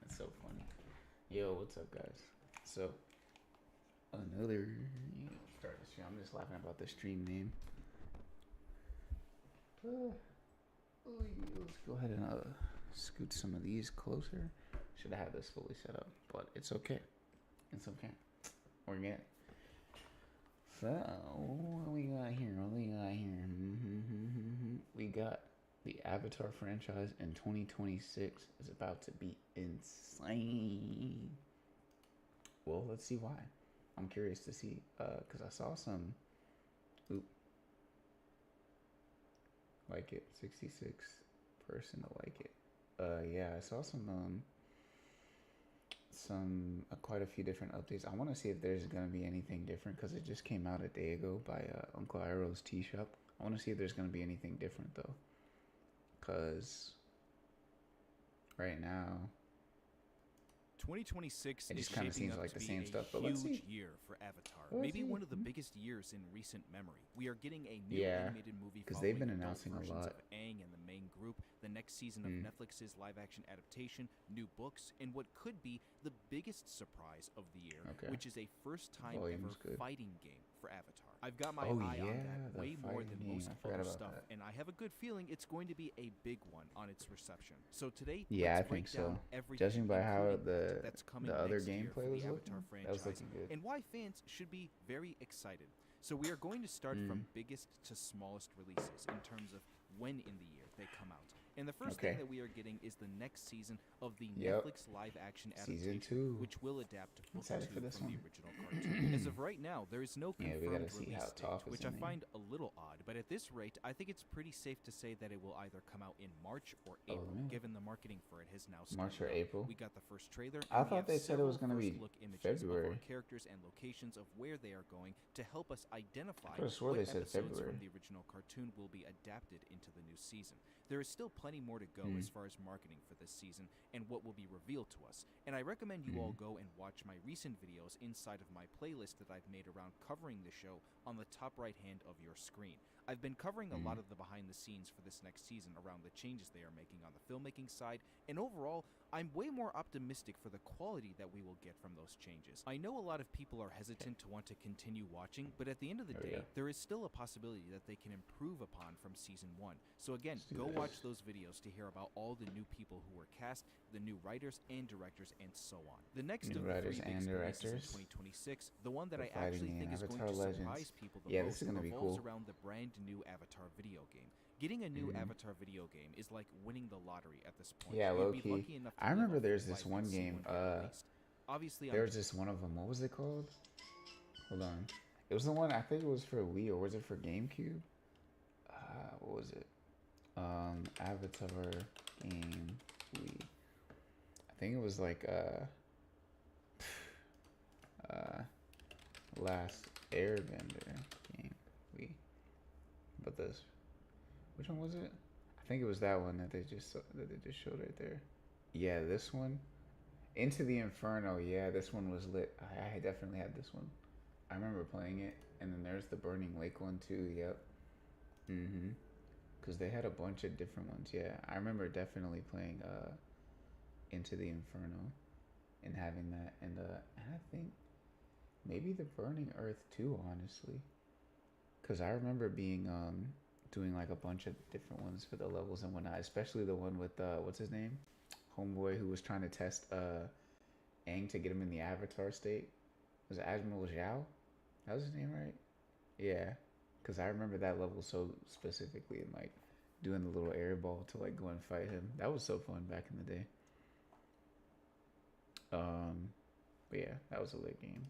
That's so funny. Yo, what's up, guys? So, another start the stream. I'm just laughing about the stream name. Let's go ahead and scoot some of these closer. Should have had this fully set up, but it's okay. It's okay. We're good. So, what we got here? We got the Avatar franchise in 2026 is about to be insane. Well, let's see why. I'm curious to see, because I saw some. Oop. Like it, 66% like it. Yeah, I saw some quite a few different updates. I want to see if there's gonna be anything different because it just came out a day ago by Uncle Iroh's Tea Shop. I want to see if there's gonna be anything different though, because right now 2026 it is just kind of shaping seems up like to the be same a stuff. But let's huge see. year for Avatar. Let's Maybe see. one of the biggest years in recent memory. We are getting a new Yeah, animated movie because following they've been adult announcing a versions lot. of Aang and the main group, the next season of Netflix's live-action adaptation, new books, and what could be the biggest surprise of the year, Okay. which is a first-time Volume's ever good. fighting game for Avatar. I've got my Oh eye yeah, on that the way more than fighting game. most I forgot other about stuff, that. and I have a good feeling it's going to be a big one on its reception. So today, Yeah, I let's think break down so. everything, Judging by how including the that's coming the other next year for gameplay the was Avatar looking, franchise, that was looking good. and why fans should be very excited. So we are going to start from biggest to smallest releases in terms of when in the year they come out. And the first thing Okay. that we are getting is the next season of the Yep. Netflix live-action Season adaptation, 2. which will adapt book Excited 2 for this from the one. original cartoon. As of right now, there is no Yeah, we confirmed gotta see release how date, Toph is which I in there. find a little odd, but at this rate, I think it's pretty safe to say that it will either come out in March or April, man. given the marketing for it has now March started or up. April? We got the first trailer, I and we thought have they said it was several gonna be first-look images of our February. characters and locations of where they are going to help us identify I could have swore what they said episodes February. from the original cartoon will be adapted into the new season. There is still plenty more to go as far as marketing for this season and what will be revealed to us, and I recommend you all go and watch my recent videos inside of my playlist that I've made around covering the show on the top right hand of your screen. I've been covering a lot of the behind the scenes for this next season around the changes they are making on the filmmaking side, and overall, I'm way more optimistic for the quality that we will get from those changes. I know a lot of people are hesitant to want to continue watching, but at the end of the day, there is still a possibility that they can improve upon from season 1. So again, go watch those videos to hear about all the new people who were cast, the new writers and directors, and so on. The next New of the writers three and biggest releases in directors. 2026, the one that The I actually fighting think game, is going Avatar to Legends. surprise people the Yeah, most this is gonna be revolves cool. around the brand new Avatar video game. Getting a new Avatar video game is like winning the lottery at this point. Yeah, You'd low be key. lucky enough to I live remember off there's your this life one and see game. one get released. Obviously, There was this one of them. What was it called? Hold on. It was the one, I think it was for Wii, or was it for GameCube? What was it? Avatar game Wii. I think it was like Last Airbender game Wii. But this, which one was it? I think it was that one that they just showed right there. Yeah, this one. Into the Inferno. Yeah, this one was lit. I definitely had this one. I remember playing it, and then there's the Burning Lake one too. Yep. Because they had a bunch of different ones. Yeah, I remember definitely playing Into the Inferno, and having that, and I think maybe the Burning Earth too. Honestly, because I remember being doing like a bunch of different ones for the levels and whatnot, especially the one with what's his name, homeboy who was trying to test Aang to get him in the Avatar state. Was it Admiral Zhao? That was his name, right? Yeah, because I remember that level so specifically, and like doing the little air ball to like go and fight him. That was so fun back in the day. But yeah, that was a lit game.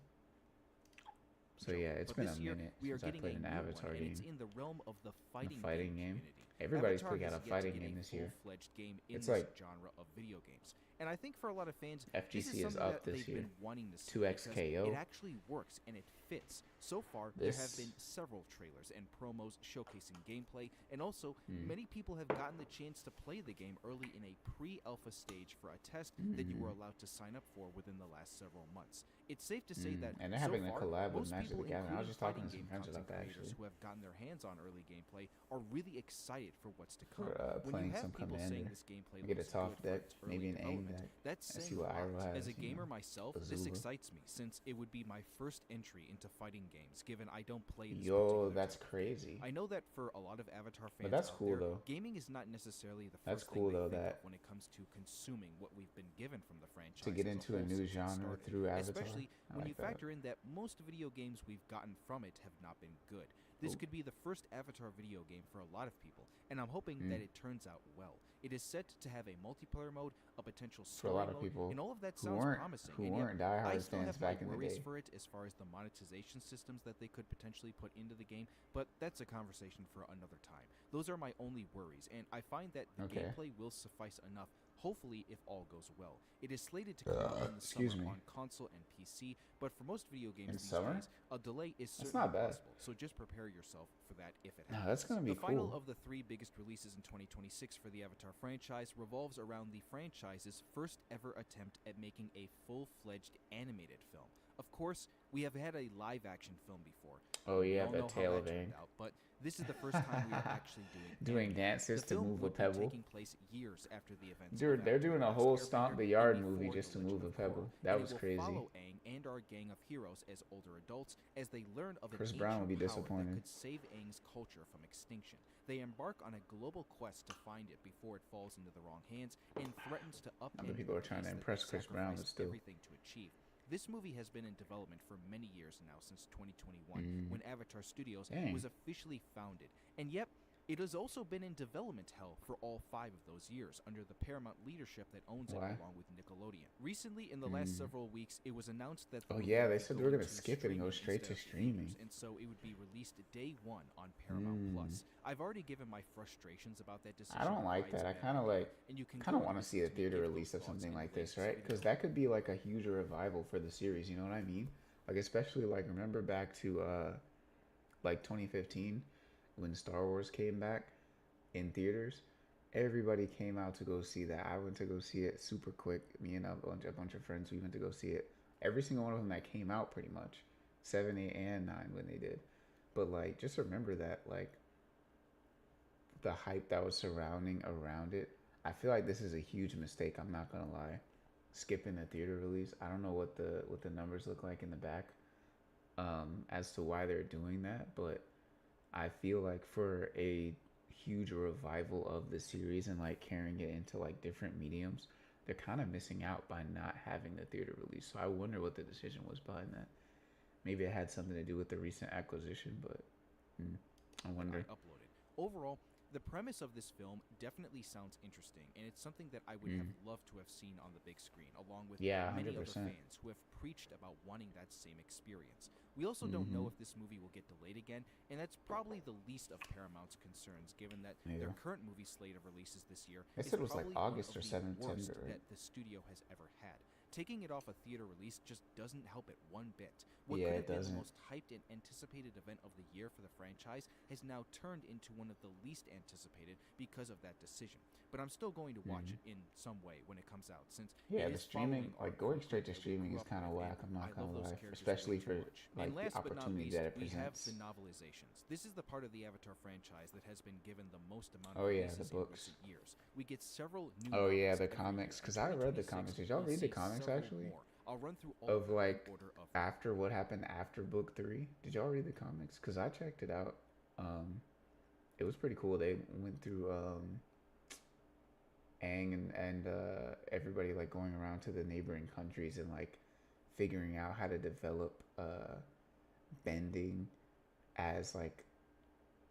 So yeah, it's been a minute since I played an Avatar game. It's in the realm of the fighting game. community. Everybody's Avatar putting out has a yet to fighting get game a this year. full-fledged game in It's this like genre of video games. And I think for a lot of fans, FGC this is is something up that this they've year. been wanting to see 2x because KO. it actually works and it fits So far, there have This. been several trailers and promos showcasing gameplay, and also, Mm, many people have gotten the chance to play the game early in a pre alpha stage for a test that you were mm, allowed to sign up for within the last several months. It's safe to say mm. that, And they're so having a far, collab with most Magic the people, Gathering. I was including just talking fighting to some game friends content about that creators actually who have gotten their hands on early gameplay, are really excited for what's to come. for When you playing have some people saying commander. this gameplay I get a looks good Toph for deck, its maybe early an Aang development, deck. that's I see saying what a lot. Iroh As has, a gamer myself, this Azula. excites me, since it would be my first entry into fighting games, given I don't play this Yo, particular that's type of game. crazy. I know that for a lot of Avatar But fans that's out cool there, though. gaming is not necessarily the That's first thing cool they though think of that when it comes to consuming what we've been given from the to franchise get as a into a whole new since it genre started, through Avatar. especially I when you like that. factor in that most video games we've gotten from it have not been good. This Oh, could be the first Avatar video game for a lot of people, and I'm hoping mm. that it turns out well. It is set to have a multiplayer mode, a potential For a story lot of mode, people and all of that who sounds weren't promising, who and yet weren't I diehard still fans have my back in the worries day. for it as far as the monetization systems that they could potentially put into the game, but that's a conversation for another time. Those are my only worries, and I find that the Okay. gameplay will suffice enough, hopefully if all goes well. It is slated to come out in the summer Excuse me. on console and PC, but for most video games In these summer? days, a delay is That's certainly not bad. possible, so just prepare yourself for that if it No, happens. that's gonna be The final cool. of the three biggest releases in 2026 for the Avatar franchise revolves around the franchise's first ever attempt at making a full-fledged animated film. Of course, we have had a live-action film before, Oh and we yeah, all the know how Tale that of Aang. turned out, but this is the first time we are actually doing Doing animated. dances The to film move a would be pebble. taking place years after the events of Dude, they're Avatar: doing The a Last whole Airbender Stomp the and Yard movie before just The to Legend move a of Korra, pebble. That and was it will crazy. follow Aang and our gang of heroes as older adults as they learn of an Chris ancient Brown would be power that disappointed. could save Aang's culture from extinction. They embark on a global quest to find it before it falls into the wrong hands and threatens to upend Other people the are trying to peace that impress they Chris Brown, but sacrificed still. everything to achieve. This movie has been in development for many years now, since 2021, Mm. when Avatar Studios Dang. was officially founded. And yet, it has also been in development hell for all 5 of those years under the Paramount leadership that owns it Why? along with Nickelodeon. Recently, in the last Mm. several weeks, it was announced that the Oh movie yeah, would they be said they were going gonna to skip it and go streaming straight to instead of theaters, streaming. and so it would be released day one on Paramount Mm. Plus. I've already given my frustrations about that decision. I don't and like why it's that. I bad kind of idea, like and you can kind go of and want to listen see a me theater give those release of thoughts something in like the this, latest right? video. Because that could be like a huge revival for the series. You know what I mean? Like especially like remember back to like 2015 when Star Wars came back in theaters. Everybody came out to go see that. I went to go see it super quick. Me and a bunch of friends, we went to go see it. Every single one of them that came out, pretty much, 7, 8, and 9 when they did. But like, just remember that like the hype that was surrounding around it. I feel like this is a huge mistake. I'm not gonna lie. Skipping the theater release. I don't know what the numbers look like in the back, as to why they're doing that, but I feel like for a huge revival of the series and like carrying it into like different mediums, they're kind of missing out by not having the theater release. So I wonder what the decision was behind that. Maybe it had something to do with the recent acquisition, but mm, I That I wonder. uploaded. Overall, the premise of this film definitely sounds interesting, and it's something that I would have Mm, loved to have seen on the big screen, along with yeah, many other 100%. fans who have preached about wanting that same experience. We also don't Mm-hmm. know if this movie will get delayed again, and that's probably the least of Paramount's concerns, given that Yeah. their current movie slate of releases this year They is said it was like probably one August of or the September, worst right? that the studio has ever had. Taking it off a theater release just doesn't help it one bit. What Yeah, could it have been the doesn't. most hyped and anticipated event of the year for the franchise has now turned into one of the least anticipated because of that decision. But I'm still going to watch Mm. it in some way when it comes out, since Yeah, it the is streaming, following like art going from straight to people that we streaming grew is up kind of with, whack. and I'm I not gonna love those lie, characters way especially too for much. And like the last but not opportunity least, that it we have the presents. novelizations. This is the part of the Avatar franchise that has been given the most amount Oh of yeah, the releases in books. recent years. We get several new Oh yeah, novels the every year, comics. and Cause I read the 2026 comics. Did y'all will read the see comics several actually? more. I'll run through all Of of them in like order of them. after what happened after book 3. Did y'all read the comics? Cause I checked it out. Um, it was pretty cool. They went through Aang and everybody like going around to the neighboring countries and like figuring out how to develop bending as like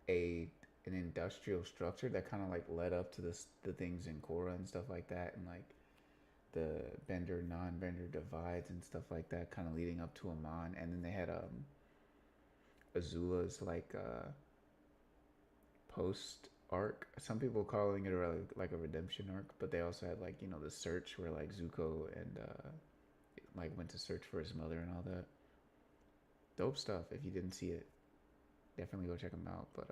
a an industrial structure that kind of like led up to the things in Korra and stuff like that, and like the bender non-bender divides and stuff like that, kind of leading up to Amon. And then they had Azula's like post arc. Some people calling it like a redemption arc, but they also had like the search where like Zuko and like went to search for his mother and all that. Dope stuff. If you didn't see it, definitely go check them out. But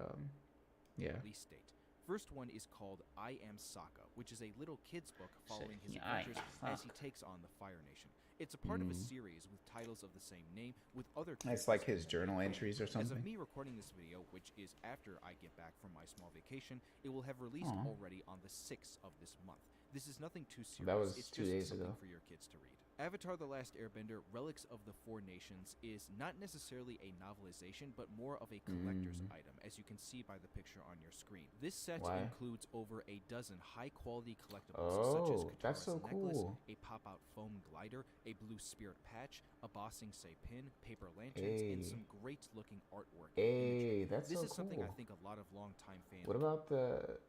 yeah. Release date. First one is called I Am Sokka, which is a little kid's book following his Yeah, I adventures am as he Sokka. takes on the Fire Nation. It's a part of a series with titles of the same name with other It's characters. like his who won't be journal included. entries or As of something. me recording this video, which is after I get back from my small vacation, it will have released Aw. already on the 6th of this month. This is nothing too serious. That was it's 2 just days something ago. for your kids to read. Avatar The Last Airbender Relics of the Four Nations is not necessarily a novelization, but more of a collector's item, as you can see by the picture on your screen. This set Why? includes over a dozen high-quality collectibles, such as Oh, that's Katara's so necklace, cool. a pop-out foam glider, a blue spirit patch, a bossing say pin, paper lanterns, and some great-looking artwork. and imagery. Hey, that's This so is something I cool. think a lot of longtime fans. What about the?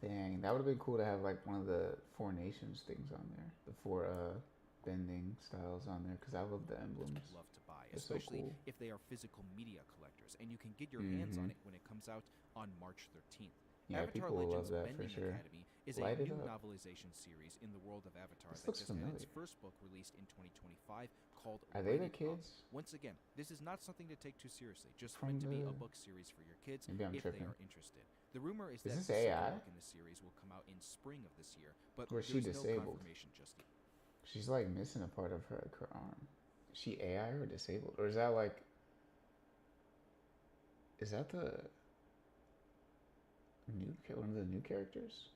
Dang, that would have been cool to have like one of the Four Nations things on there, the four bending styles on there, because I love the emblems. Would love to buy, They're so especially cool. if they are physical media collectors, and you can get your hands on it when it comes out on March 13th. Yeah, Avatar people will love Legends that for Bending sure. Academy is Light a it new up. novelization series in the world of Avatar This that looks just had its familiar. first book released in 2025 called Are they the Rated Up. kids Once again, this is not something to take too seriously, just from meant to be a the? book series for your kids Maybe I'm if they tripping. are interested. The rumor is Is that this the AI? second book in the series will come out in spring of this year, but Or is she there's no disabled? confirmation just yet. She's like missing a part of her arm. Is she AI or disabled, or is that like? Is that the one of the new characters?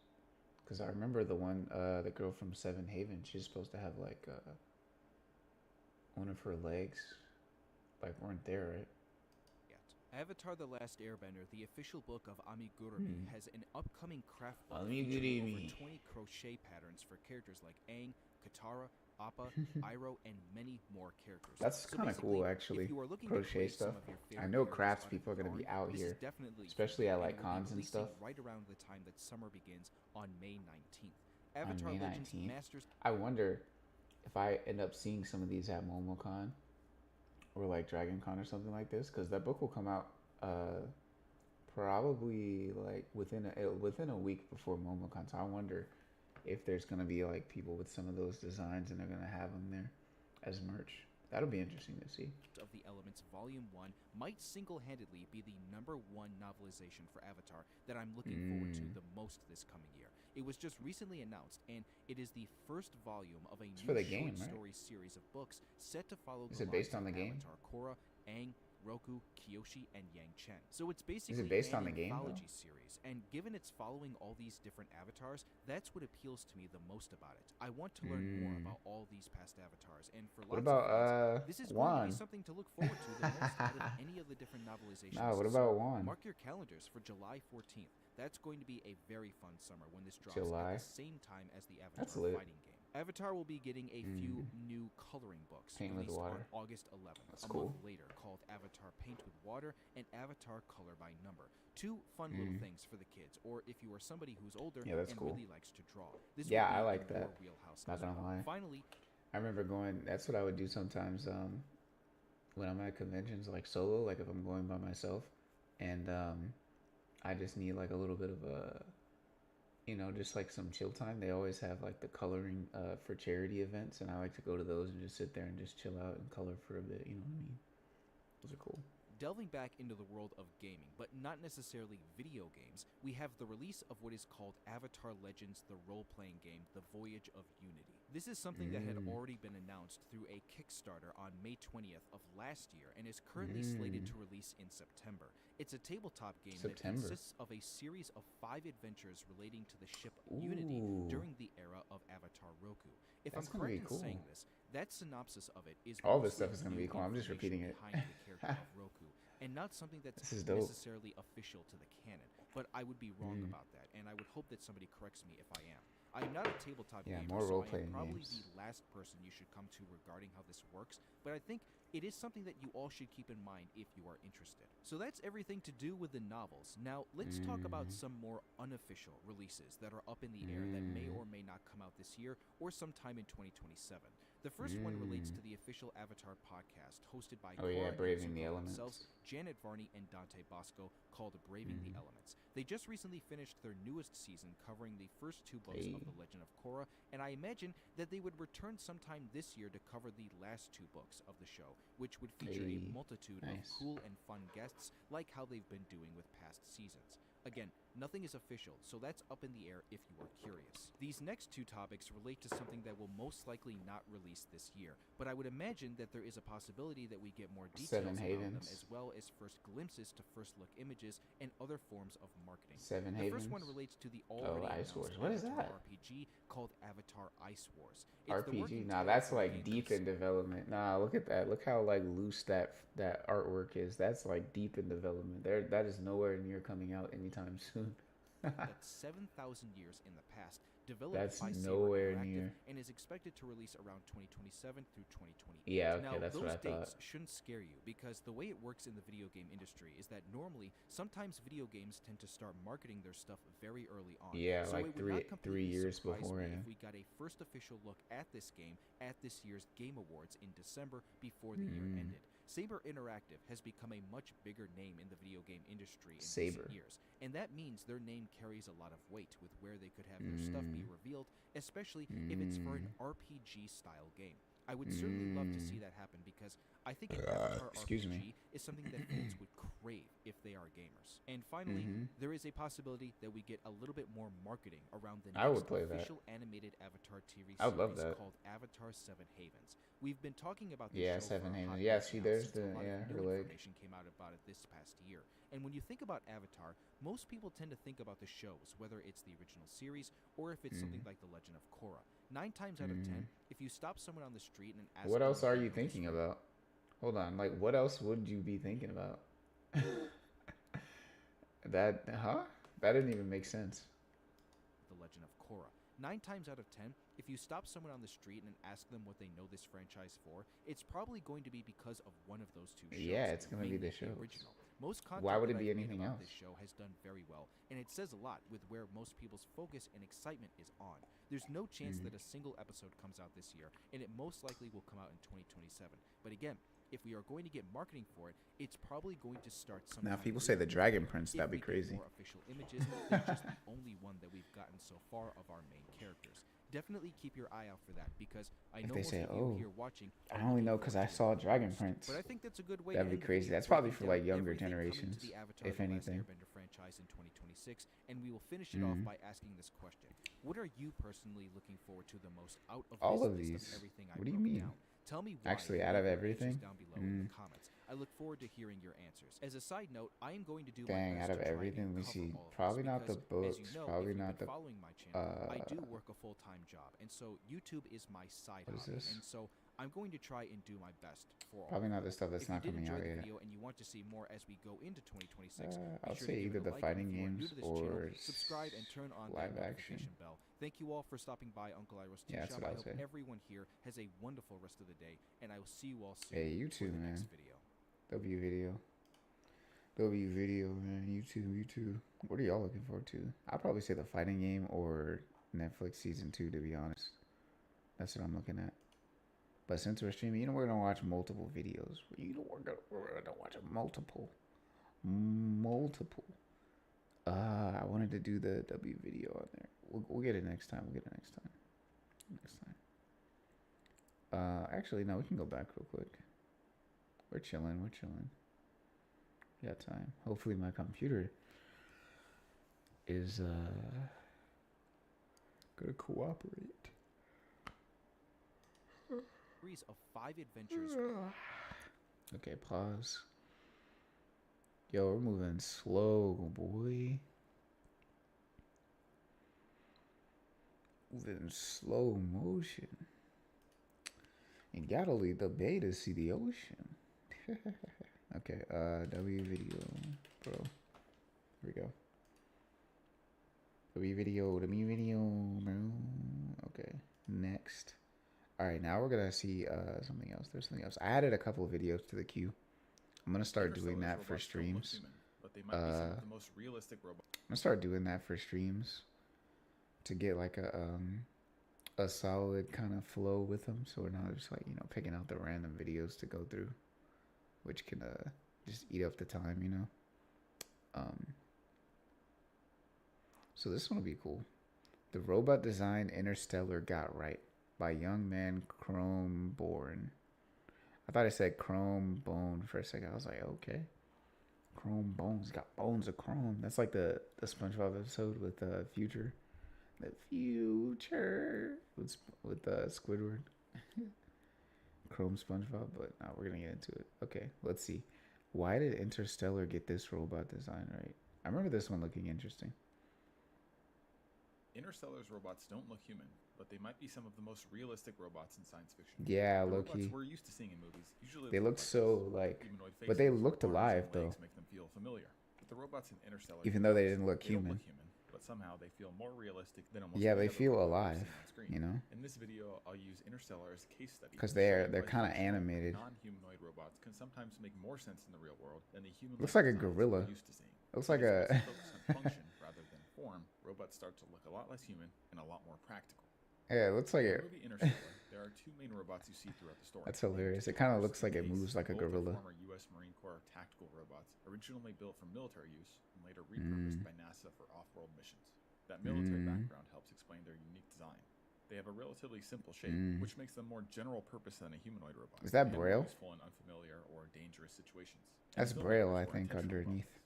Because I remember the one, the girl from Seven Haven. She's supposed to have like one of her legs, like weren't there, right? Avatar The Last Airbender, the official book of Amigurumi, has an upcoming craft book featuring Amigurumi. over 20 crochet patterns for characters like Aang, Katara, Appa, Iroh, and many more characters. That's kind of cool, actually. If you are looking to Crochet create some stuff. of your I favorite know characters crafts out of people are gonna be yarn, out this here, is definitely especially at and like it will be cons and releasing stuff. right around the time that summer begins on May 19th. On Avatar May Legends 19th. Masters. I wonder if I end up seeing some of these at MomoCon or like Dragon Con or something like this, because that book will come out probably like within a week before MomoCon. So I wonder if there's gonna be like people with some of those designs and they're gonna have them there as merch. That'll be interesting to see. Of the Elements Volume 1 might single-handedly be the #1 novelization for Avatar that I'm looking forward to the most this coming year. It was just recently announced, and it is the first volume of a new for the short game, right? story series of books set to follow Is the it based lives on of the game? Avatar Korra, Aang, Roku, Kyoshi, and Yang Chen. So it's basically Is it based an on the game, though? anthology series, and given it's following all these different avatars, that's what appeals to me the most about it. I want to learn more about all these past avatars, and for What lots about of fans, this is going to Juan? be something to look forward to the most out of any of the different novelizations. Nah, what So about Juan? mark your calendars for July 14th. That's going to be a very fun summer when this drops July? at the same time as the That's Avatar lit. fighting game. Avatar will be getting a few new coloring books Paint with released on water. August 11th, That's a cool. month later, called Avatar Paint with Water and Avatar Color by Number. Two fun little things for the kids, or if you are somebody who's older Yeah, that's and cool. really likes to draw. This Yeah, will be I like in your that. wheelhouse Not as gonna well. lie. Finally, I remember going. That's what I would do sometimes. When I'm at conventions, like solo, like if I'm going by myself, and I just need like a little bit of a, just like some chill time. They always have like the coloring for charity events, and I like to go to those and just sit there and just chill out and color for a bit. You know what I mean? Those are cool. delving back into the world of gaming, but not necessarily video games, we have the release of what is called Avatar Legends, the role-playing game, The Voyage of Unity. This is something that had already been announced through a Kickstarter on May 20th of last year and is currently slated to release in September. It's a tabletop game that consists of a series of 5 adventures relating to the ship Unity during the era of Avatar Roku. If That's I'm correct in cool. saying this, that synopsis of it is all this mostly stuff is gonna be new cool. I'm just repeating information it. behind the character of Roku, and not something that's This is dope. necessarily official to the canon. But I would be wrong about that, and I would hope that somebody corrects me if I am. I am not a tabletop gamer, more so I role-playing am probably games. the last person you should come to regarding how this works, but I think it is something that you all should keep in mind if you are interested. So that's everything to do with the novels. Now, let's talk about some more unofficial releases that are up in the air that may or may not come out this year or sometime in 2027. The first one relates to the official Avatar podcast hosted by Korra and Braving the Zuko Elements. themselves, Janet Varney and Dante Bosco, called Braving the Elements. They just recently finished their newest season covering the first 2 books of The Legend of Korra, and I imagine that they would return sometime this year to cover the last 2 books of the show. which would feature Hey, a multitude of nice. cool and fun guests like how they've been doing with past seasons. Again, nothing is official, so that's up in the air if you are curious. These next two topics relate to something that will most likely not release this year, but I would imagine that there is a possibility that we get more Seven details around them, Havens. as well as first glimpses to first look images and other forms of marketing. Seven The first Havens. one relates to the Oh, already Ice announced Wars. What is Avatar that? RPG called Avatar Ice Wars. It's the RPG. working Nah, title that's for a like game deep that's in development. Nah, look at that. Look how like loose that artwork is. That's like deep in development. There, that is nowhere near coming out anytime soon. that's 7,000 years in the past, developed That's by Saber nowhere Interactive, near. and is expected to release around 2027 through 2028. Yeah, okay, Now, that's what I those thought. dates shouldn't scare you because the way it works in the video game industry is that normally, sometimes video games tend to start marketing their stuff very early on. Yeah, So like it would not three completely years surprise me beforehand. if we got a first official look at this game at this year's Game Awards in December before the year Mm. ended. Saber Interactive has become a much bigger name in the video game industry in Saber. recent years, and that means their name carries a lot of weight with where they could have their stuff Mm. be revealed, especially if it's for an Mm. RPG style game. I would certainly love to Mm. see that happen because I think an Avatar Excuse me. RPG is something that fans would crave if they are gamers. And finally, Mm-hmm. there is a possibility that we get a little bit more marketing around the I would next play that. official animated Avatar TV I would love series that. called Avatar 7 Havens. We've been talking about this Yeah, show Seven for a Havens. hot Yeah, minute see, now there's since the a lot yeah of her new leg. information came out about it this past year. And when you think about Avatar, most people tend to think about the shows, whether it's the original series or if it's something like The Legend of Korra. 9 times out of 10, if you stop someone on the street and ask What them else if are they you know this thinking about? Hold on, like what else would you be thinking about? That huh? That didn't even make sense. The Legend of Korra. 9 times out of 10, if you stop someone on the street and ask them what they know this franchise for, it's probably going to be because of one of those two shows. Yeah, it's gonna be mainly the shows. original. Most content Why would that it be I've made anything about else? this show has done very well, and it says a lot with where most people's focus and excitement is on. There's no chance that a single episode comes out this year, and it most likely will come out in 2027. But again, if we are going to get marketing for it, it's probably going to start sometime Now, if people say the later Dragon this year Prince, if that'd be we get crazy. more official images than just the only one that we've gotten so far of our main characters. Definitely keep your eye out for that because I If know they most say, of you "Oh, here watching are I only looking know because forward I to it saw the Dragon most. Prince." But I think that's a good way That'd to be end the crazy. video, That's probably breaking for down like younger everything coming to generations, the Avatar if The Last anything. Airbender franchise in 2026, and we will finish it off by asking this question: what are you personally looking forward to the most out of All this of list these. of everything I What do you broke mean? down? Tell me why. Actually, and out of leave your answers everything? down below in the comments. I look forward to hearing your answers. As a side note, I am going to do Dang, my best out of to try everything, and we cover see all of probably this not the because, as books, you know, probably if you've not been the following my channel, I do work a full-time job, and so YouTube is my side What is hobby, this? and so I'm going to try and do my best for all. Probably of not you. the stuff that's If you not did coming enjoy out the yet. video and you want to see more as we go into 2026, be I'll sure say to give either it a the like, fighting and if you are new games to this channel, or subscribe and turn on live that action. notification bell. Thank you all for stopping by Uncle Iroh's Tea Yeah, that's Shop. what I I'll hope say. everyone here has a wonderful rest of the day, and I will see you all soon Hey, you for too, the next man. video. W video. W video, man. YouTube. What are y'all looking forward to? I'll probably say the fighting game or Netflix season 2, to be honest. That's what I'm looking at. But since we're streaming, we're gonna watch multiple videos. We're gonna watch multiple. I wanted to do the W video on there. We'll get it next time. Next time. Actually, no, we can go back real quick. We're chilling. We got time. Hopefully my computer is gonna cooperate. Series of 5 adventures. Okay, pause. Yo, we're moving slow, boy. Moving slow motion. You gotta leave the bay to see the ocean. Okay, W video, bro. Here we go. W video, bro. Okay, next. Alright, now we're gonna see something else. There's something else. I added a couple of videos to the queue. I'm gonna start doing that for streams. But they might be some of the most realistic robots. I'm gonna start doing that for streams to get like a solid kind of flow with them, so we're not just like picking out the random videos to go through, which can just eat up the time. So this one will be cool. The robot design Interstellar got right by young man Chromeborn. I I thought it said chrome bone for a second. I was like, okay. Chrome bones. Got bones of chrome. That's like the SpongeBob episode with Future. The future with Squidward. Chrome SpongeBob, but no, we're gonna get into it. Okay, let's see. Why did Interstellar get this robot design right? I remember this one looking interesting. Interstellar's robots don't look human, but they might be some of the most realistic robots in science fiction. Yeah, the low robots key. we're used to seeing in movies usually They look looked like so this. like, Humanoid but they faces, looked arms, alive and legs though. make them feel familiar. But the robots in Interstellar, Even though they didn't look they don't human. look human, but somehow they feel more realistic than almost Yeah, any they other feel robot we've alive. seen on screen. You know. In this video, I'll use Interstellar as a case study Because to show they're you why kind of functional, animated. non-humanoid robots can sometimes make more sense in the real world than the human. Looks like a designs gorilla. we're used to seeing. Looks like Because a. once you focus on function rather than form, robots start to look a lot less human and a lot more practical. Yeah, it looks like In it. the movie Interstellar, there are two main robots you see throughout the story. That's hilarious. It kind of looks like it moves like a Both are gorilla. former U.S. Marine Corps tactical robots, originally built for military use and later repurposed by NASA for off-world missions. That military background helps explain their unique design. They have a relatively simple shape, which makes them more general purpose than a humanoid robot. Is that They Braille? handle useful in unfamiliar or dangerous situations. That's And Braille, I filmmakers were think, intentional about underneath. this.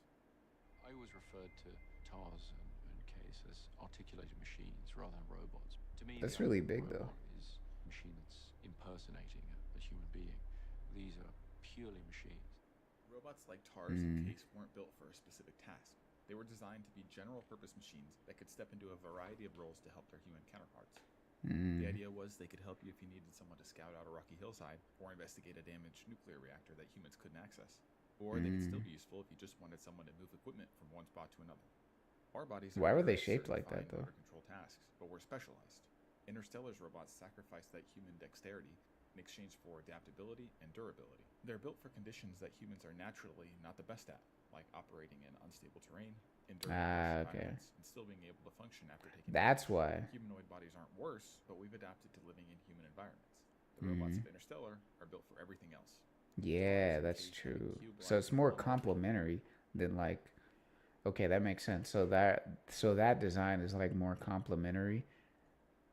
I always referred to TARS and Case as articulated machines rather than robots. To me, That's the really ideal big, though. robot is a machine that's impersonating a human being. These are purely machines. Robots like TARS and Case weren't built for a specific task. They were designed to be general-purpose machines that could step into a variety of roles to help their human counterparts. The idea was they could help you if you needed someone to scout out a rocky hillside or investigate a damaged nuclear reactor that humans couldn't access. Or they could still be useful if you just wanted someone to move equipment from one spot to another. Our bodies are Why were they good at shaped like that, certifying though? motor control tasks, but we're specialized. Interstellar's robots sacrifice that human dexterity in exchange for adaptability and durability. They're built for conditions that humans are naturally not the best at, like operating in unstable terrain, enduring harsh okay. environments, and still being able to function after taking That's damage. why. Humanoid bodies aren't worse, but we've adapted to living in human environments. The robots of Interstellar are built for everything else. Yeah, that's true. So it's more complementary than like. Okay, that makes sense. So that design is like more complementary.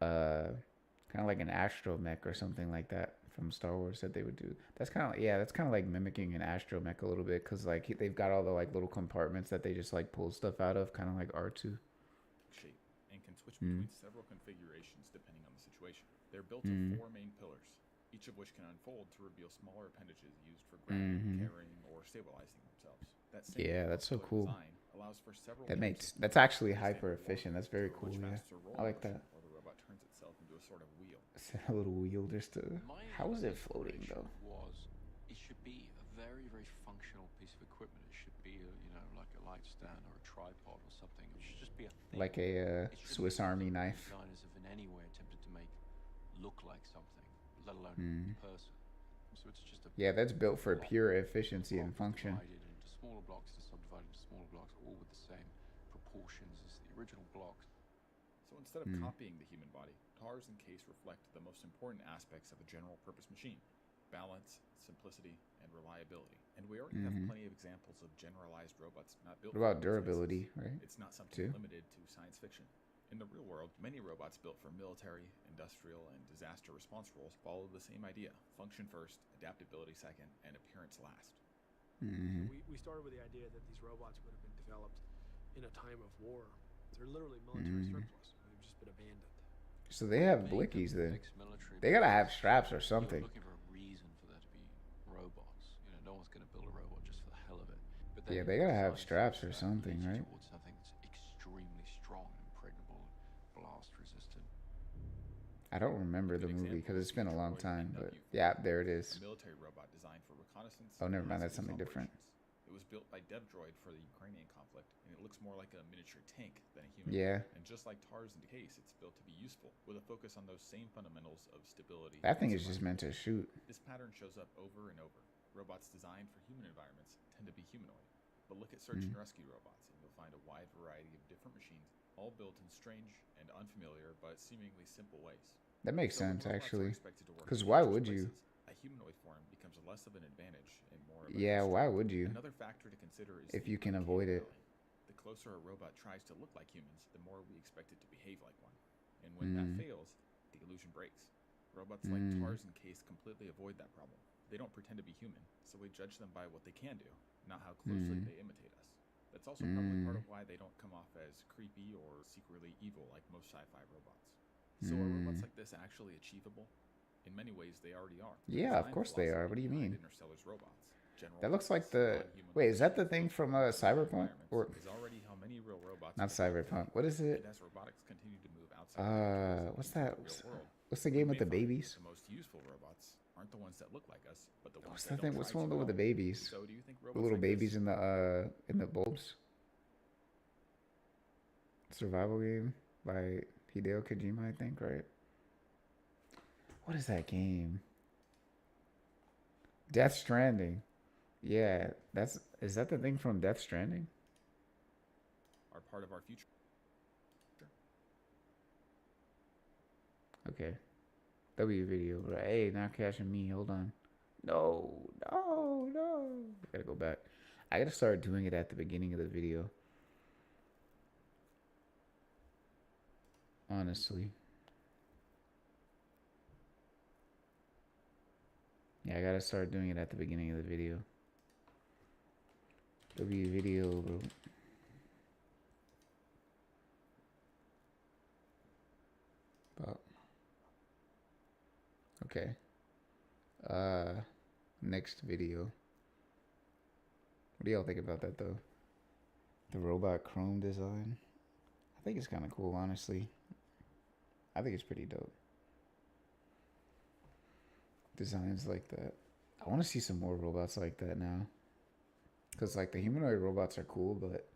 Kind of like an astromech or something like that from Star Wars that they would do. That's kind of like mimicking an astromech a little bit because like they've got all the like little compartments that they just like pull stuff out of, kind of like R2. Shape and can switch between several configurations depending on the situation. They're built of 4 main pillars, each of which can unfold to reveal smaller appendages used for grounding, carrying, or stabilizing themselves. That same That's so cool. design allows for several That's actually hyper efficient. That's very cool. Yeah, I like that. Or the robot turns itself into a sort of wheel. It's a little wheel just to. How is it floating though? It should be a very, very functional piece of equipment. It should be, like a light stand or a tripod or something. It should just be a thing. Like a Swiss Army knife. Designers have in any way attempted to make look like something, let alone a person. So it's just a Yeah, that's built for pure efficiency and function. divided into smaller blocks to subdivided into smaller blocks, all with the same proportions as the original blocks. So instead of copying the human body, TARS and Case reflect the most important aspects of a general-purpose machine: balance, simplicity, and reliability. And we already have plenty of examples of generalized robots not built. What about for those durability, reasons. right? It's not something Too? limited to science fiction. In the real world, many robots built for military, industrial, and disaster response roles follow the same idea: function first, adaptability second, and appearance last. We started with the idea that these robots would have been developed in a time of war. They're literally military surplus. They've just been abandoned. So they have blickies then. They gotta have straps or something. You're looking for a reason for there to be robots. No one's going to build a robot just for the hell of it. But Yeah, they gotta have straps or something, right? Towards something that's extremely strong, impregnable, blast resistant. I don't remember the movie because it's been a long time, but yeah, there it is. A military robot designed for reconnaissance. Oh, never mind, and that's something different. operations. It was built by DevDroid for the Ukrainian conflict, and it looks more like a miniature tank than a human. Yeah. And just like TARS and Case, it's built to be useful, with a focus on those same fundamentals of stability. That thing and is just survival. meant to shoot. This pattern shows up over and over. Robots designed for human environments tend to be humanoid. But look at search and rescue robots, and you'll find a wide variety of different machines, all built in strange and unfamiliar but seemingly simple ways. That makes So when sense robots are actually. expected to work 'Cause in why dangerous would you? places, a humanoid form becomes less of an advantage and more of a Yeah, why constraint. would you? Another factor to consider is If the you can uncanny avoid it. valley. The closer a robot tries to look like humans, the more we expect it to behave like one. And when that fails, the illusion breaks. Robots like TARS and Case completely avoid that problem. They don't pretend to be human, so we judge them by what they can do, not how closely they imitate us. That's also probably part of why they don't come off as creepy or secretly evil like most sci-fi robots. So are robots like this actually achievable? In many ways, they already are. Yeah, of course they are. What do you mean? Interstellar's robots. That looks like the... Wait, is that the thing from Cyberpunk? Or is already how many real robots... Not Cyberpunk. What is it? As robotics continue to move outside what's that? the real world, What's the game with the babies? the most useful robots aren't the ones that look like us, but the ones What's that that thing? don't What's try one too with the well. babies? So do you think The robots little like babies this in the bulbs? Survival game by Hideo Kojima, I think, right? What is that game? Death Stranding. Yeah, is that the thing from Death Stranding? are part of our future? Okay. W video. Right. Hey, now cashing me. Hold on. No. I gotta go back. I gotta start doing it at the beginning of the video. Honestly. Yeah, I gotta start doing it at the beginning of the video. W video, bro. But okay. Next video. What do y'all think about that though? The robot chrome design. I think it's kind of cool, honestly. I think it's pretty dope. Designs like that. I want to see some more robots like that now. Because, like, the humanoid robots are cool, but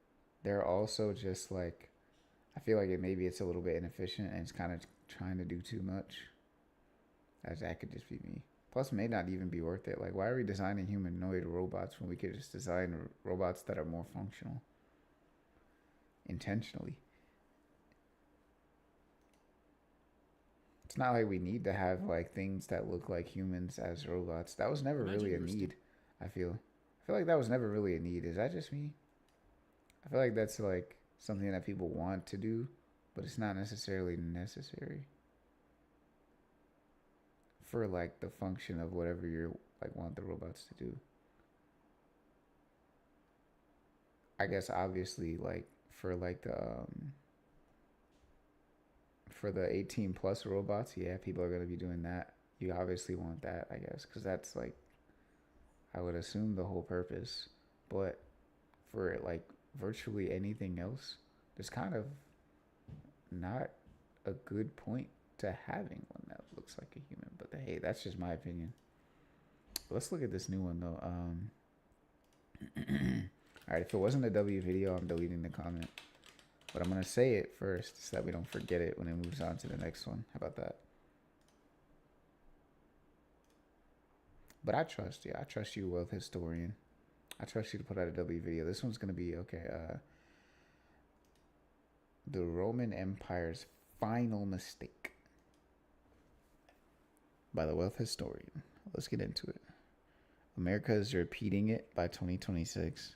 they're also just, like... I feel like maybe it's a little bit inefficient and it's kind of trying to do too much. That could just be me. Plus, it may not even be worth it. Like, why are we designing humanoid robots when we could just design robots that are more functional? Intentionally. It's not like we need to have like things that look like humans as robots. That was never really a need. I feel like that was never really a need. Is that just me? I feel like that's like something that people want to do, but it's not necessarily necessary for like the function of whatever you like want the robots to do. I guess obviously like for like the 18 plus robots, yeah, people are going to be doing that. You obviously want that, I guess, because that's like, I would assume the whole purpose. But for like virtually anything else, there's kind of not a good point to having one that looks like a human. But hey, that's just my opinion. Let's look at this new one though. All right, if it wasn't a W video, I'm deleting the comment. But I'm going to say it first so that we don't forget it when it moves on to the next one. How about that? But I trust you. I trust you, wealth historian. I trust you to put out a W video. This one's going to be, okay, the Roman Empire's final mistake by the wealth historian. Let's get into it. America is repeating it by 2026.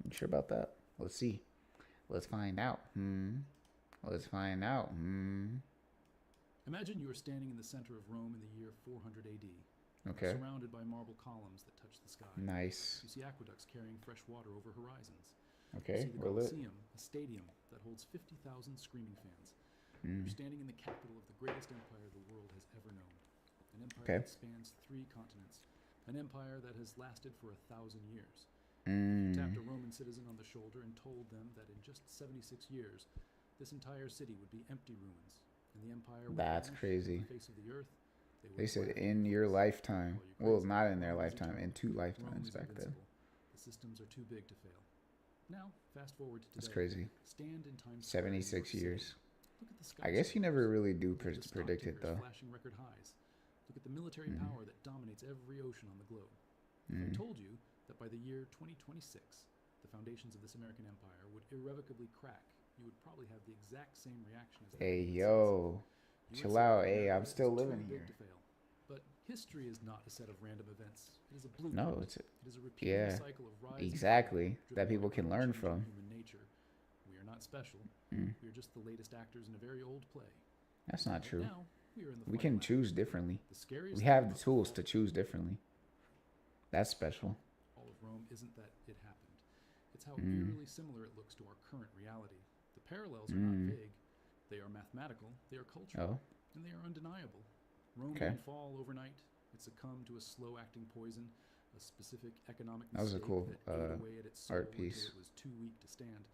You sure about that? Let's see. Let's find out. Let's find out. Imagine you are standing in the center of Rome in the year 400 AD. Okay. Surrounded by marble columns that touch the sky. Nice. You see aqueducts carrying fresh water over horizons. Okay. You see the Colosseum, a stadium that holds 50,000 screaming fans. You're standing in the capital of the greatest empire the world has ever known. An empire that spans 3 continents. An empire that has lasted for 1,000 years. You tapped a Roman citizen on the shoulder and told them that in just 76 years, this entire city would be empty ruins, and the empire would That's vanish crazy. from the face of the earth. They said in your lifetime. Well, not in their lifetime, in 2 lifetimes back then. The systems are too big to fail. Now, fast forward to today. That's crazy. Stand in Times 76 years. Look at the I guess you never really do predict it though. Flashing record highs. Look at the military power that dominates every ocean on the globe. If I told you that by the year 2026, the foundations of this American empire would irrevocably crack, you would probably have the exact same reaction as Hey, yo. Chill out. Hey, I'm still living here. But history is not a set of random events. It is a blueprint. No, it is a repeating cycle of rise exactly. That people can learn from. Human nature. We are not special. We are just the latest actors in a very old play. That's not true. Now, we are in the We can choose differently. The scariest We have the tools to choose differently. That's special. All of Rome isn't that it happened. It's how Mm. eerily similar it looks to our current reality. The parallels are not vague. They are mathematical, they are cultural, and they are undeniable. Rome didn't fall overnight. It succumbed to a slow-acting poison, a specific economic mistake That was a cool that ate away at its soul art piece. until it was too weak to stand.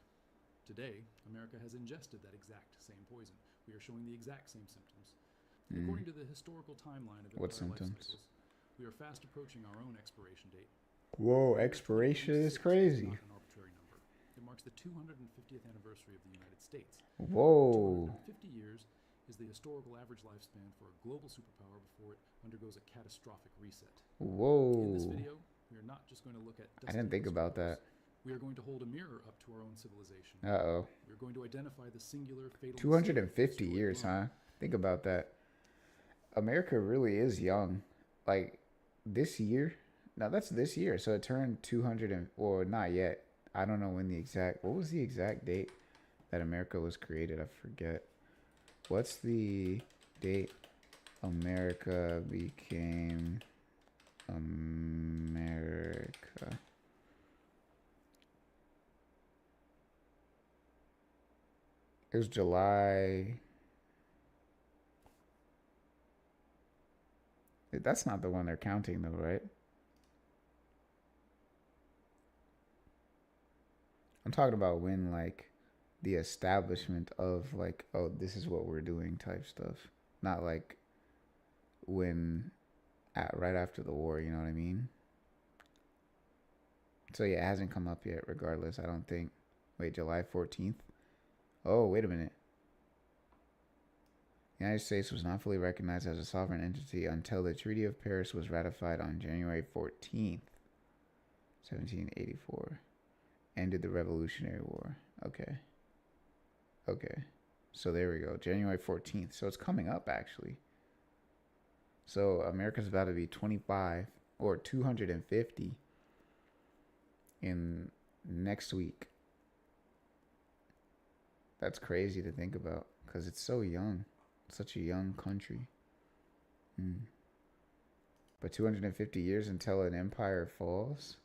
Today, America has ingested that exact same poison. We are showing the exact same symptoms. According to the historical timeline of What empire life symptoms? cycles, we are fast approaching our own expiration date. Whoa, expiration is crazy. Not an arbitrary number. It marks the 250th anniversary of the United States. Whoa. 250 years is the historical average lifespan for a global superpower before it undergoes a catastrophic reset. Whoa. In this video, we are not just going to look at I didn't think about that. We are going to hold a mirror up to our own civilization. Uh-oh. We are going to identify the singular fatal 250 years, huh? Think about that. America really is young. Like, this year? Now, that's this year. So it turned 200 and... Or not yet. I don't know when the exact... What was the exact date that America was created? I forget. What's the date America became America? It was July. That's not the one they're counting, though, right? I'm talking about when, like, the establishment of, like, oh, this is what we're doing type stuff. Not, like, when, right after the war, you know what I mean? So, yeah, it hasn't come up yet, regardless, I don't think. Wait, July 14th? Oh, wait a minute. The United States was not fully recognized as a sovereign entity until the Treaty of Paris was ratified on January 14th, 1784. Ended the Revolutionary War. Okay. Okay. So there we go. January 14th. So it's coming up, actually. So America's about to be 25 or 250 in next week. That's crazy to think about because it's so young. Such a young country. But 250 years until an empire falls?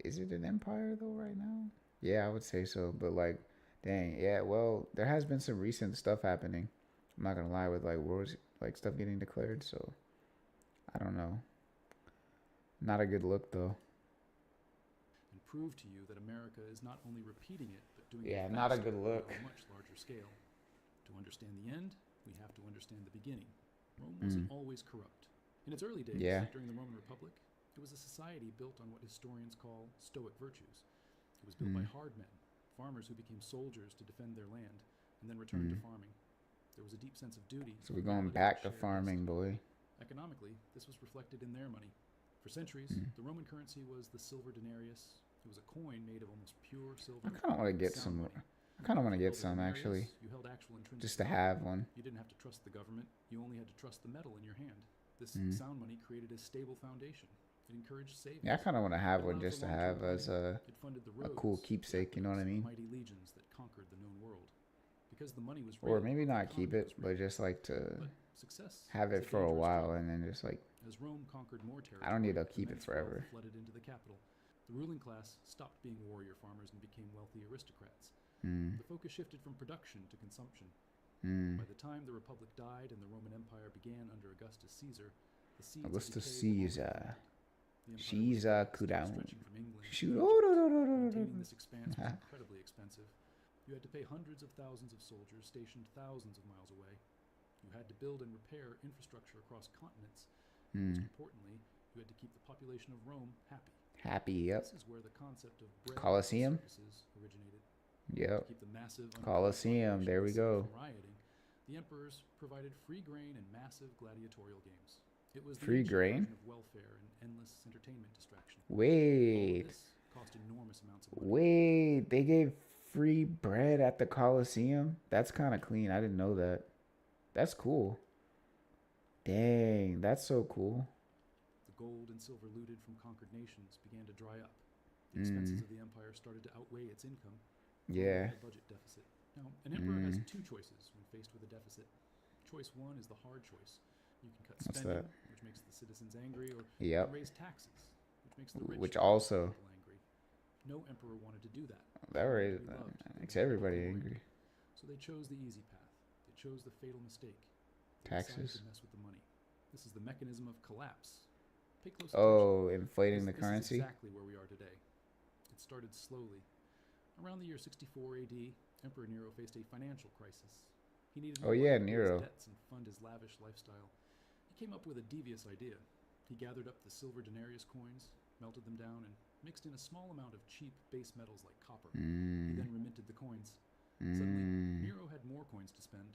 Is it an empire though right now? Yeah, I would say so. But like, dang, yeah, well, there has been some recent stuff happening. I'm not gonna lie, with like wars, like stuff getting declared, so I don't know. Not a good look though. And prove to you that America is not only repeating it, but doing Yeah, it not a faster good on look. a much larger scale. To understand the end, we have to understand the beginning. Rome wasn't always corrupt. In its early days, during the Roman Republic, it was a society built on what historians call stoic virtues. It was built by hard men, farmers who became soldiers to defend their land, and then returned to farming. There was a deep sense of duty. So we're going back to farming, boy. Economically, this was reflected in their money. For centuries, the Roman currency was the silver denarius. It was a coin made of almost pure silver. I kind of want to get some. Money. I kind of want to get Silver some denarius, actually, you held actual intrinsic just to value. have one. You didn't have to trust the government. You only had to trust the metal in your hand. This sound money created a stable foundation. It encouraged savings. Yeah, I kind of want to have It one allowed just for to long-term have as planning. It funded the a roads, cool the keepsake. You know what I airports, mean? the mighty legions that conquered the known world. Because the money was Or real, maybe the not keep economy it, was but real. just like to But success have is it for a dangerous while game. and then just like As Rome conquered more territory, I don't need to the keep it immense wealth forever. flooded into the capital. The ruling class stopped being warrior farmers and became wealthy aristocrats. Mm, The focus shifted from production to consumption. mm. By the time the Republic died and the Roman Empire began under Augustus Caesar, the seeds of Augustus decay were already Caesar. planted. The empire was Caesar vast, could down. stretching from England to Shoot. Egypt. Oh, no, no, no, no, no, Maintaining no. this expanse was incredibly expensive. You had to pay hundreds of thousands of soldiers stationed thousands of miles away. You had to build and repair infrastructure across continents. Most importantly, you had to keep the population of Rome happy. Happy, yep. This is where the concept of bread Colosseum? circuses originated. Yep. To keep the massive Colosseum, there we go. from rioting, the emperors provided free grain and massive gladiatorial games. It was the Free ancient grain? version of welfare and endless entertainment distraction. All of Wait. this cost enormous amounts of money. Wait. They gave free bread at the Colosseum? That's kind of clean. I didn't know that. That's cool. Dang, that's so cool. The gold and silver looted from conquered nations began to dry up. The expenses of the empire started to outweigh its income. Yeah. The budget deficit. Now, an emperor has two choices when faced with a deficit. Choice one is the hard choice. You can cut What's spending, that? which makes the citizens angry, or you Yep. can raise taxes, which makes the rich Which and also people angry. No emperor wanted to do that. that They wanted raise, to be loved. They makes wanted everybody glory. angry. So they chose the easy path. They chose the fatal mistake. They decided Taxes. to mess with the money. This is the mechanism of collapse. Pay close Oh, attention. inflating the This currency. is exactly where we are today. It started slowly. Around the year 64 AD, Emperor Nero faced a financial crisis. He needed Oh more yeah, money to pay Nero. his debts and fund his lavish lifestyle. He came up with a devious idea. He gathered up the silver denarius coins, melted them down, and mixed in a small amount of cheap base metals like copper. He then reminted the coins. Suddenly, Nero had more coins to spend.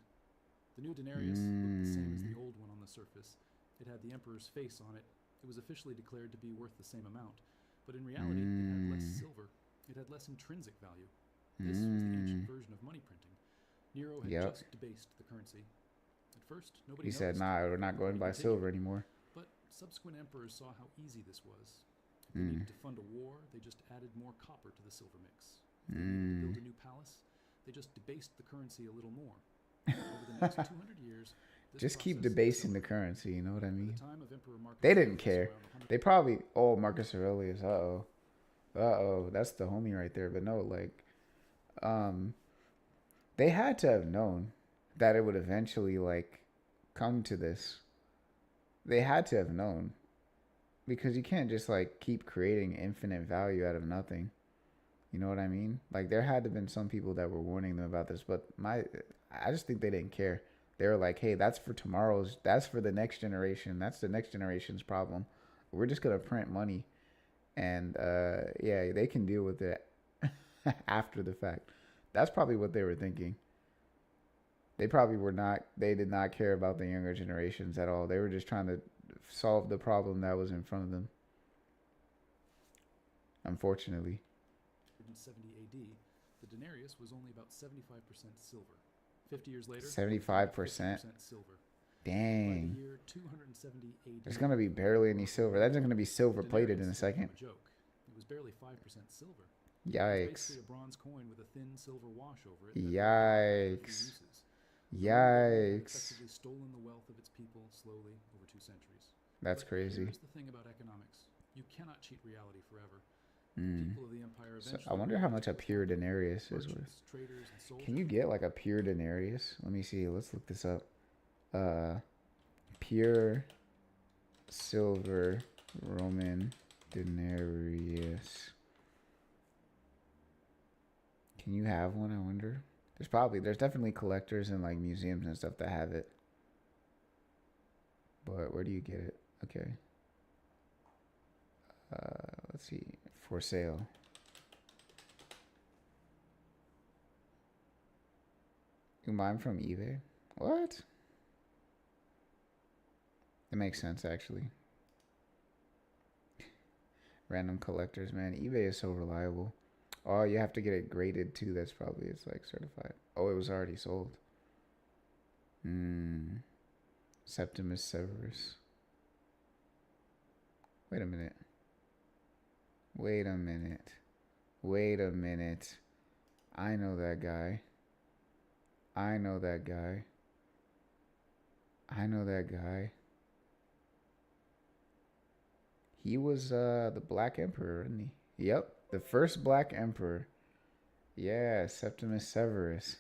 The new denarius looked the same as the old one on the surface. It had the emperor's face on it. It was officially declared to be worth the same amount. But in reality, it had less silver. It had less intrinsic value. This was the ancient version of money printing. Nero had just debased the currency. At first, nobody He said, noticed. "Nah, we're not going by silver anymore." But subsequent emperors saw how easy this was. If they needed to fund a war, they just added more copper to the silver mix. If they needed to build a new palace, they just debased the currency a little more. Over the next 200 years, this Just keep process debasing the accelerated. currency, you know what I By mean? the time of Emperor Marcus They didn't Aurelius, care. around 100 They probably, oh, Marcus Aurelius, that's the homie right there. But no, like, they had to have known that it would eventually like come to this. They had to have known, because you can't just like keep creating infinite value out of nothing. You know what I mean? Like, there had to have been some people that were warning them about this, but I just think they didn't care. They were like, hey, that's for tomorrow's, that's for the next generation. That's the next generation's problem. We're just going to print money. And, yeah, they can deal with it after the fact. That's probably what they were thinking. They probably they did not care about the younger generations at all. They were just trying to solve the problem that was in front of them. Unfortunately. 170 AD, the denarius was only about 75% silver. 50 years later, 75%. Silver. Dang. By the year 270 AD, There's going to be barely any silver. That's going to be silver plated in a second. A joke. It was barely 5% silver. Yikes. It was basically a bronze coin with a thin silver wash over it. Yikes. Yikes. Effectively stolen the wealth of its people slowly over 2 centuries. That's But crazy. Here's the thing about economics. You cannot cheat reality forever. People of the empire So eventually I wonder how much a pure denarius is worth. Traders, and soldiers. Can you get like a pure denarius? Let me see. Let's look this up. Pure silver Roman denarius. Can you have one? I wonder. There's definitely collectors and like museums and stuff that have it. But where do you get it? Okay. Let's see. For sale. You can buy them from eBay? What? It makes sense, actually. Random collectors, man. eBay is so reliable. Oh, you have to get it graded too. That's probably, it's like certified. Oh, it was already sold. Septimus Severus. Wait a minute. I know that guy. He was the Black Emperor, isn't he? Yep, the first Black Emperor. Yeah, Septimus Severus.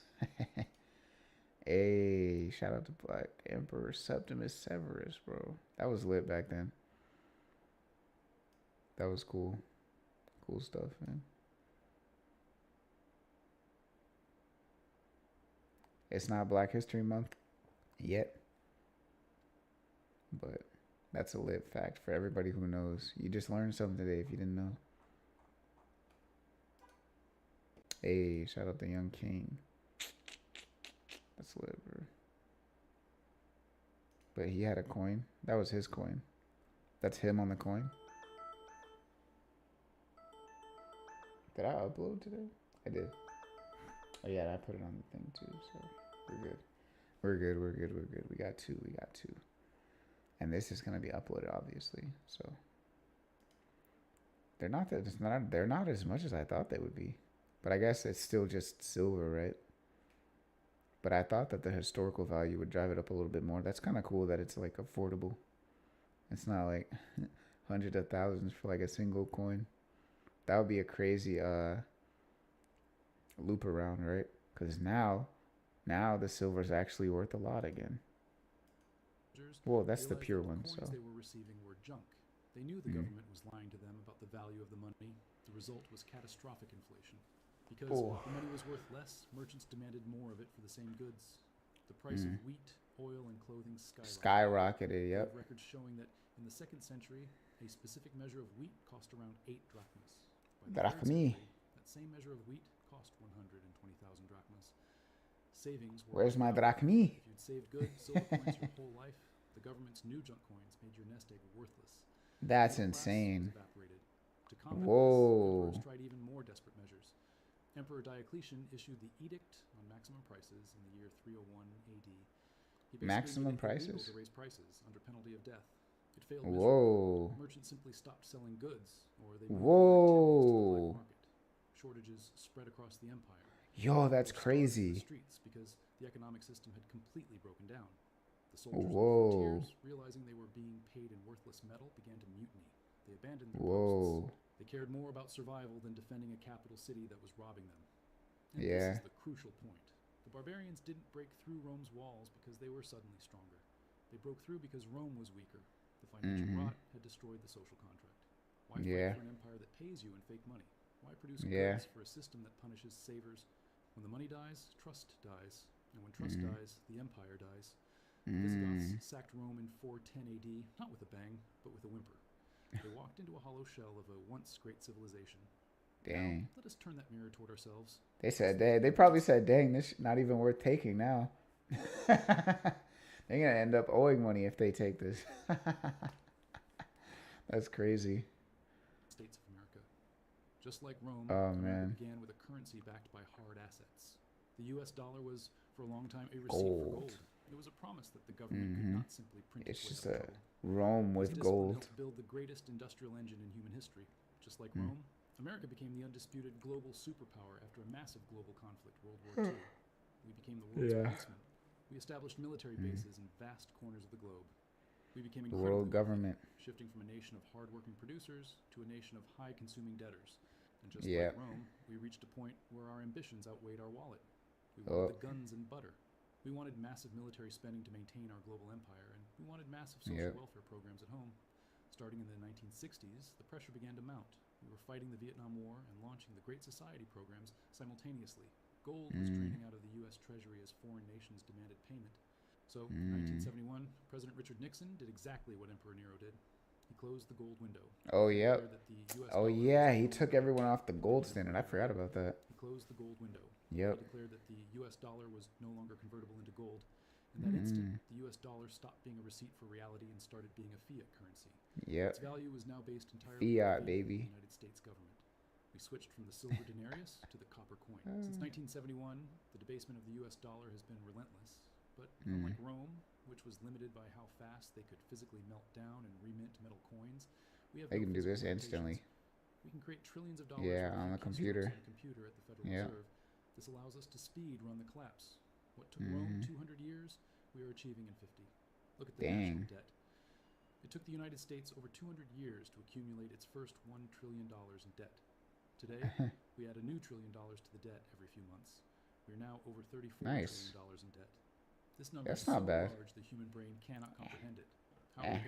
Hey, shout out to Black Emperor Septimus Severus, bro. That was lit back then. That was cool. Cool stuff, man. It's not Black History Month yet, but that's a lit fact for everybody who knows. You just learned something today if you didn't know. Hey, shout out to Young King. That's lit, bro. But he had a coin. That was his coin. That's him on the coin. Did I upload today? I did. Oh yeah, I put it on the thing too, so we're good. We got two. And this is gonna be uploaded, obviously. So they're not as much as I thought they would be. But I guess it's still just silver, right? But I thought that the historical value would drive it up a little bit more. That's kind of cool that it's like affordable. It's not like hundreds of thousands for like a single coin. That would be a crazy loop around, right? Because now the silver's actually worth a lot again. Well, that's the pure one. So they were receiving were junk. They knew the government was lying to them about the value of the money. The result was catastrophic inflation. Because the money was worth less, merchants demanded more of it for the same goods. The price of wheat, oil, and clothing skyrocketed. Yep. Records showing that in the 2nd century, a specific measure of wheat cost around 8 drachmas. By the 3rd century, that same measure of wheat cost 120,000 drachmas. Savings were... Where's my drachmi? If you'd saved good silver coins your whole life, the government's new junk coins made your nest egg worthless. That's insane. To combat this, emperors tried even more desperate measures. Emperor Diocletian issued the Edict on Maximum Prices in the year 301 AD. He maximum prices? To raise prices under penalty of death. It failed miserably. Merchants simply stopped selling goods, or they moved their activities to the black market. Shortages spread across the empire. Yo, that's crazy. The streets because the economic system had completely broken down. The soldiers and frontiers, realizing they were being paid in worthless metal, began to mutiny. They abandoned their posts. They cared more about survival than defending a capital city that was robbing them. And this is the crucial point. The barbarians didn't break through Rome's walls because they were suddenly stronger. They broke through because Rome was weaker. The financial rot had destroyed the social contract. Why fight for an empire that pays you in fake money? Why produce goods for a system that punishes savers? When the money dies, trust dies. And when trust dies, the empire dies. The Visigoths sacked Rome in 410 AD, not with a bang, but with a whimper. They walked into a hollow shell of a once great civilization. Dang. Now, let us turn that mirror toward ourselves. They said, they probably said, dang, this is not even worth taking now. They're going to end up owing money if they take this. That's crazy. States of America. Just like Rome, man. began with a currency backed by hard assets. The U.S. dollar was, for a long time, a receipt for gold. It was a promise that the government could not simply print its way out of trouble. Rome with gold. Helped build the greatest industrial engine in human history. Just like Rome, America became the undisputed global superpower after a massive global conflict, World War II. We became the world's policemen. We established military bases in vast corners of the globe. We became the world government, shifting from a nation of hard-working producers to a nation of high-consuming debtors. And just like Rome, we reached a point where our ambitions outweighed our wallet. We wanted the guns and butter. We wanted massive military spending to maintain our global empire, and we wanted massive social welfare programs at home. Starting in the 1960s, the pressure began to mount. We were fighting the Vietnam War and launching the Great Society programs simultaneously. Gold was draining out of the U.S. Treasury as foreign nations demanded payment. So, in 1971, President Richard Nixon did exactly what Emperor Nero did. He closed the gold window. He took everyone off the gold standard. I forgot about that. He closed the gold window. He declared that the U.S. dollar was no longer convertible into gold. In that instant, the U.S. dollar stopped being a receipt for reality and started being a fiat currency. Its value was now based entirely on the United States government. We switched from the silver denarius to the copper coin. Since 1971, the debasement of the U.S. dollar has been relentless. But unlike Rome, which was limited by how fast they could physically melt down and remint metal coins, we have can do this instantly. We can create trillions of dollars on the computer. At the Federal Reserve. This allows us to speed run the collapse. What took Rome 200 years, we are achieving in 50. Look at the national debt. It took the United States over 200 years to accumulate its first $1 trillion in debt. Today, we add a new $1 trillion to the debt every few months. We are now over $34 trillion in debt. This number is so large the human brain cannot comprehend it.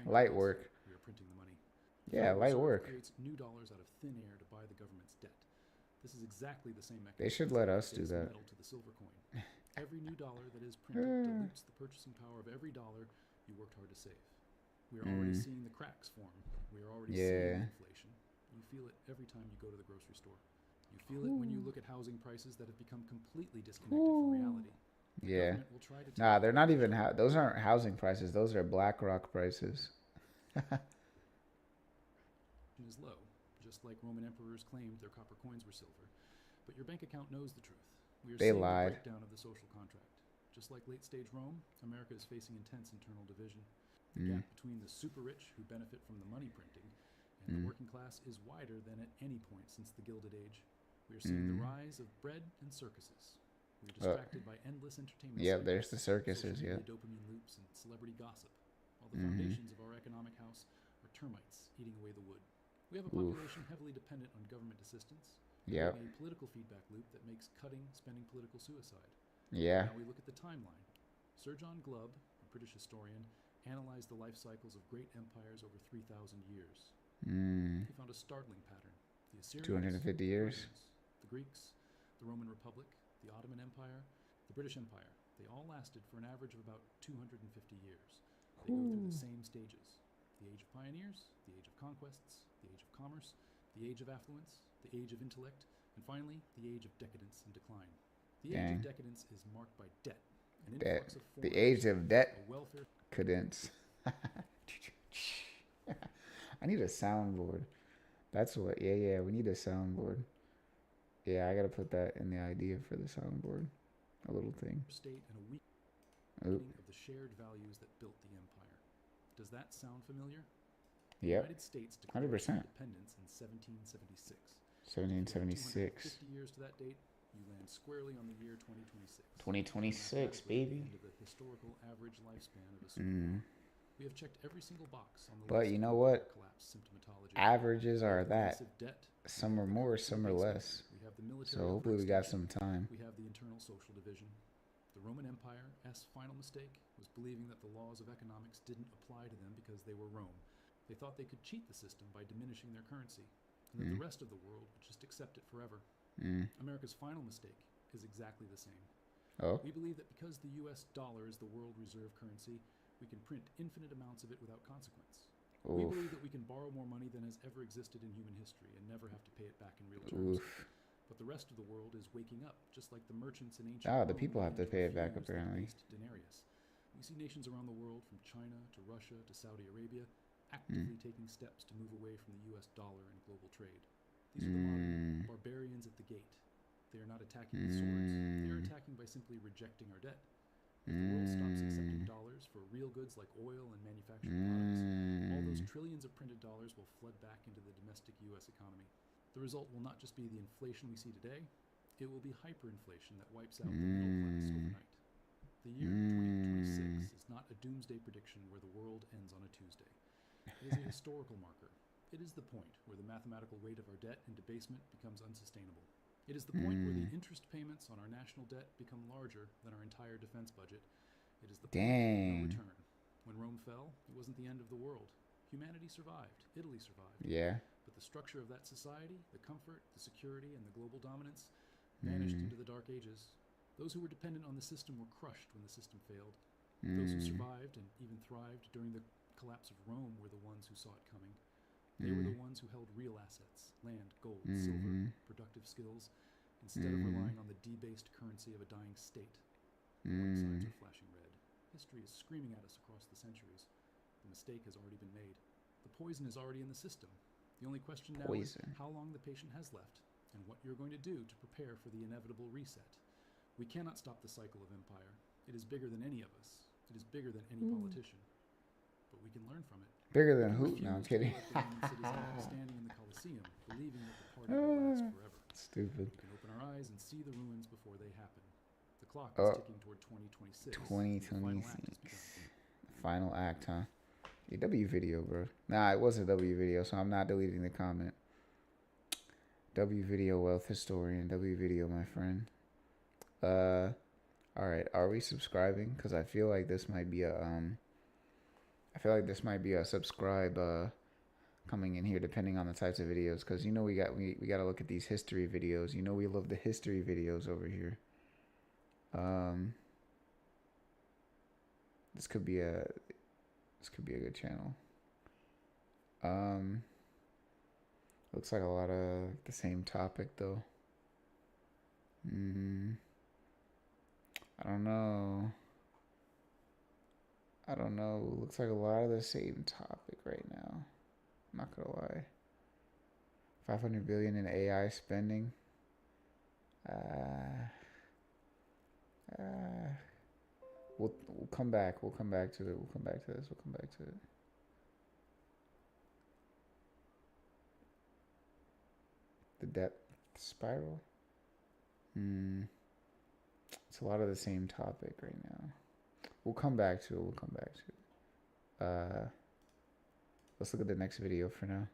Light work. We are printing the money. Light work. Creates new dollars out of thin air to buy the government's debt. This is exactly the same mechanism. They should let us do that. Metal to the silver coin. Every new dollar that is printed dilutes the purchasing power of every dollar you worked hard to save. We are already seeing the cracks form. We are already seeing inflation. You feel it every time you go to the grocery store. You feel it when you look at housing prices that have become completely disconnected from reality. Will try to they're not even. Those aren't housing prices. Those are BlackRock prices. Is low, just like Roman emperors claimed their copper coins were silver. But your bank account knows the truth. We are seeing the breakdown of the social contract. Just like late-stage Rome, America is facing intense internal division. The gap between the super-rich, who benefit from the money printing, and the working class is wider than at any point since the Gilded Age. We are seeing the rise of bread and circuses. We're distracted by endless entertainment. Yep, there's the circuses, social yeah. media dopamine loops, and celebrity gossip. All the foundations of our economic house are termites eating away the wood. We have a population heavily dependent on government assistance. Yep. A political feedback loop that makes cutting spending political suicide. Yeah. Now we look at the timeline. Sir John Glubb, a British historian, analyzed the life cycles of great empires over 3,000 years. He found a startling pattern. The Assyrians, 250 years. Persians, the Greeks, the Roman Republic, the Ottoman Empire, the British Empire. They all lasted for an average of about 250 years. They go through the same stages. The age of pioneers, the age of conquests, the age of commerce, the age of affluence, the age of intellect, and finally, the age of decadence and decline. The age of decadence is marked by debt, an influx of The age of debt. a welfare Cadence. I need a soundboard. That's what. Yeah. We need a soundboard. Yeah, I gotta put that in the idea for the soundboard. A little thing. state and a weak of the shared values that built the empire. Does that sound familiar? The Yep. United States declared 100%. independence in 1776. 1776. 50 years to that date, you land squarely on the year 2026. 2026, baby. Into the historical average lifespan of a superpower. We have checked every single box on the But list you of know what? collapse symptomatology. Averages are that. Massive debt. Some are more, some are less. We have the military So hopefully we got overextension. some time. We have the internal social division. The Roman Empire's final mistake was believing that the laws of economics didn't apply to them because they were Rome. They thought they could cheat the system by diminishing their currency, and that the rest of the world would just accept it forever. America's final mistake is exactly the same. Oh. We believe that because the US dollar is the world reserve currency, we can print infinite amounts of it without consequence. We Oof. believe that we can borrow more money than has ever existed in human history and never have to pay it back in real terms. Oof. But the rest of the world is waking up, just like the merchants in ancient Ah, the Rome people have to began pay it back, refuse the apparently. debased denarius. We see nations around the world, from China to Russia to Saudi Arabia, actively taking steps to move away from the US dollar and global trade. These are the modern barbarians at the gate. They are not attacking with swords. They are attacking by simply rejecting our debt. If the world stops accepting dollars for real goods like oil and manufactured products, all those trillions of printed dollars will flood back into the domestic US economy. The result will not just be the inflation we see today, it will be hyperinflation that wipes out the middle class overnight. The year 2026 is not a doomsday prediction where the world ends on a Tuesday. It is a historical marker. It is the point where the mathematical weight of our debt and debasement becomes unsustainable. It is the point where the interest payments on our national debt become larger than our entire defense budget. It is the point of no return. When Rome fell, it wasn't the end of the world. Humanity survived. Italy survived. Yeah. But the structure of that society, the comfort, the security, and the global dominance vanished into the dark ages. Those who were dependent on the system were crushed when the system failed. Those who survived and even thrived during the collapse of Rome were the ones who saw it coming. They were the ones who held real assets, land, gold, silver, productive skills, instead of relying on the debased currency of a dying state. The warning signs are flashing red. History is screaming at us across the centuries. The mistake has already been made. The poison is already in the system. The only question now is how long the patient has left and what you're going to do to prepare for the inevitable reset. We cannot stop the cycle of empire. It is bigger than any of us. It is bigger than any politician. But we can learn from it. Bigger than who? No, I'm kidding. Standing in the Colosseum, believing that the party will last forever. Stupid. We can open our eyes and see the ruins before they happen. The clock is ticking toward 2026. 2026. Final act, huh? A W video, bro. Nah, it was a W video, so I'm not deleting the comment. W video wealth historian. W video, my friend. All right. Are we subscribing? Because I feel like this might be a subscribe coming in here, depending on the types of videos. Because you know we got to look at these history videos. You know we love the history videos over here. This could be a good channel. Looks like a lot of the same topic though. I don't know. Looks like a lot of the same topic right now. I'm not gonna lie. 500 billion in AI spending. We'll come back. We'll come back to it. We'll come back to this. We'll come back to it. The depth spiral. It's a lot of the same topic right now. We'll come back to it. Let's look at the next video for now.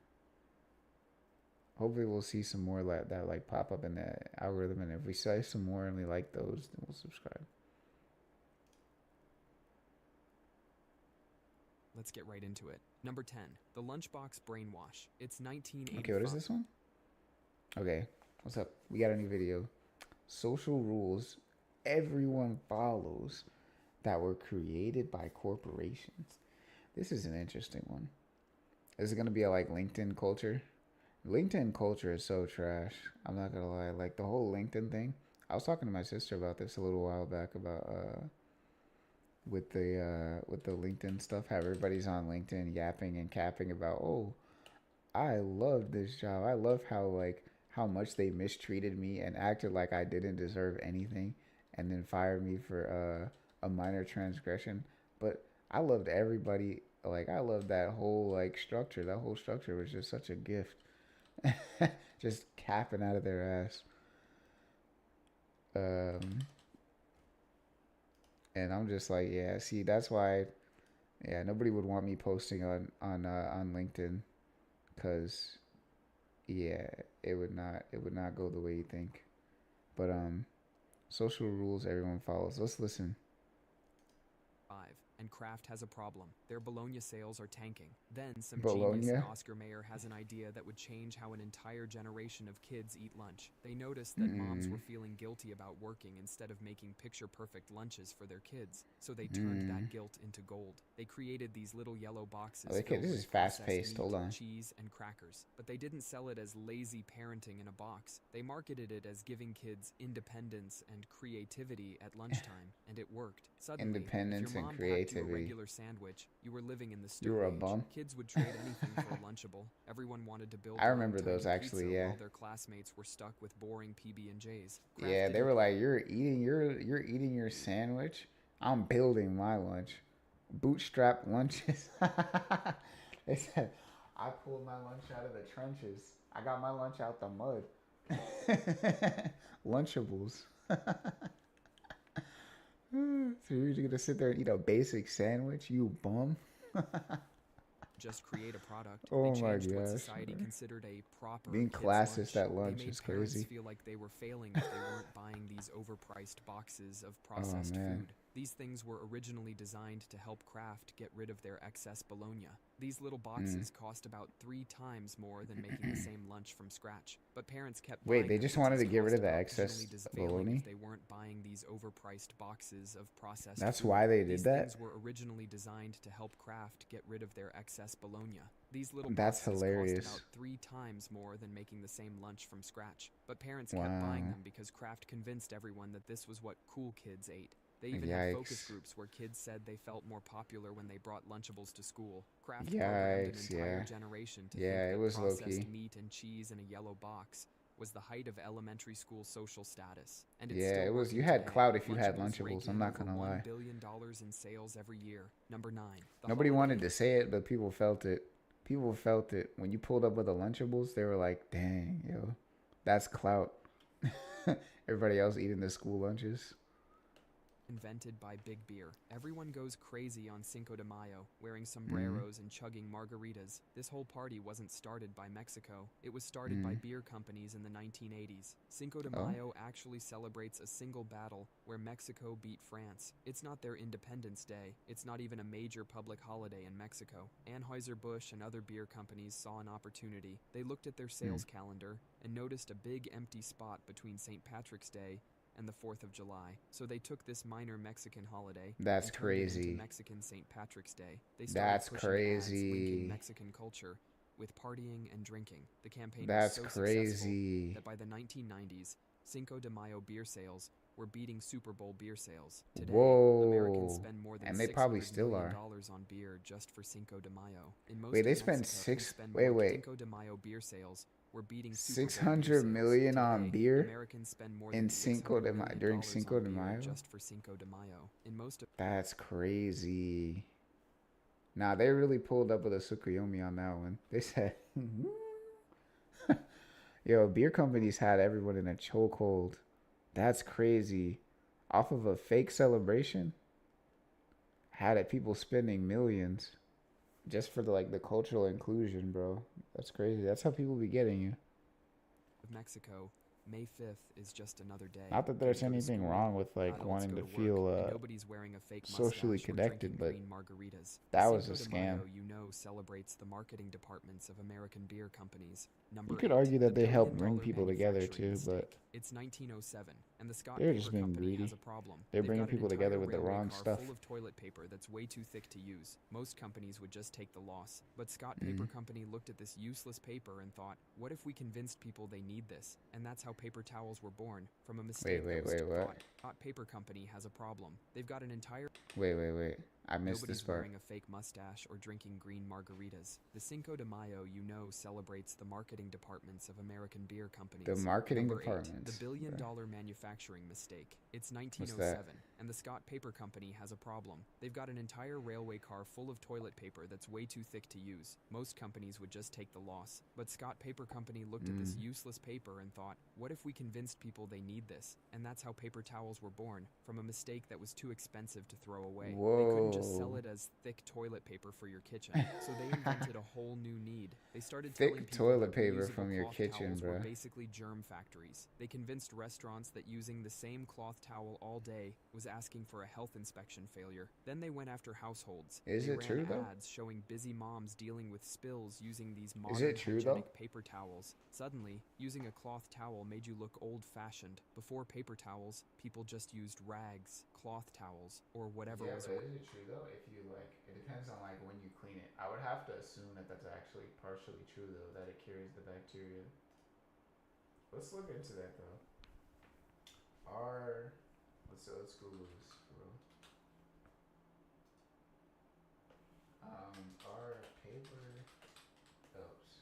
Hopefully we'll see some more that like pop up in the algorithm, and if we see some more and we like those, then we'll subscribe. Let's get right into it. Number 10, the Lunchbox Brainwash. It's 1985. Okay, what is this one? Okay, what's up? We got a new video. Social rules everyone follows that were created by corporations. This is an interesting one. Is it going to be a like LinkedIn culture? LinkedIn culture is so trash. I'm not going to lie. Like the whole LinkedIn thing. I was talking to my sister about this a little while back about with the LinkedIn stuff. How everybody's on LinkedIn yapping and capping about, oh, I love this job. I love how much they mistreated me and acted like I didn't deserve anything, and then fired me for a minor transgression. But I loved everybody. Like I loved that whole like structure. That whole structure was just such a gift. Just capping out of their ass. And I'm just like, yeah, see, that's why, yeah, nobody would want me posting on LinkedIn, cause, yeah, it would not go the way you think. But social rules everyone follows. Let's listen. And Kraft has a problem. Their Bologna sales are tanking. Then some Bologna? genius in Oscar Mayer has an idea that would change how an entire generation of kids eat lunch. They noticed that moms were feeling guilty about working instead of making picture-perfect lunches for their kids. So they turned that guilt into gold. They created these little yellow boxes filled this with is fast-paced. processed Hold meat, on. cheese, and crackers. But they didn't sell it as lazy parenting in a box. They marketed it as giving kids independence and creativity at lunchtime, and it worked. Suddenly, Independence if your and mom creativity. packed you a regular sandwich, you were living in the You were a Stone Age. bum. Kids would trade anything for a Lunchable. Everyone wanted to build I their own remember those tiny actually, pizza yeah. while their classmates were stuck with boring PB&Js. Yeah, they were like, you're eating your sandwich. I'm building my lunch. Bootstrap lunches. They said, I pulled my lunch out of the trenches. I got my lunch out the mud. Lunchables. So you're gonna sit there and eat a basic sandwich, you bum? Just create a product. Oh they my changed what gosh, society considered a proper being kid's classist lunch. at lunch they made is parents crazy. feel like they were failing if they weren't buying these overpriced boxes of processed food. These things were originally designed to help Kraft get rid of their excess bologna. These little boxes cost about 3 times more than making the same lunch from scratch. But parents kept Wait, buying they them just because wanted to get rid of the cost excess originally failing bologna? if they weren't buying these overpriced boxes of processed That's food. why they did These that? things were originally designed to help Kraft get rid of their excess bologna. These little That's boxes hilarious. cost about 3 times more than making the same lunch from scratch. But parents kept buying them because Kraft convinced everyone that this was what cool kids ate. They even had focus groups where kids said they felt more popular when they brought Lunchables to school. Kraft programmed an entire generation to think it that was processed low-key. meat and cheese in a yellow box was the height of elementary school social status. And Yeah, still it was. You working had today. clout if you had Lunchables Lunchables. rake I'm in not over gonna lie. $1 billion in sales every year. Number 9. Nobody wanted to say it, but people felt it. People felt it. When you pulled up with the Lunchables, they were like, dang, yo, that's clout. Everybody else eating the school lunches. Invented by Big Beer. Everyone goes crazy on Cinco de Mayo, wearing sombreros and chugging margaritas. This whole party wasn't started by Mexico. It was started by beer companies in the 1980s. Cinco de Mayo actually celebrates a single battle where Mexico beat France. It's not their Independence Day. It's not even a major public holiday in Mexico. Anheuser-Busch and other beer companies saw an opportunity. They looked at their sales calendar and noticed a big empty spot between St. Patrick's Day and the 4th of July. So they took this minor Mexican holiday That's and turned it crazy. into Mexican St. Patrick's Day. They started That's pushing ads linking crazy. Mexican culture with partying and drinking. The campaign That's was so crazy. successful that by the 1990s, Cinco de Mayo beer sales were beating Super Bowl beer sales. Today, Americans Whoa. spend more than And they probably $600 still million are. on beer just for Cinco de Mayo. In most Wait, they of spend Mexico, six. spend Wait, more wait. Cinco de Mayo beer sales were beating Super Bowl beer 600 sales. million on Today, beer Americans spend more in than Cinco $600 de Mayo million during Cinco on de beer Mayo. just for Cinco de Mayo. In most of That's crazy. Nah, they really pulled up with a Tsukuyomi on that one. They said, yo, beer companies had everyone in a chokehold. That's crazy. off of a fake celebration, had it people spending millions just for the like the cultural inclusion, bro. That's crazy. That's how people be getting you. Of Mexico, May 5th is just another day. Not that there's anything wrong with like wanting to feel nobody's wearing a fake socially mustache or connected, but green margaritas. that The was a Cinco de scam. Mayo, you know, celebrates the marketing departments of American beer companies. You Number could 8, argue that the they help billion-dollar bring people together manufacturing too, but mistake. It's 1907, and the Scott they're Paper just being Company greedy. has a problem. They're They've bringing got an people entire together with the railway wrong car stuff. full of toilet paper that's way too thick to use. Most companies would just take the loss, but Scott Paper Company looked at this useless paper and thought, what if we convinced people they need this? And that's how paper towels were born, from a mistake that was what? Scott Paper Company has a problem. They've got an entire Wait. I missed this Nobody's part. wearing a fake mustache or drinking green margaritas. The Cinco de Mayo, you know, celebrates the marketing departments of American beer companies. The marketing Number 8, departments. the billion-dollar manufacturing mistake. It's 1907, and the Scott Paper Company has a problem. They've got an entire railway car full of toilet paper that's way too thick to use. Most companies would just take the loss, but Scott Paper Company looked at this useless paper and thought, what if we convinced people they need this? And that's how paper towels were born, from a mistake that was too expensive to throw away. Whoa. They couldn't just sell it as thick toilet paper for your kitchen, so they invented a whole new need. They started telling Thick people toilet that paper reusable from your cloth kitchen, towels were bro. basically germ factories. They convinced restaurants that using the same cloth towel all day was asking for a health inspection failure. Then they went after households. Is they it ran true, though? ads showing busy moms dealing with spills using these Is modern it true, though? hygienic paper towels. Suddenly, using a cloth towel made you look old-fashioned. Before paper towels, people just used rags, cloth towels, or whatever was but is it true though? If you like, it depends on like when you clean it. I would have to assume that that's actually partially true though, that it carries the bacteria. Let's look into that though. Let's Google this, bro. Are paper, oops,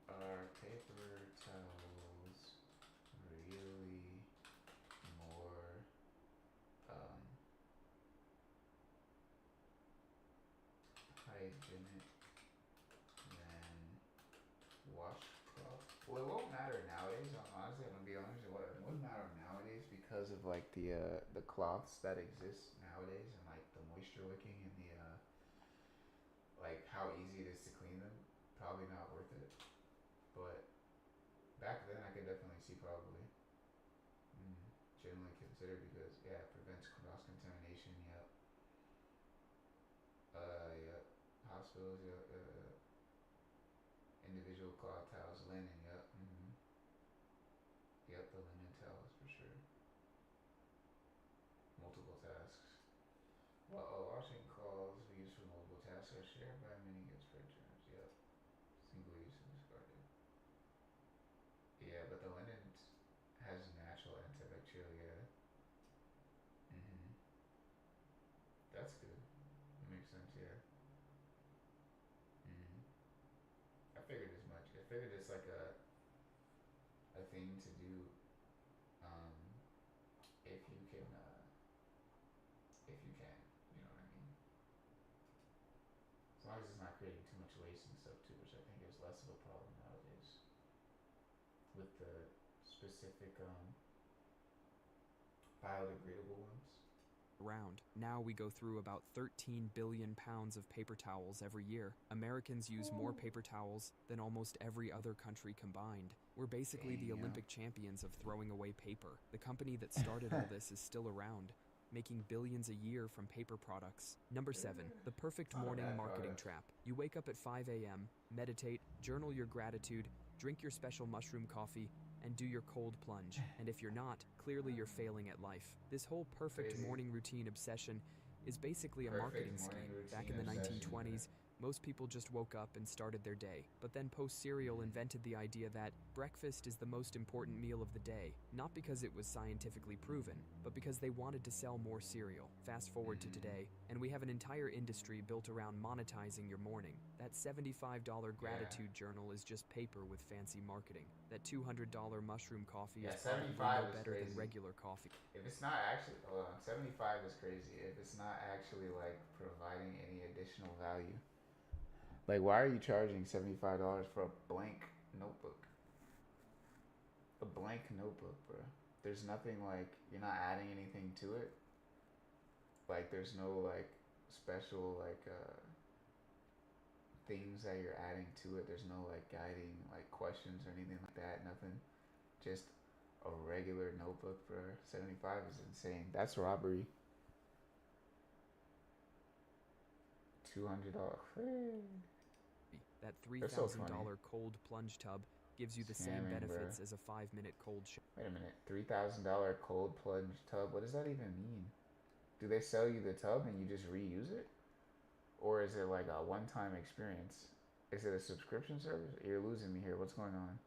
are paper towels really more hygienic than washcloth? Well, it won't matter nowadays. Honestly, I'm gonna be honest. It wouldn't matter nowadays because of like the cloths that exist nowadays and like the moisture wicking and the like how easy it is to clean them. Probably not worth it. But back then, I could definitely see probably. Generally considered because yeah, it prevents cross contamination. Yep. Yep. Hospitals. Yep. Individual cloth towels, linen. Yep. Yep. The linen towels for sure. Multiple tasks. Well, washing cloths we use for multiple tasks are shared by many good spread germs. Yep. Single use and discarded. Yeah, but the linen has natural antibacterial. That's good. That makes sense. Yeah. I figured as much. I figured it's like a thing to do. Um, if you can, if you can, you know what I mean. As long as it's not creating too much waste and stuff too, which I think is less of a problem nowadays. With the specific biodegradable ones. Around. Now we go through about 13 billion pounds of paper towels every year. Americans use more paper towels than almost every other country combined. We're basically the Olympic champions of throwing away paper. The company that started all this is still around, making billions a year from paper products. Number 7, the perfect morning marketing trap. You wake up at 5 a.m., meditate, journal your gratitude, drink your special mushroom coffee, and do your cold plunge. And if you're not, clearly you're failing at life. This whole perfect morning routine obsession is basically a marketing scheme. Back in the 1920s, most people just woke up and started their day. But then post-cereal invented the idea that breakfast is the most important meal of the day, not because it was scientifically proven, but because they wanted to sell more cereal. Fast forward to today, and we have an entire industry built around monetizing your morning. That $75 gratitude journal is just paper with fancy marketing. That $200 mushroom coffee is probably no better than regular coffee. If it's not actually, hold on, 75 is crazy. If it's not actually like providing any additional value. Like, why are you charging $75 for a blank notebook? A blank notebook, bro. there's nothing like you're not adding anything to it. Like there's no like special like things that you're adding to it. There's no like guiding like questions or anything like that. Nothing. Just a regular notebook for 75 is insane. That's robbery. $200. That They're so $3,000 funny. cold plunge tub gives you the same Scamming, benefits bro. as a 5-minute cold shower. Wait a minute. $3,000 cold plunge tub. What does that even mean? Do they sell you the tub and you just reuse it? Or is it like a one-time experience? Is it a subscription service? You're losing me here. What's going on?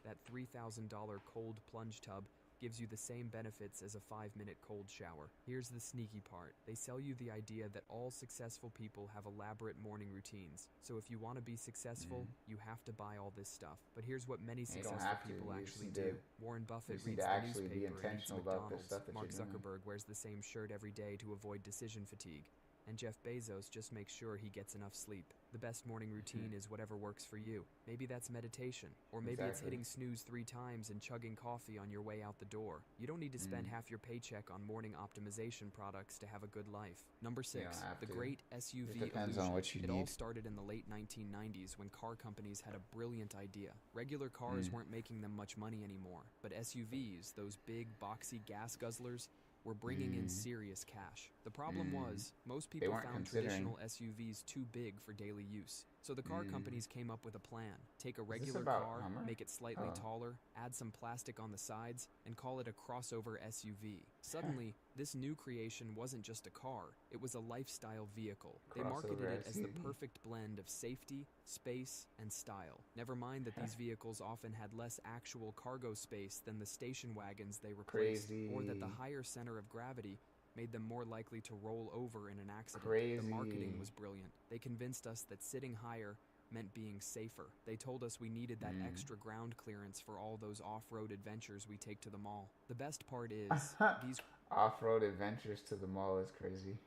That $3,000 cold plunge tub gives you the same benefits as a 5-minute cold shower. Here's the sneaky part. They sell you the idea that all successful people have elaborate morning routines. So if you want to be successful, you have to buy all this stuff. But here's what many successful people actually do. Warren Buffett reads the newspaper and eats McDonald's. Mark Zuckerberg wears the same shirt every day to avoid decision fatigue. And Jeff Bezos just makes sure he gets enough sleep. The best morning routine is whatever works for you. Maybe that's meditation, or maybe it's hitting snooze 3 times and chugging coffee on your way out the door. You don't need to spend half your paycheck on morning optimization products to have a good life. Number 6, the great SUV It depends illusion. on what you It need. all started in the late 1990s when car companies had a brilliant idea. Regular cars weren't making them much money anymore, but SUVs, those big, boxy gas guzzlers, were bringing in serious cash. The problem was, most people found traditional SUVs too big for daily use. So the car companies came up with a plan. Take a regular car, make it slightly taller, add some plastic on the sides, and call it a crossover SUV. Suddenly, this new creation wasn't just a car, it was a lifestyle vehicle. They marketed it as the perfect blend of safety, space, and style. Never mind that these vehicles often had less actual cargo space than the station wagons they replaced, or that the higher center of gravity made them more likely to roll over in an accident. The marketing was brilliant. They convinced us that sitting higher meant being safer. They told us we needed that extra ground clearance for all those off-road adventures we take to the mall. The best part is, these off-road adventures to the mall is crazy.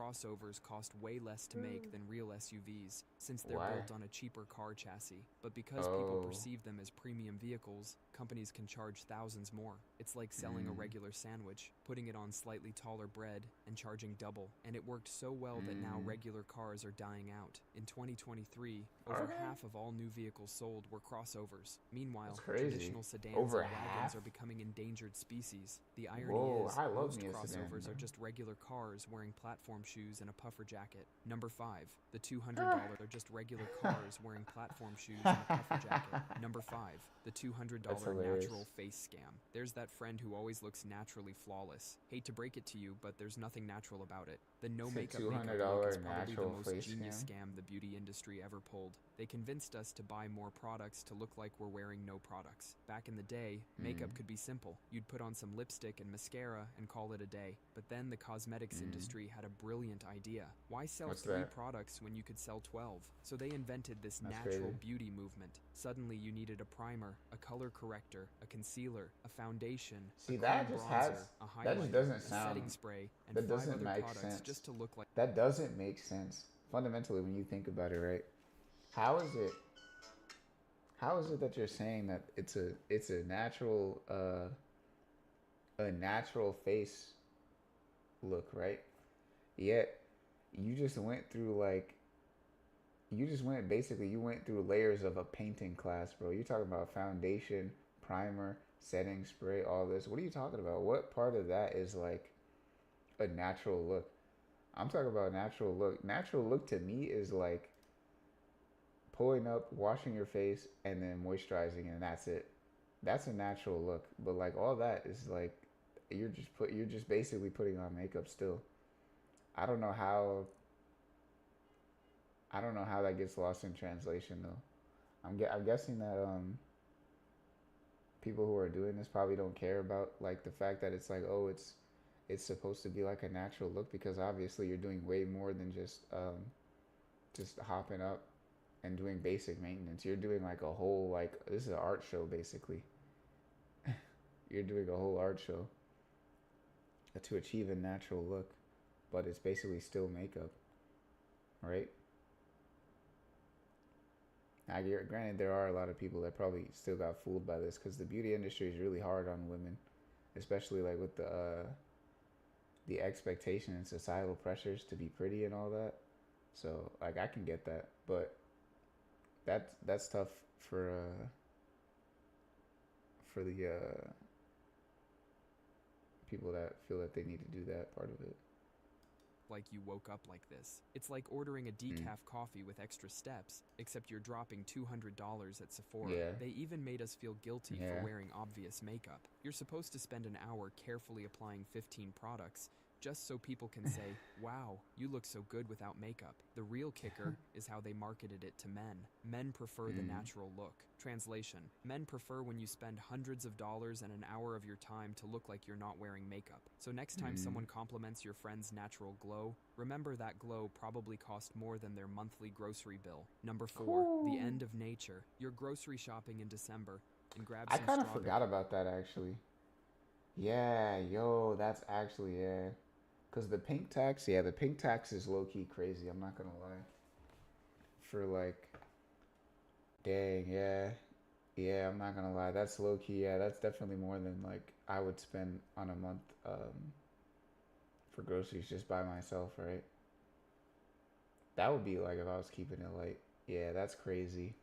crossovers cost way less to make than real SUVs, since they're built on a cheaper car chassis. But because people perceive them as premium vehicles, companies can charge thousands more. It's like selling a regular sandwich, putting it on slightly taller bread, and charging double. And it worked so well that now regular cars are dying out. In 2023, over half of all new vehicles sold were crossovers. Meanwhile, traditional sedans and wagons are becoming endangered species. The irony is, most crossovers are just regular cars wearing platform shoes and a puffer jacket. Number 5, the $200 are just regular cars wearing platform shoes and a puffer jacket. Number 5, the $200 natural face scam. There's that friend who always looks naturally flawless. Hate to break it to you, but there's nothing natural about it. The no makeup look is probably the most genius scam the beauty industry ever pulled. They convinced us to buy more products to look like we're wearing no products. Back in the day, makeup could be simple. You'd put on some lipstick and mascara and call it a day. But then the cosmetics industry had a brilliant idea. Why sell 3 products when you could sell 12? So they invented this natural beauty movement. Suddenly you needed a primer, a color corrector, a concealer, a foundation, a cream bronzer, a highlighter, a setting spray, and 5 other products just to look like... That doesn't make sense. Fundamentally, when you think about it, right? How is it that you're saying that it's a natural face look, right? Yet you just went through you went through layers of a painting class, bro. You're talking about foundation, primer, setting spray, all this. What are you talking about? What part of that is like a natural look? I'm talking about natural look. Natural look to me is like pulling up, washing your face, and then moisturizing, and that's it. That's a natural look. But like all that is like you're just basically putting on makeup still. I don't know how that gets lost in translation though. I'm guessing that people who are doing this probably don't care about like the fact that it's like, oh, it's supposed to be like a natural look, because obviously you're doing way more than just hopping up and doing basic maintenance. You're doing like a whole, like, this is an art show basically. You're doing a whole art show to achieve a natural look, but it's basically still makeup, right? Granted, there are a lot of people that probably still got fooled by this because the beauty industry is really hard on women, especially like with the expectation and societal pressures to be pretty and all that. So like I can get that, but that's tough for the people that feel that they need to do that part of it. Like you woke up like this. It's like ordering a decaf coffee with extra steps, except you're dropping $200 at Sephora. Yeah. They even made us feel guilty for wearing obvious makeup. You're supposed to spend an hour carefully applying 15 products, just so people can say, wow, you look so good without makeup. The real kicker is how they marketed it to men. Men prefer the natural look. Translation: men prefer when you spend hundreds of dollars and an hour of your time to look like you're not wearing makeup. So next time someone compliments your friend's natural glow, remember that glow probably cost more than their monthly grocery bill. Number 4, the end of nature. You're grocery shopping in December and grab some I kind of strawberry. forgot about that actually. Yeah, yo, that's actually, yeah. Because the pink tax is low-key crazy, I'm not gonna lie. For like, dang, yeah. Yeah, I'm not gonna lie, that's low-key, yeah, that's definitely more than like I would spend on a month for groceries just by myself, right? That would be like if I was keeping it light. Yeah, that's crazy.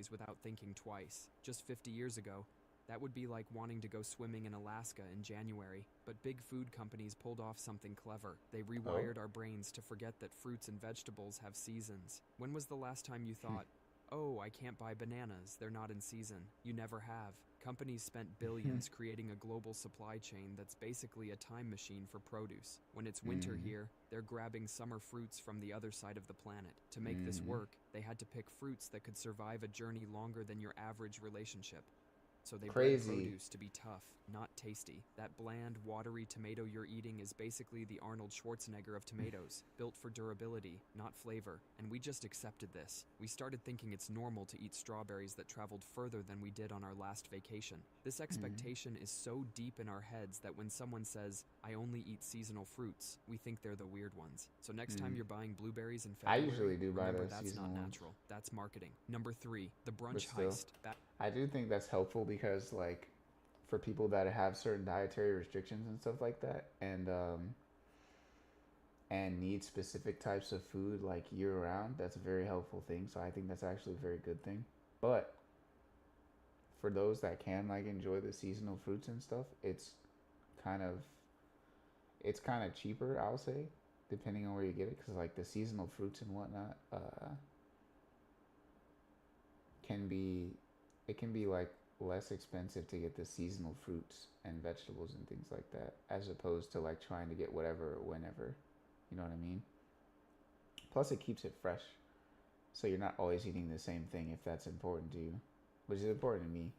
Without thinking twice. Just 50 years ago, that would be like wanting to go swimming in Alaska in January. But big food companies pulled off something clever. They rewired our brains to forget that fruits and vegetables have seasons. When was the last time you thought, oh, I can't buy bananas, they're not in season? You never have. Companies spent billions creating a global supply chain that's basically a time machine for produce. When it's winter here, they're grabbing summer fruits from the other side of the planet. To make this work, they had to pick fruits that could survive a journey longer than your average relationship. So they bred produce to be tough, not tasty. That bland, watery tomato you're eating is basically the Arnold Schwarzenegger of tomatoes, built for durability, not flavor. And we just accepted this. We started thinking it's normal to eat strawberries that traveled further than we did on our last vacation. This expectation is so deep in our heads that when someone says, I only eat seasonal fruits, we think they're the weird ones. So next time you're buying blueberries in February, I usually do buy remember those that's seasonal not ones. natural. That's marketing. Number 3, the brunch But still, heist. I do think that's helpful because like for people that have certain dietary restrictions and stuff like that and need specific types of food like year round, that's a very helpful thing. So I think that's actually a very good thing. But for those that can like enjoy the seasonal fruits and stuff, it's kind of cheaper, I'll say, depending on where you get it, because like the seasonal fruits and whatnot can be like less expensive to get the seasonal fruits and vegetables and things like that, as opposed to like trying to get whatever whenever, you know what I mean? Plus it keeps it fresh, so you're not always eating the same thing if that's important to you, which is important to me.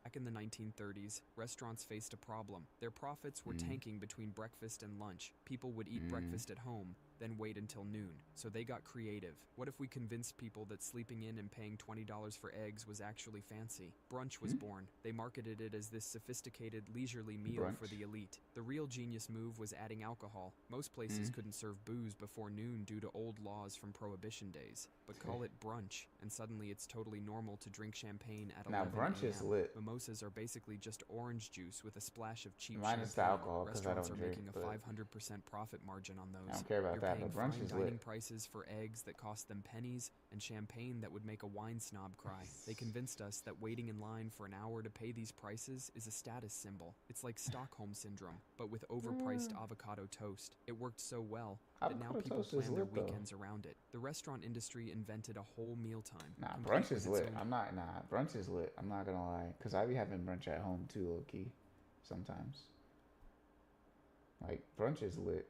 Back in the 1930s, restaurants faced a problem. Their profits were tanking between breakfast and lunch. People would eat breakfast at home, then wait until noon. So they got creative. What if we convinced people that sleeping in and paying $20 for eggs was actually fancy? Brunch was born. They marketed it as this sophisticated, leisurely meal for the elite. The real genius move was adding alcohol. Most places couldn't serve booze before noon due to old laws from Prohibition days. But call it brunch, and suddenly it's totally normal to drink champagne at 11 Now brunch is lit. Mimosas are basically just orange juice with a splash of cheap Minus the champagne. alcohol, 'cause I Restaurants don't are drink, making a but 500% profit margin on those. I don't care about You're that, paying but brunch fine is dining lit. prices for eggs that cost them pennies and champagne that would make a wine snob cry. They convinced us that waiting in line for an hour to pay these prices is a status symbol. It's like Stockholm Syndrome, but with overpriced avocado toast. It worked so well that now Avocado people toast is plan their lit, though. weekends around it. The restaurant industry invented a whole mealtime. Nah, complete brunch with is its lit. own Brunch is lit. I'm not gonna lie, cause I be having brunch at home too, low key, sometimes. Like brunch is lit.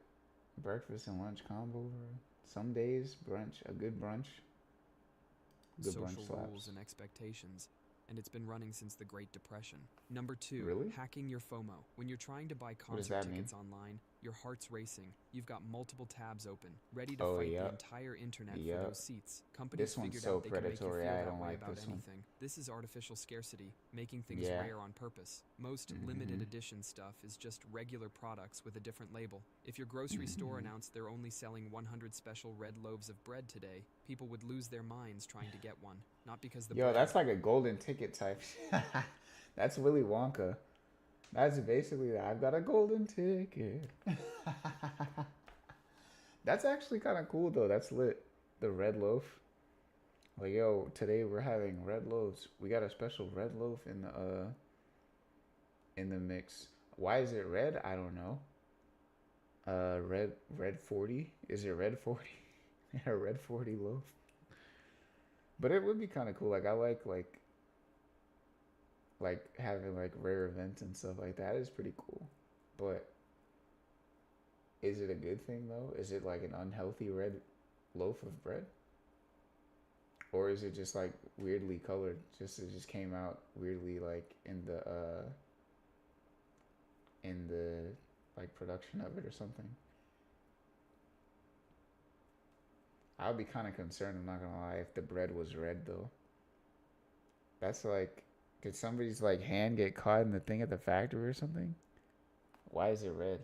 Breakfast and lunch combo, bro. Some days brunch, a good brunch. Good social brunch slaps. rules and expectations, and it's been running since the Great Depression. Number 2, Really? hacking your FOMO. When you're trying to buy What does concert that mean? tickets online, Your heart's racing. You've got multiple tabs open, ready to Oh, fight the yep. entire internet for Yep. those seats. Companies This one's figured so out they can make you feel predatory. I that don't way like about this one. anything. This is artificial scarcity, making things Yeah. rare on purpose. Most limited edition stuff is just regular products with a different label. If your grocery store announced they're only selling 100 special red loaves of bread today, people would lose their minds trying to get one. Not because the Yo, bread... that's like a golden ticket type. That's Willy Wonka. That's basically I've got a golden ticket. That's actually kind of cool though. That's lit. The red loaf. Like, yo, today we're having red loaves. We got a special red loaf in the mix. Why is it red? I don't know. Red 40? Is it red 40? A red 40 loaf. But it would be kind of cool. Like, I like having like rare events and stuff like that is pretty cool. But is it a good thing though? Is it like an unhealthy red loaf of bread? Or is it just like weirdly colored? It just came out weirdly like in the like production of it or something. I would be kind of concerned, I'm not gonna lie, if the bread was red though. That's like, did somebody's like hand get caught in the thing at the factory or something? Why is it red?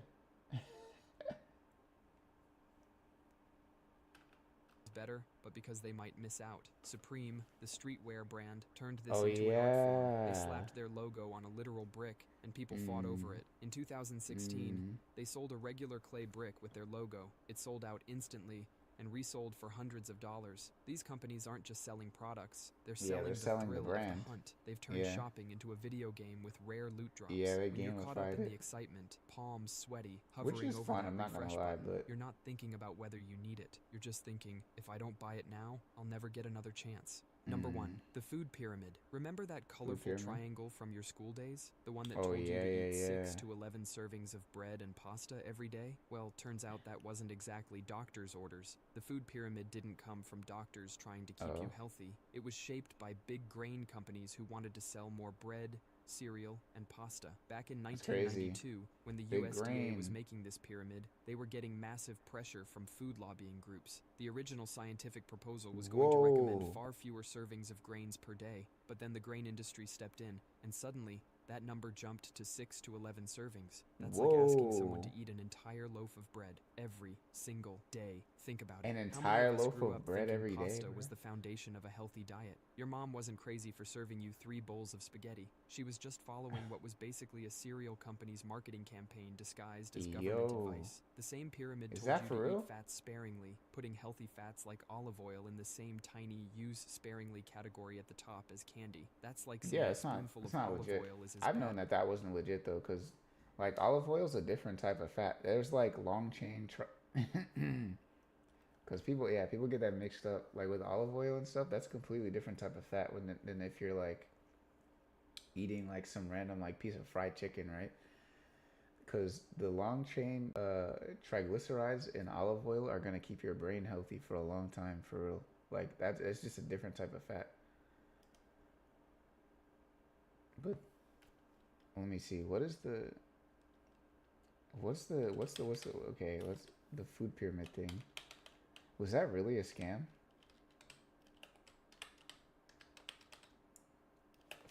better, but because they might miss out. Supreme, the streetwear brand, turned this Oh into an art form. They yeah. slapped their logo on a literal brick, and people fought over it. In 2016, they sold a regular clay brick with their logo. It sold out instantly and resold for hundreds of dollars. These companies aren't just selling products, they're selling the thrill of the hunt. They've turned shopping into a video game with rare loot drops. Yeah, they when you're caught up in gamified the it. excitement, palms sweaty, Which hovering is over fun, that I'm not gonna refresh lie, button, but you're not thinking about whether you need it. You're just thinking, if I don't buy it now, I'll never get another chance. Number 1, the food pyramid. Remember that colorful triangle from your school days? The one that told you to eat 6 to 11 servings of bread and pasta every day? Well, turns out that wasn't exactly doctor's orders. The food pyramid didn't come from doctors trying to keep you healthy. It was shaped by big grain companies who wanted to sell more bread, cereal, and pasta. Back in 1992, when the USDA was making this pyramid, they were getting massive pressure from food lobbying groups. The original scientific proposal was going to recommend far fewer servings of grains per day, but then the grain industry stepped in, and suddenly, that number jumped to 6 to 11 servings. That's like asking someone to eat an entire loaf of bread every single day. Think about it. An entire loaf of bread every day? Pasta was the foundation of a healthy diet. Your mom wasn't crazy for serving you 3 bowls of spaghetti. She was just following what was basically a cereal company's marketing campaign disguised as government advice. The same pyramid told you to eat fats sparingly, putting healthy fats like olive oil in the same tiny use sparingly category at the top as candy. That's like saying a spoonful of olive oil is as I've bad. known that wasn't legit though, because like olive oil is a different type of fat. There's like long chain because people get that mixed up like with olive oil and stuff. That's a completely different type of fat than if you're like eating like some random like piece of fried chicken, right? Because the long chain triglycerides in olive oil are gonna keep your brain healthy for a long time, for real. Like it's just a different type of fat. But let me see. What's the food pyramid thing? Was that really a scam?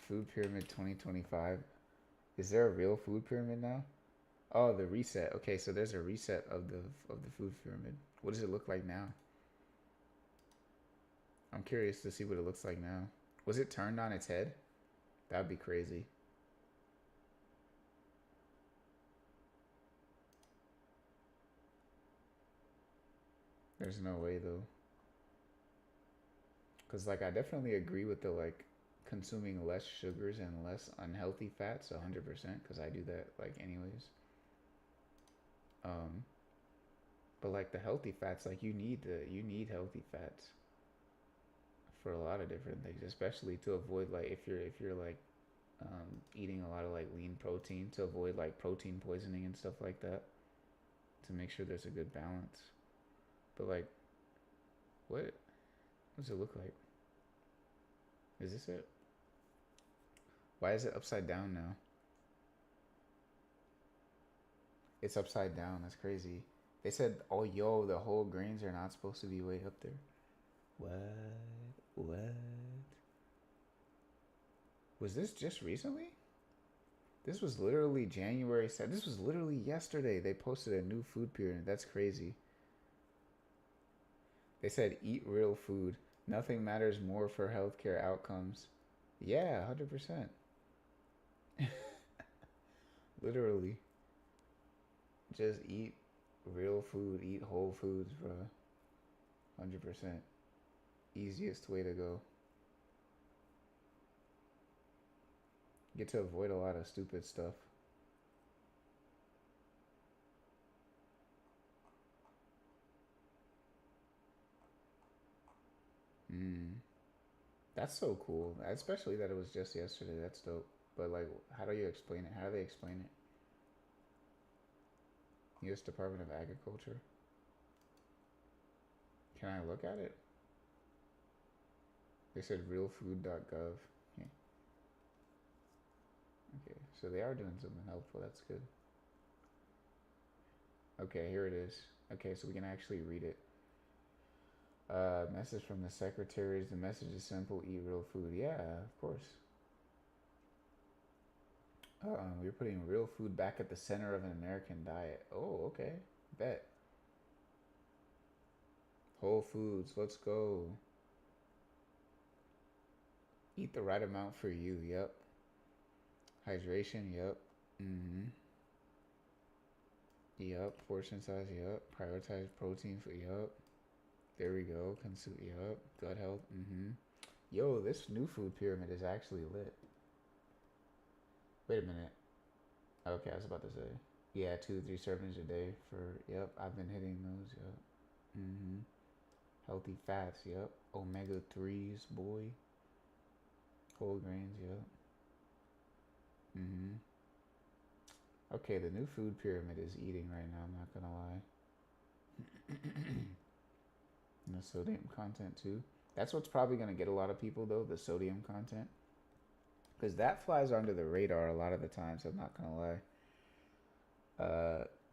Food pyramid 2025. Is there a real food pyramid now? Oh, the reset. Okay, so there's a reset of the food pyramid. What does it look like now? I'm curious to see what it looks like now. Was it turned on its head? That'd be crazy. There's no way though. Cause like I definitely agree with the like consuming less sugars and less unhealthy fats 100%, cause I do that like anyways. But like the healthy fats, like you need healthy fats for a lot of different things, especially to avoid like if you're like eating a lot of like lean protein, to avoid like protein poisoning and stuff like that, to make sure there's a good balance. But like, what does it look like? Is this it? Why is it upside down now? It's upside down. That's crazy. They said, oh, yo, the whole grains are not supposed to be way up there. What? Was this just recently? This was literally January 7th. This was literally yesterday. They posted a new food pyramid. That's crazy. They said, eat real food. Nothing matters more for healthcare outcomes. Yeah, 100%. Literally. Just eat real food. Eat whole foods, bro. 100%. Easiest way to go. Get to avoid a lot of stupid stuff. That's so cool. Especially that it was just yesterday. That's dope. But like, how do you explain it? How do they explain it? U.S. Department of Agriculture. Can I look at it? They said realfood.gov. Yeah. Okay, so they are doing something helpful. That's good. Okay, here it is. Okay, so we can actually read it. Message from the secretaries. The message is simple: eat real food. Yeah, of course. We're putting real food back at the center of an American diet. Oh, okay. Bet. Whole foods. Let's go. Eat the right amount for you. Yep. Hydration. Yep. Yep. Portion size. Yep. Prioritize protein for. Yep. There we go. Consume. Yep. Gut health. Yo, this new food pyramid is actually lit. Wait a minute. Okay, I was about to say. Yeah, 2 to 3 servings a day for. Yep. I've been hitting those. Yep. Healthy fats. Yep. Omega 3s, boy. Whole grains. Yep. Okay, the new food pyramid is eating right now. I'm not gonna lie. And the sodium content too. That's what's probably gonna get a lot of people though. The sodium content, because that flies under the radar a lot of the times. I'm not gonna lie.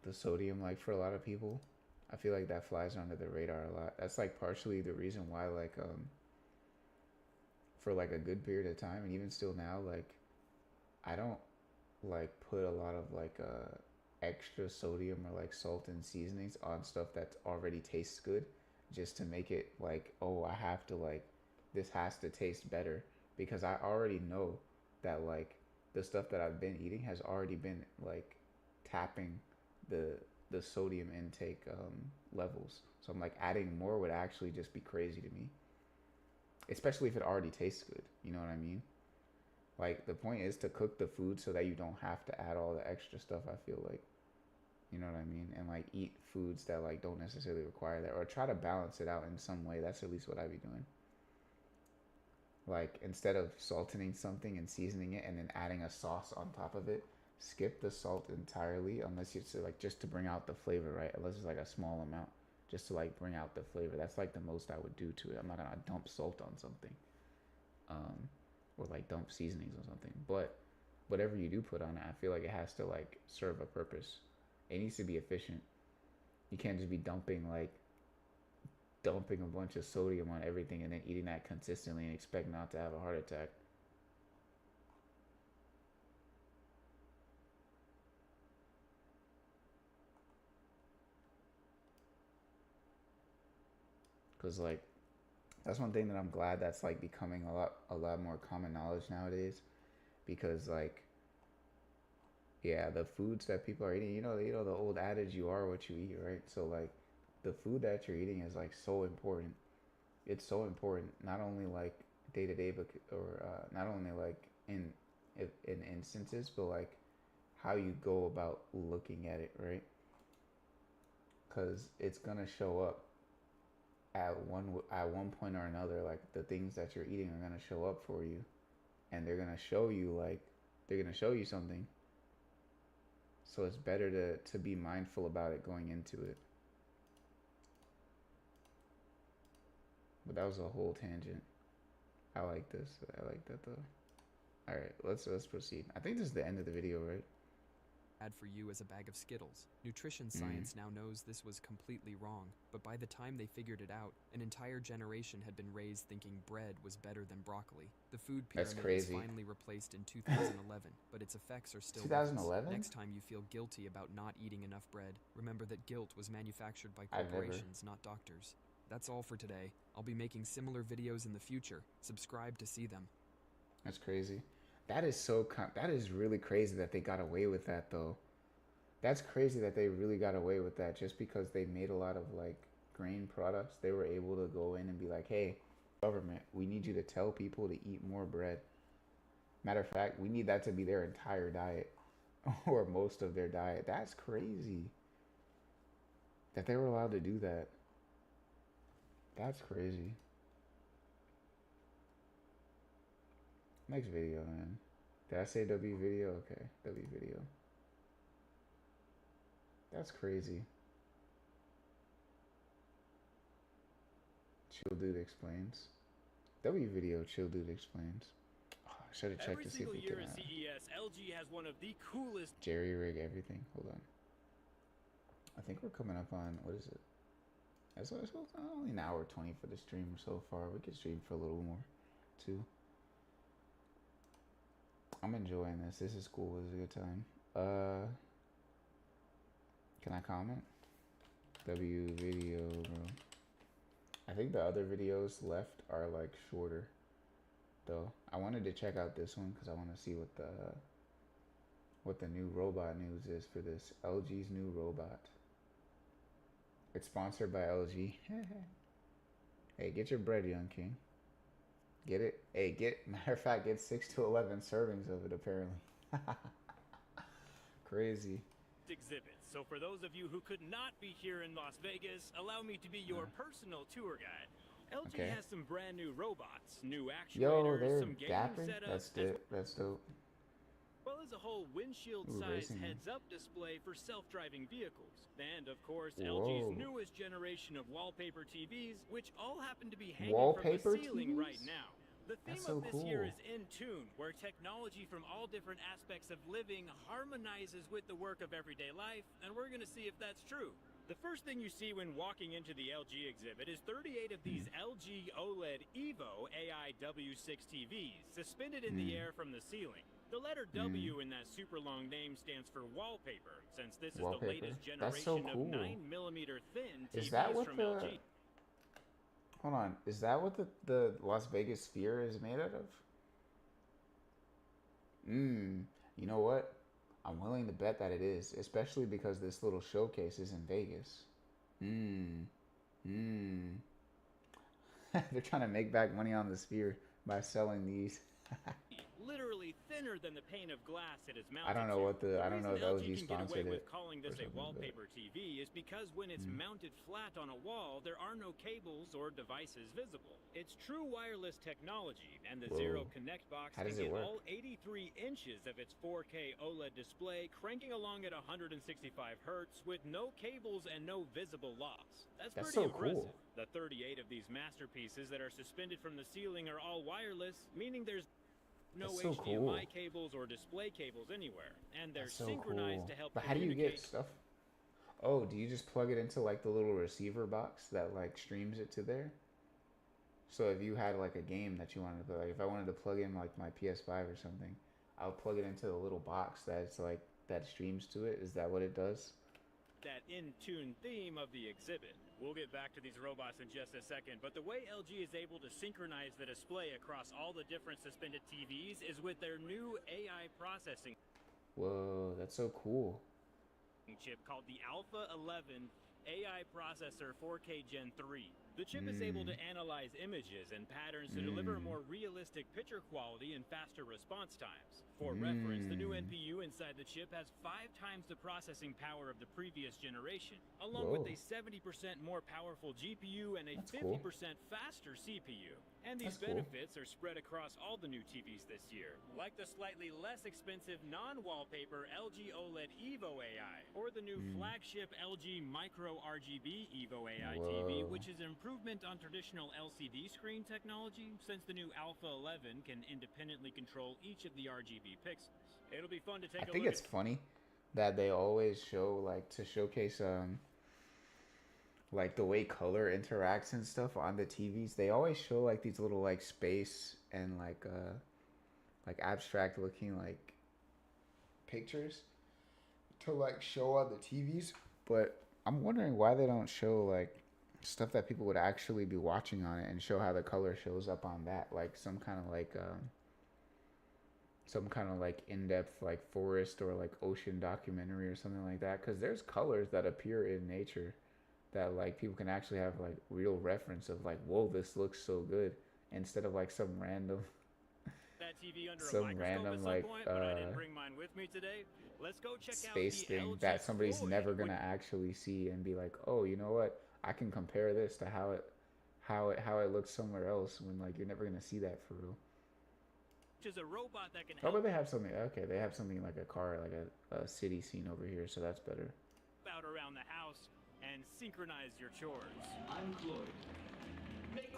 The sodium, like for a lot of people, I feel like that flies under the radar a lot. That's like partially the reason why, like, for like a good period of time, and even still now, like, I don't like put a lot of like extra sodium or like salt and seasonings on stuff that already tastes good, just to make it like, oh, I have to like, this has to taste better, because I already know that like the stuff that I've been eating has already been like tapping the sodium intake levels. So I'm like, adding more would actually just be crazy to me, especially if it already tastes good. You know what I mean? Like, the point is to cook the food so that you don't have to add all the extra stuff, I feel like. You know what I mean? And like eat foods that like don't necessarily require that, or try to balance it out in some way. That's at least what I'd be doing. Like, instead of salting something and seasoning it and then adding a sauce on top of it, skip the salt entirely, unless it's like just to bring out the flavor, right? Unless it's like a small amount, just to like bring out the flavor. That's like the most I would do to it. I'm not gonna dump salt on something. Or like dump seasonings on something. But whatever you do put on it, I feel like it has to like serve a purpose. It needs to be efficient. You can't just be dumping a bunch of sodium on everything and then eating that consistently and expect not to have a heart attack. Cause like, that's one thing that I'm glad that's like becoming a lot more common knowledge nowadays. Because like, yeah, the foods that people are eating, the old adage, you are what you eat, right? So like, the food that you're eating is like so important. It's so important, not only like day to day, but or not only like in instances, but like how you go about looking at it, right? Because it's gonna show up at one point or another. Like, the things that you're eating are gonna show up for you, and they're gonna show you something. So it's better to be mindful about it going into it. But that was a whole tangent. I like this. I like that though. All right, let's proceed. I think this is the end of the video, right? bad for you as a bag of Skittles. Nutrition science now knows this was completely wrong, but by the time they figured it out, an entire generation had been raised thinking bread was better than broccoli. The food pyramid was finally replaced in 2011, but its effects are still 2011? Next time you feel guilty about not eating enough bread, remember that guilt was manufactured by corporations, not doctors. That's all for today. I'll be making similar videos in the future. Subscribe to see them. That's crazy. That is really crazy that they got away with that, though. That's crazy that they really got away with that just because they made a lot of, like, grain products. They were able to go in and be like, hey, government, we need you to tell people to eat more bread. Matter of fact, we need that to be their entire diet or most of their diet. That's crazy that they were allowed to do that. That's crazy. Next video, man. Did I say W video? Okay, W video. That's crazy. Chill Dude explains. W video, Chill Dude explains. Oh, I should have checked to see if we year can. at CES, LG has one of the coolest Jerry rig everything. Hold on. I think we're coming up on, what is it? It's only an hour 20 for the stream so far. We could stream for a little more too. I'm enjoying this. This is cool. This is a good time. Can I comment? W video, bro. I think the other videos left are like shorter though. I wanted to check out this one because I want to see what the new robot news is for this. LG's new robot. It's sponsored by LG. Hey, get your bread, young king. Get it? Hey, matter of fact, get 6 to 11 servings of it, apparently. Crazy. exhibits. So for those of you who could not be here in Las Vegas, allow me to be your personal tour guide. LG has some brand new robots, new actuators, some game setups. That's dope. Well as a whole windshield-sized heads-up display for self-driving vehicles. And, of course, LG's newest generation of wallpaper TVs, which all happen to be hanging from the ceiling right now. The theme of this year is In Tune, where technology from all different aspects of living harmonizes with the work of everyday life, and we're going to see if that's true. The first thing you see when walking into the LG exhibit is 38 of these LG OLED EVO AI W6 TVs suspended in the air from the ceiling. The letter W in that super long name stands for wallpaper, since this is the latest generation of 9mm thin TVs from LG. Hold on, is that what the Las Vegas Sphere is made out of? You know what? I'm willing to bet that it is, especially because this little showcase is in Vegas. They're trying to make back money on the Sphere by selling these. Literally thinner than the pane of glass it is mounted. I don't know if LG sponsored it. Calling this a wallpaper TV is because when it's mounted flat on a wall, there are no cables or devices visible. It's true wireless technology, and the Zero Connect box can get all 83 inches of its 4K OLED display cranking along at 165 hertz with no cables and no visible loss. That's pretty impressive. The 38 of these masterpieces that are suspended from the ceiling are all wireless, meaning there's no HDMI cables or display cables anywhere, and they're synchronized to help But how do you get stuff? Oh, do you just plug it into like the little receiver box that like streams it to there? So if you had like a game that you wanted to play, like if I wanted to plug in like my PS5 or something, I'll plug it into the little box that's like that streams to it. Is that what it does? That in-tune theme of the exhibit. We'll get back to these robots in just a second, but the way LG is able to synchronize the display across all the different suspended TVs is with their new AI processing. Whoa, that's so cool. Chip called the Alpha 11 AI Processor 4K Gen 3. The chip is able to analyze images and patterns to deliver more realistic picture quality and faster response times. For reference, the new NPU inside the chip has 5 times the processing power of the previous generation, along with a 70% more powerful GPU and a 50% faster CPU. And these benefits are spread across all the new TVs this year, like the slightly less expensive non-wallpaper LG OLED EVO AI, or the new flagship LG Micro RGB EVO AI TV, which is an improvement on traditional LCD screen technology, since the new Alpha 11 can independently control each of the RGB pixels. It'll be fun to take a look. I think it's funny that they always show, like, to showcase like the way color interacts and stuff on the TVs. They always show like these little like space and like abstract looking like pictures to like show on the TVs. But I'm wondering why they don't show like stuff that people would actually be watching on it and show how the color shows up on that, like some kind of like in-depth like forest or like ocean documentary or something like that, because there's colors that appear in nature that like people can actually have like real reference of, like, whoa, this looks so good, instead of like some random That TV under a some microscope random at some like point, but I didn't bring mine with me today. Let's go check space out the thing LG that somebody's Floyd, never gonna actually see and be like, oh, you know what, I can compare this to how it looks somewhere else, when like you're never gonna see that for real. which is a robot that can Oh, help but they have something. Okay, they have something like a car, like a city scene over here, so that's better. out around the house and synchronize your chores. I'm Floyd.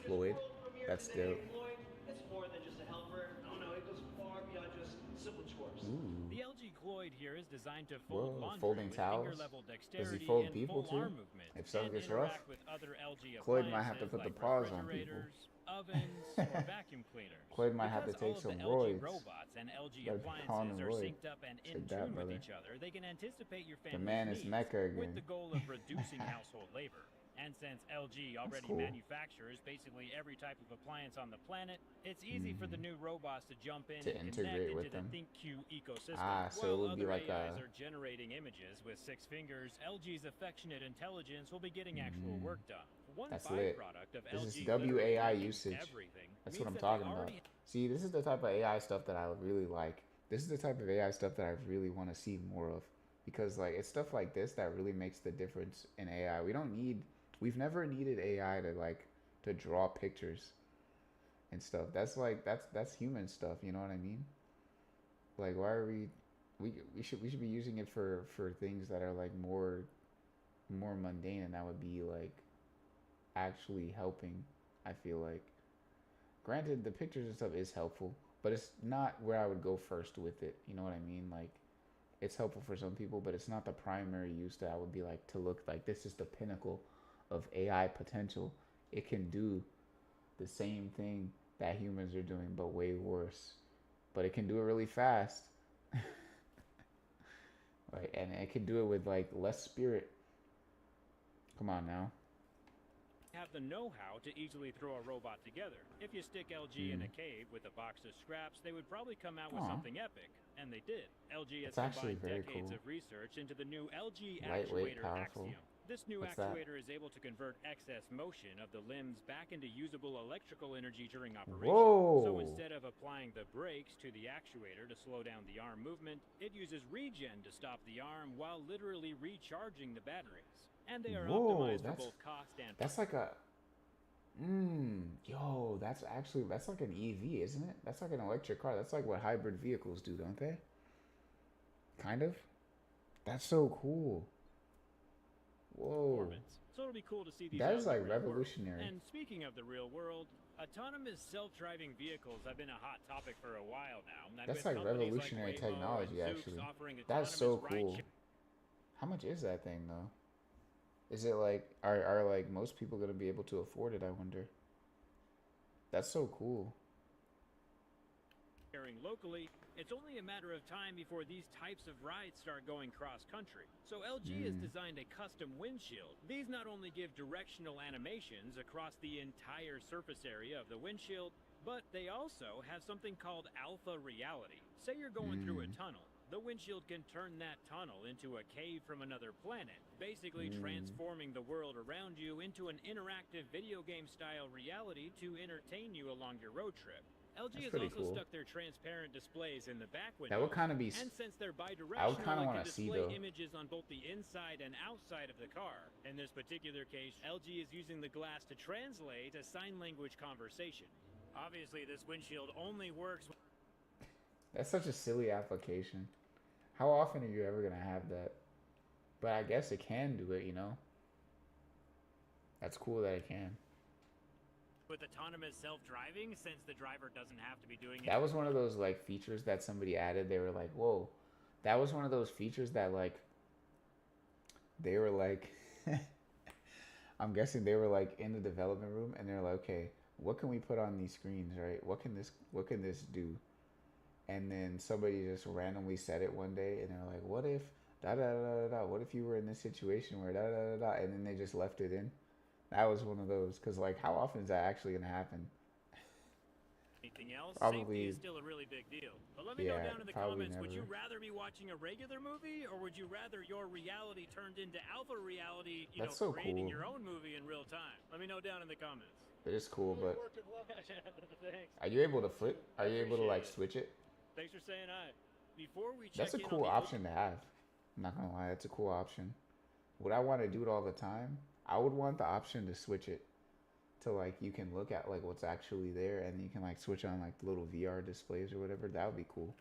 Floyd, that's dope. Floyd, it's more than just a helper. Oh no, it goes far beyond just simple chores. Ooh. The LG Cloyd here is designed to fold Whoa, laundry folding with towels? finger-level Does dexterity he fold and people full too? arm movement, If something and gets rough, interact with other LG Cloyd might have to put the appliances paws like on people. refrigerators, ovens, or vacuum cleaners. Cloyd might have to Because all take of some the roids. LG robots and LG Like Colin appliances are Royd. synced up and in Take that, tune with brother. each other, they can anticipate your The family's man is needs Mecca again. with the goal of reducing household labor. And since LG already cool. manufactures basically every type of appliance on the planet, it's easy for the new robots to jump in To and integrate connect with into them. the ThinkQ ecosystem. Ah, so it While would be other like AIs a- are generating images with 6 fingers, LG's affectionate intelligence will be getting actual work done. One That's lit. byproduct of This LG is WAI literally usage. everything That's what I'm means that talking they about. already See, this is the type of AI stuff that I really like. This is the type of AI stuff that I really want to see more of, because like it's stuff like this that really makes the difference in AI. We've never needed AI to draw pictures and stuff. That's human stuff, you know what I mean? Like, why are we should be using it for things that are like more mundane, and that would be like actually helping. I feel like, granted, the pictures and stuff is helpful, but it's not where I would go first with it, you know what I mean? Like, it's helpful for some people, but it's not the primary use that I would be like, to look like this is the pinnacle of AI potential. It can do the same thing that humans are doing, but way worse. But it can do it really fast. Like, and it can do it with like less spirit. Come on now. have the know-how to easily throw a robot together. If you stick LG in a cave with a box of scraps, they would probably come out with something epic. And they did. LG has combined decades of research into the new LG actuator Axiom. This new actuator is able to convert excess motion of the limbs back into usable electrical energy during operation. So instead of applying the brakes to the actuator to slow down the arm movement, it uses regen to stop the arm while literally recharging the batteries. And they are optimized for both cost and that's like a that's like an EV, isn't it? That's like an electric car. That's like what hybrid vehicles do, don't they? Kind of. That's so cool. Whoa. So it'll be cool to see these. That is like revolutionary. And speaking of the real world, autonomous self-driving vehicles have been a hot topic for a while now. That's like revolutionary technology, actually. That's so cool. How much is that thing though? Is it like, are like most people gonna be able to afford it, I wonder? That's so cool. Locally, it's only a matter of time before these types of rides start going cross-country. So LG has designed a custom windshield. These not only give directional animations across the entire surface area of the windshield, but they also have something called alpha reality. Say you're going through a tunnel. The windshield can turn that tunnel into a cave from another planet, basically transforming the world around you into an interactive video game-style reality to entertain you along your road trip. LG has also stuck their transparent displays in the back windows. That would kind of be. And since they're bidirectional, I would kind of want to to see display though. images on both the inside and outside of the car. In this particular case, LG is using the glass to translate a sign language conversation. Obviously, this windshield only works. That's such a silly application. How often are you ever gonna have that? But I guess it can do it, you know. That's cool that it can. With autonomous self-driving, since the driver doesn't have to be doing it. That was one of those like features that somebody added. They were like, "Whoa, that was one of those features that like they were like I'm guessing they were like in the development room and they're like, okay, what can we put on these screens, right? What can this do? And then somebody just randomly said it one day and they're like, what if da da da da da, what if you were in this situation where da da da da, and then they just left it in. That was one of those, because like how often is that actually gonna happen? Anything else? Probably. Safety is still a really big deal. But let me know down in the comments, would you rather be watching a regular movie, or would you rather your reality turned into alpha reality, creating your own movie in real time? Let me know down in the comments. It is cool, but are you able to flip? Are you able to like switch it? Thanks for saying hi. Before we check That's a cool option to have. I'm not gonna lie, that's a cool option. Would I want to do it all the time? I would want the option to switch it to like you can look at like what's actually there, and you can like switch on like the little VR displays or whatever. That would be cool.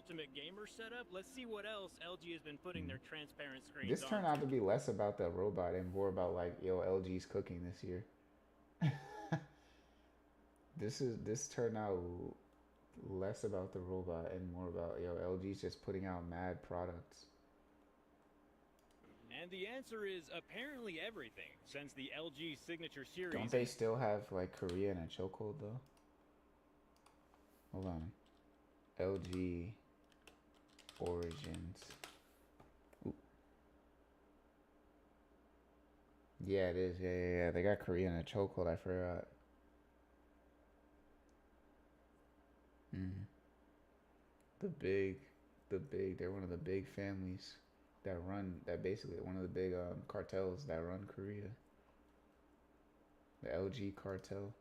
Ultimate gamer setup. Let's see what else LG has been putting their transparent screens This turned out to be less about the robot and more about like, yo, LG's cooking this year. This turned out less about the robot and more about, yo, LG's just putting out mad products. And the answer is apparently everything, since the LG Signature Series... Don't they still have, like, Korea in a chokehold, though? Hold on. LG Origins. Ooh. Yeah, it is. Yeah. They got Korea in a chokehold. I forgot. They're one of the big families that basically one of the big cartels that run Korea. The LG cartel.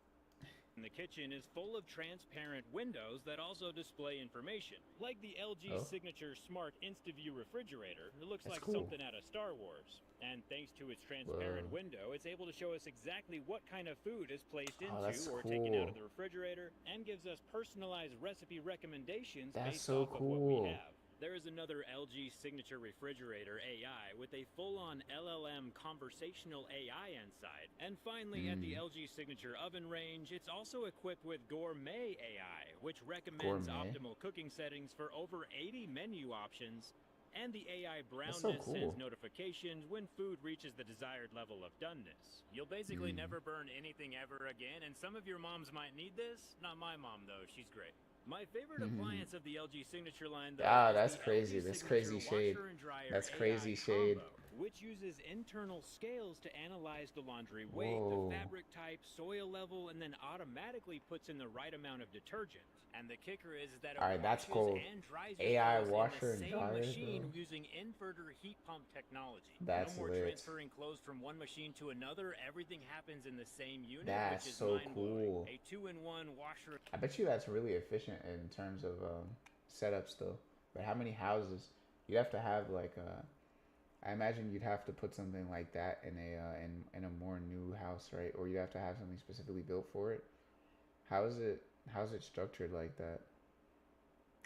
The kitchen is full of transparent windows that also display information, like the LG Signature Smart InstaView refrigerator. It looks like something out of Star Wars. And thanks to its transparent window, it's able to show us exactly what kind of food is placed into or taken out of the refrigerator, and gives us personalized recipe recommendations based off of what we have. There is another LG Signature Refrigerator AI with a full-on LLM conversational AI inside. And finally, at the LG Signature Oven range, it's also equipped with Gourmet AI, which recommends optimal cooking settings for over 80 menu options. And the AI brownness sends notifications when food reaches the desired level of doneness. You'll basically never burn anything ever again, and some of your moms might need this. Not my mom, though. She's great. My favorite appliance of the LG Signature line, though, that's crazy. That's crazy shade. That's crazy shade. Which uses internal scales to analyze the laundry weight, the fabric type, soil level, and then automatically puts in the right amount of detergent. And the kicker is that it washes and dries AI your washer in the and same dryer, machine using inverter heat pump technology. That's no more lit. transferring clothes from one machine to another. Everything happens in the same unit, That's which is so mind-blowing. cool. A 2-in-1 washer. I bet you that's really efficient in terms of setups, though. But how many houses you have to have? Like, I imagine you'd have to put something like that in a more new house, right? Or you have to have something specifically built for it. How's it structured like that?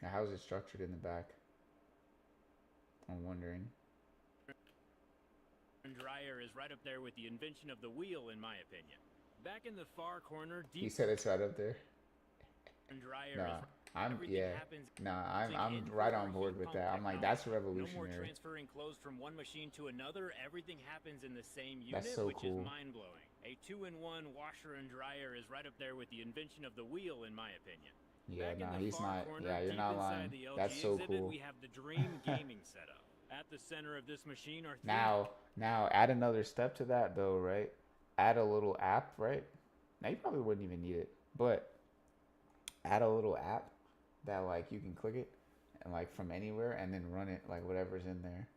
How is it structured in the back? I'm wondering. Dryer is right up there with the invention of the wheel, in my opinion. Back in the far corner, He said it's right up there. Dryer I'm right on board with that. I'm like, that's revolutionary. No more transferring clothes from one machine to another. Everything happens in the same unit, that's so which cool. is mind-blowing. A 2-in-1 washer and dryer is right up there with the invention of the wheel, in my opinion. Yeah, Back he's not. Corner, Yeah, you're not lying. That's so cool. We have the Dream gaming setup. At the center of this machine are now add another step to that, though, right? Add a little app, right? Now you probably wouldn't even need it, but add a little app that like you can click it and like from anywhere and then run it like whatever's in there,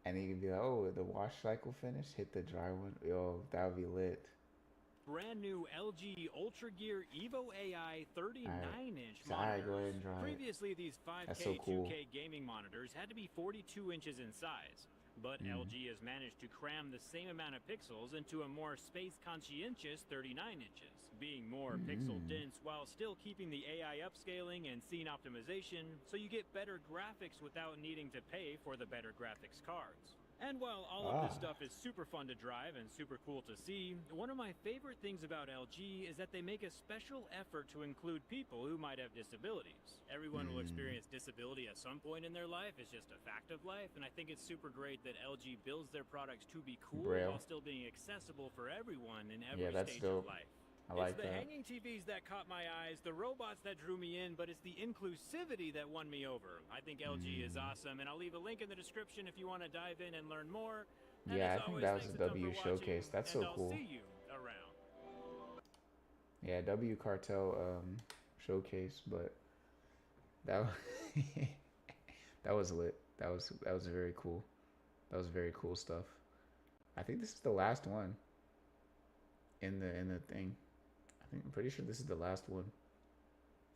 and then you can be like, oh, the wash cycle finished, hit the dry one. Yo, that would be lit. Brand new LG Ultra Gear Evo AI 39-inch monitors. Go ahead and dry Previously, these 5K, 2K gaming monitors had to be 42 inches in size. But LG has managed to cram the same amount of pixels into a more space-conscientious 39 inches, being more pixel-dense while still keeping the AI upscaling and scene optimization, so you get better graphics without needing to pay for the better graphics cards. And while all of this stuff is super fun to drive and super cool to see, one of my favorite things about LG is that they make a special effort to include people who might have disabilities. Everyone will experience disability at some point in their life. It's just a fact of life, and I think it's super great that LG builds their products to be cool while still being accessible for everyone in every stage of life. It's the hanging TVs that caught my eyes, the robots that drew me in, but it's the inclusivity that won me over. I think LG is awesome, and I'll leave a link in the description if you want to dive in and learn more. And yeah, I think that was a W showcase. That's so cool. I'll see you around. Yeah, W Cartel showcase, but that was that was lit. That was very cool. That was very cool stuff. I think this is the last one in the thing. I'm pretty sure this is the last one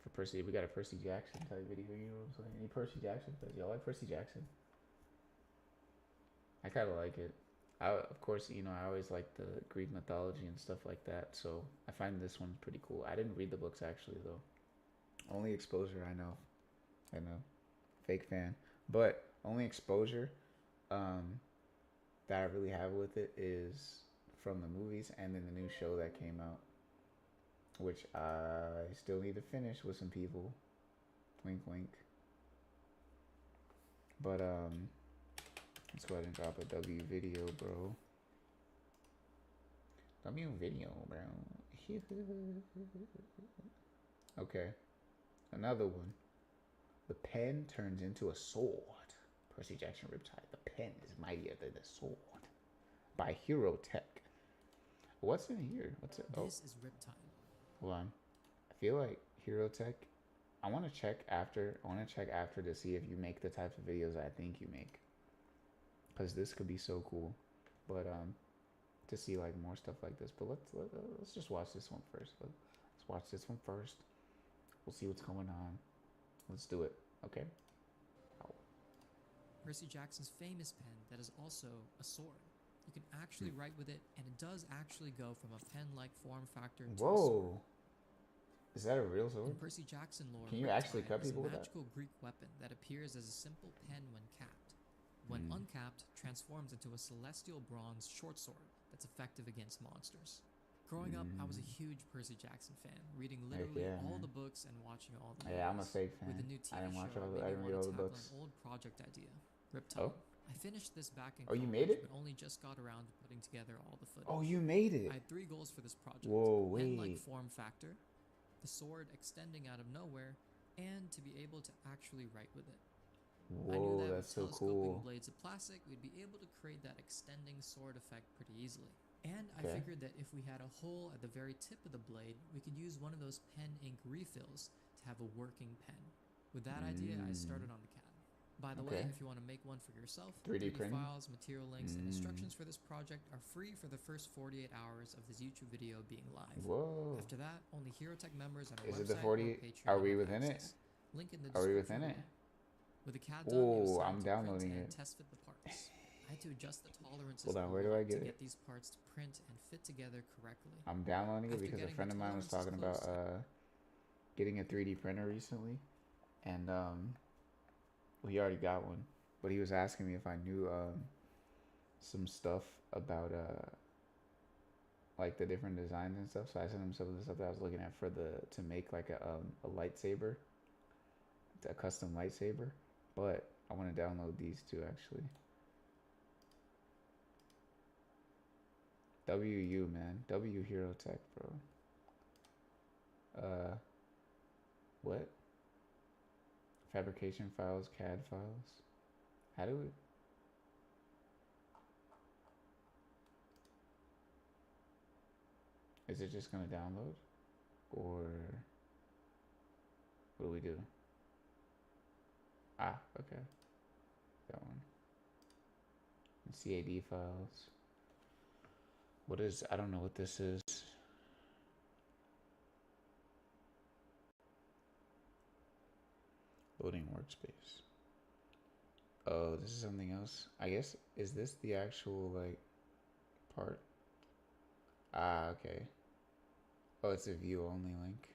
for Percy. We got a Percy Jackson type video. You know what I'm saying? Any Percy Jackson? Y'all like Percy Jackson? I kind of like it. Of course, you know, I always like the Greek mythology and stuff like that. So I find this one pretty cool. I didn't read the books actually though. Only exposure. I know. Fake fan. But only exposure that I really have with it is from the movies and then the new show that came out, which I still need to finish with some people. Wink, wink. But let's go ahead and drop a W video, bro. W video, bro. Okay, another one. The pen turns into a sword. Percy Jackson Riptide. The pen is mightier than the sword. By Hero Tech. What's in here? What's it? This is Riptide. Hold on. I feel like Hero Tech. I want to check after. To see if you make the types of videos I think you make. Cause this could be so cool. But to see like more stuff like this. But let's just watch this one first. Let's watch this one first. We'll see what's going on. Let's do it. Okay. Percy Jackson's famous pen that is also a sword. You can actually write with it, and it does actually go from a pen-like form factor to a sword. Is that a real sword? In Percy Jackson lore, can you actually cut people with that? It's a magical Greek weapon that appears as a simple pen when capped. When uncapped, transforms into a celestial bronze short sword that's effective against monsters. Growing up, I was a huge Percy Jackson fan, reading literally all the books and watching all the movies. Yeah, I'm a fake fan. With the new TV I didn't watch show, all the, I didn't read all the books. An old project idea, Riptide. I finished this back in college, you made it? but only just got around to putting together all the footage. Oh, you made it. I had 3 goals for this project. Whoa, wait. Pen-like form factor, the sword extending out of nowhere, and to be able to actually write with it. Whoa, I knew that that's so with telescoping cool. blades of plastic, we'd be able to create that extending sword effect pretty easily. And I figured that if we had a hole at the very tip of the blade, we could use one of those pen ink refills to have a working pen. With that idea, I started on the CAD. By the way, if you want to make one for yourself, 3D files, material links, and instructions for this project are free for the first 48 hours of this YouTube video being live. Whoa. After that, only Hero Tech members on our website it the 40? Patreon are we within it? Link in the description. Are we within it? With the CAD done, it was I'm downloading it. Test fit the parts. I had to adjust the tolerances Hold on, where do I get to it? get these parts to print and fit together correctly. I'm downloading it because a friend of mine was talking about getting a 3D printer recently, and he already got one, but he was asking me if I knew some stuff about like the different designs and stuff. So I sent him some of the stuff that I was looking at for to make like a lightsaber, a custom lightsaber. But I want to download these two actually. WU, man. W Hero Tech, bro. What? Fabrication files, CAD files. How do we? Is it just gonna download? Or what do we do? Ah, okay. That one. And CAD files. What is, I don't know what this is. Loading workspace. Oh, this is something else. I guess, is this the actual, like, part? Ah, okay. Oh, it's a view only link.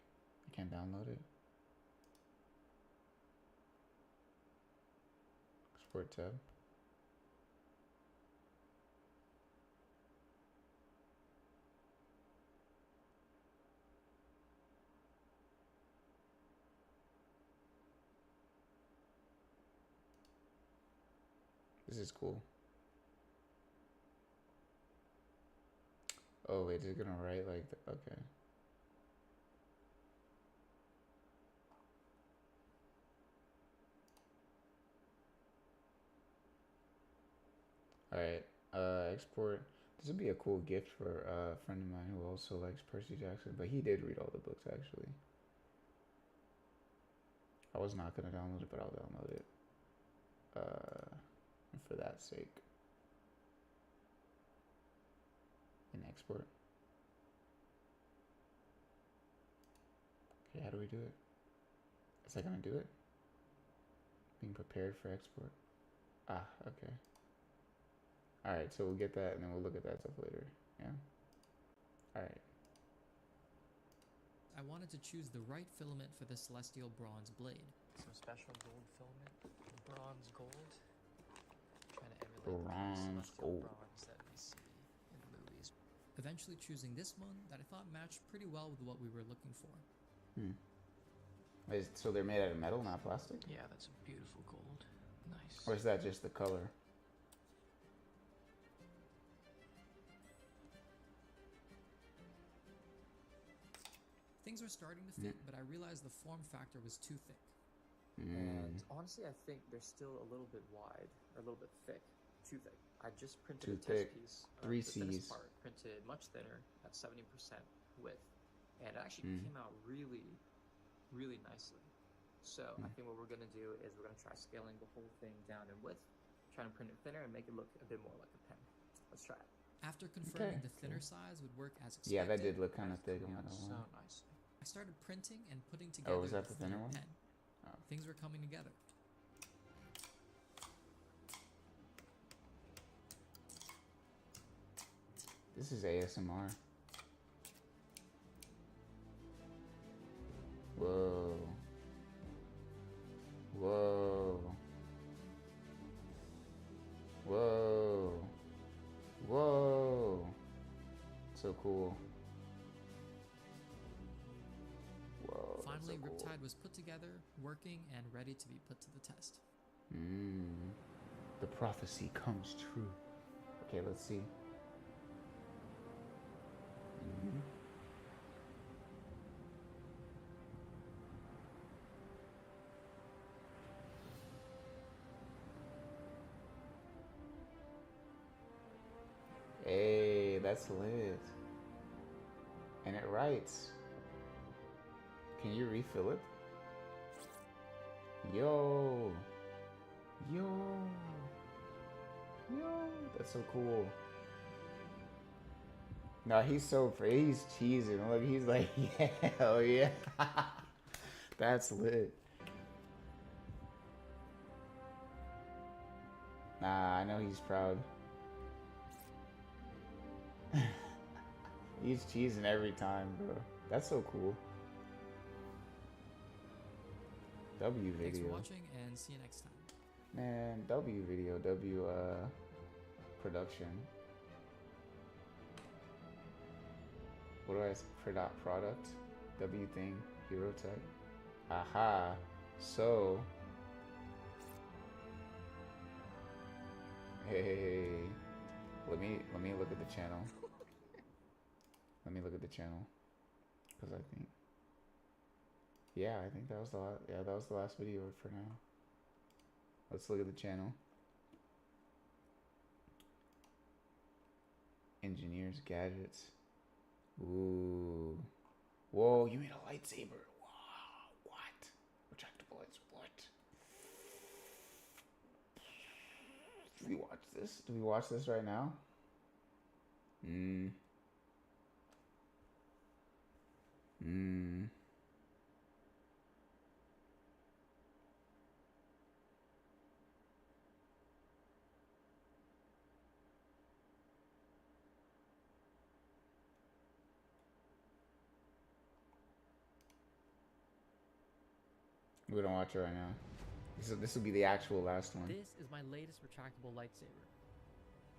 I can't download it. Export tab. This is cool. Oh, wait, is it gonna write like okay. Alright, export. This would be a cool gift for a friend of mine who also likes Percy Jackson, but he did read all the books actually. I was not gonna download it, but I'll download it. For that sake. And export. Okay, how do we do it? Is that gonna do it? Being prepared for export. Ah, okay. Alright, so we'll get that and then we'll look at that stuff later. Yeah? Alright. I wanted to choose the right filament for the celestial bronze blade. Some special gold filament, bronze gold. Trying to emulate the celestial bronze that we see in the movies. Eventually choosing this one that I thought matched pretty well with what we were looking for. So they're made out of metal, not plastic? Yeah, that's a beautiful gold. Nice. Or is that just the color? Things were starting to fit, but I realized the form factor was too thick. And honestly, I think they're still a little bit wide, or a little bit thick. Too thick. I just printed a test piece. 3 the thinnest C's. part, printed much thinner at 70% width. And it actually came out really, really nicely. So I think what we're going to do is we're going to try scaling the whole thing down in width, try to print it thinner and make it look a bit more like a pen. Let's try it. After confirming the thinner size would work as expected. Yeah, that did look kind of thick. So nicely. I started printing and putting together was that the thinner one? pen. Things were coming together. This is ASMR. Whoa. Whoa. Whoa. Whoa. So cool. Whoa. Finally, so cool. Riptide was put together, working, and ready to be put to the test. The prophecy comes true. Okay, let's see. Hey, that's lit. And it writes. Can you refill it? Yo. Yo. Yo. That's so cool. No, he's cheesing. Look, he's like, yeah, hell yeah. That's lit. Nah, I know he's proud. He's cheesing every time, bro. That's so cool. W video. Thanks for watching and see you next time. Man, W video, W production. What do I say? Product? W thing, hero tech. Aha. So. Hey. Let me look at the channel. Let me look at the channel. Cause I think. Yeah, I think that was the last. Yeah, that was the last video for now. Let's look at the channel. Engineers, gadgets. Ooh. Whoa, you made a lightsaber. Wow. What? Retractable lightsaber. What? Do we watch this? Do we watch this right now? We don't watch it right now. This will be the actual last one. This is my latest retractable lightsaber.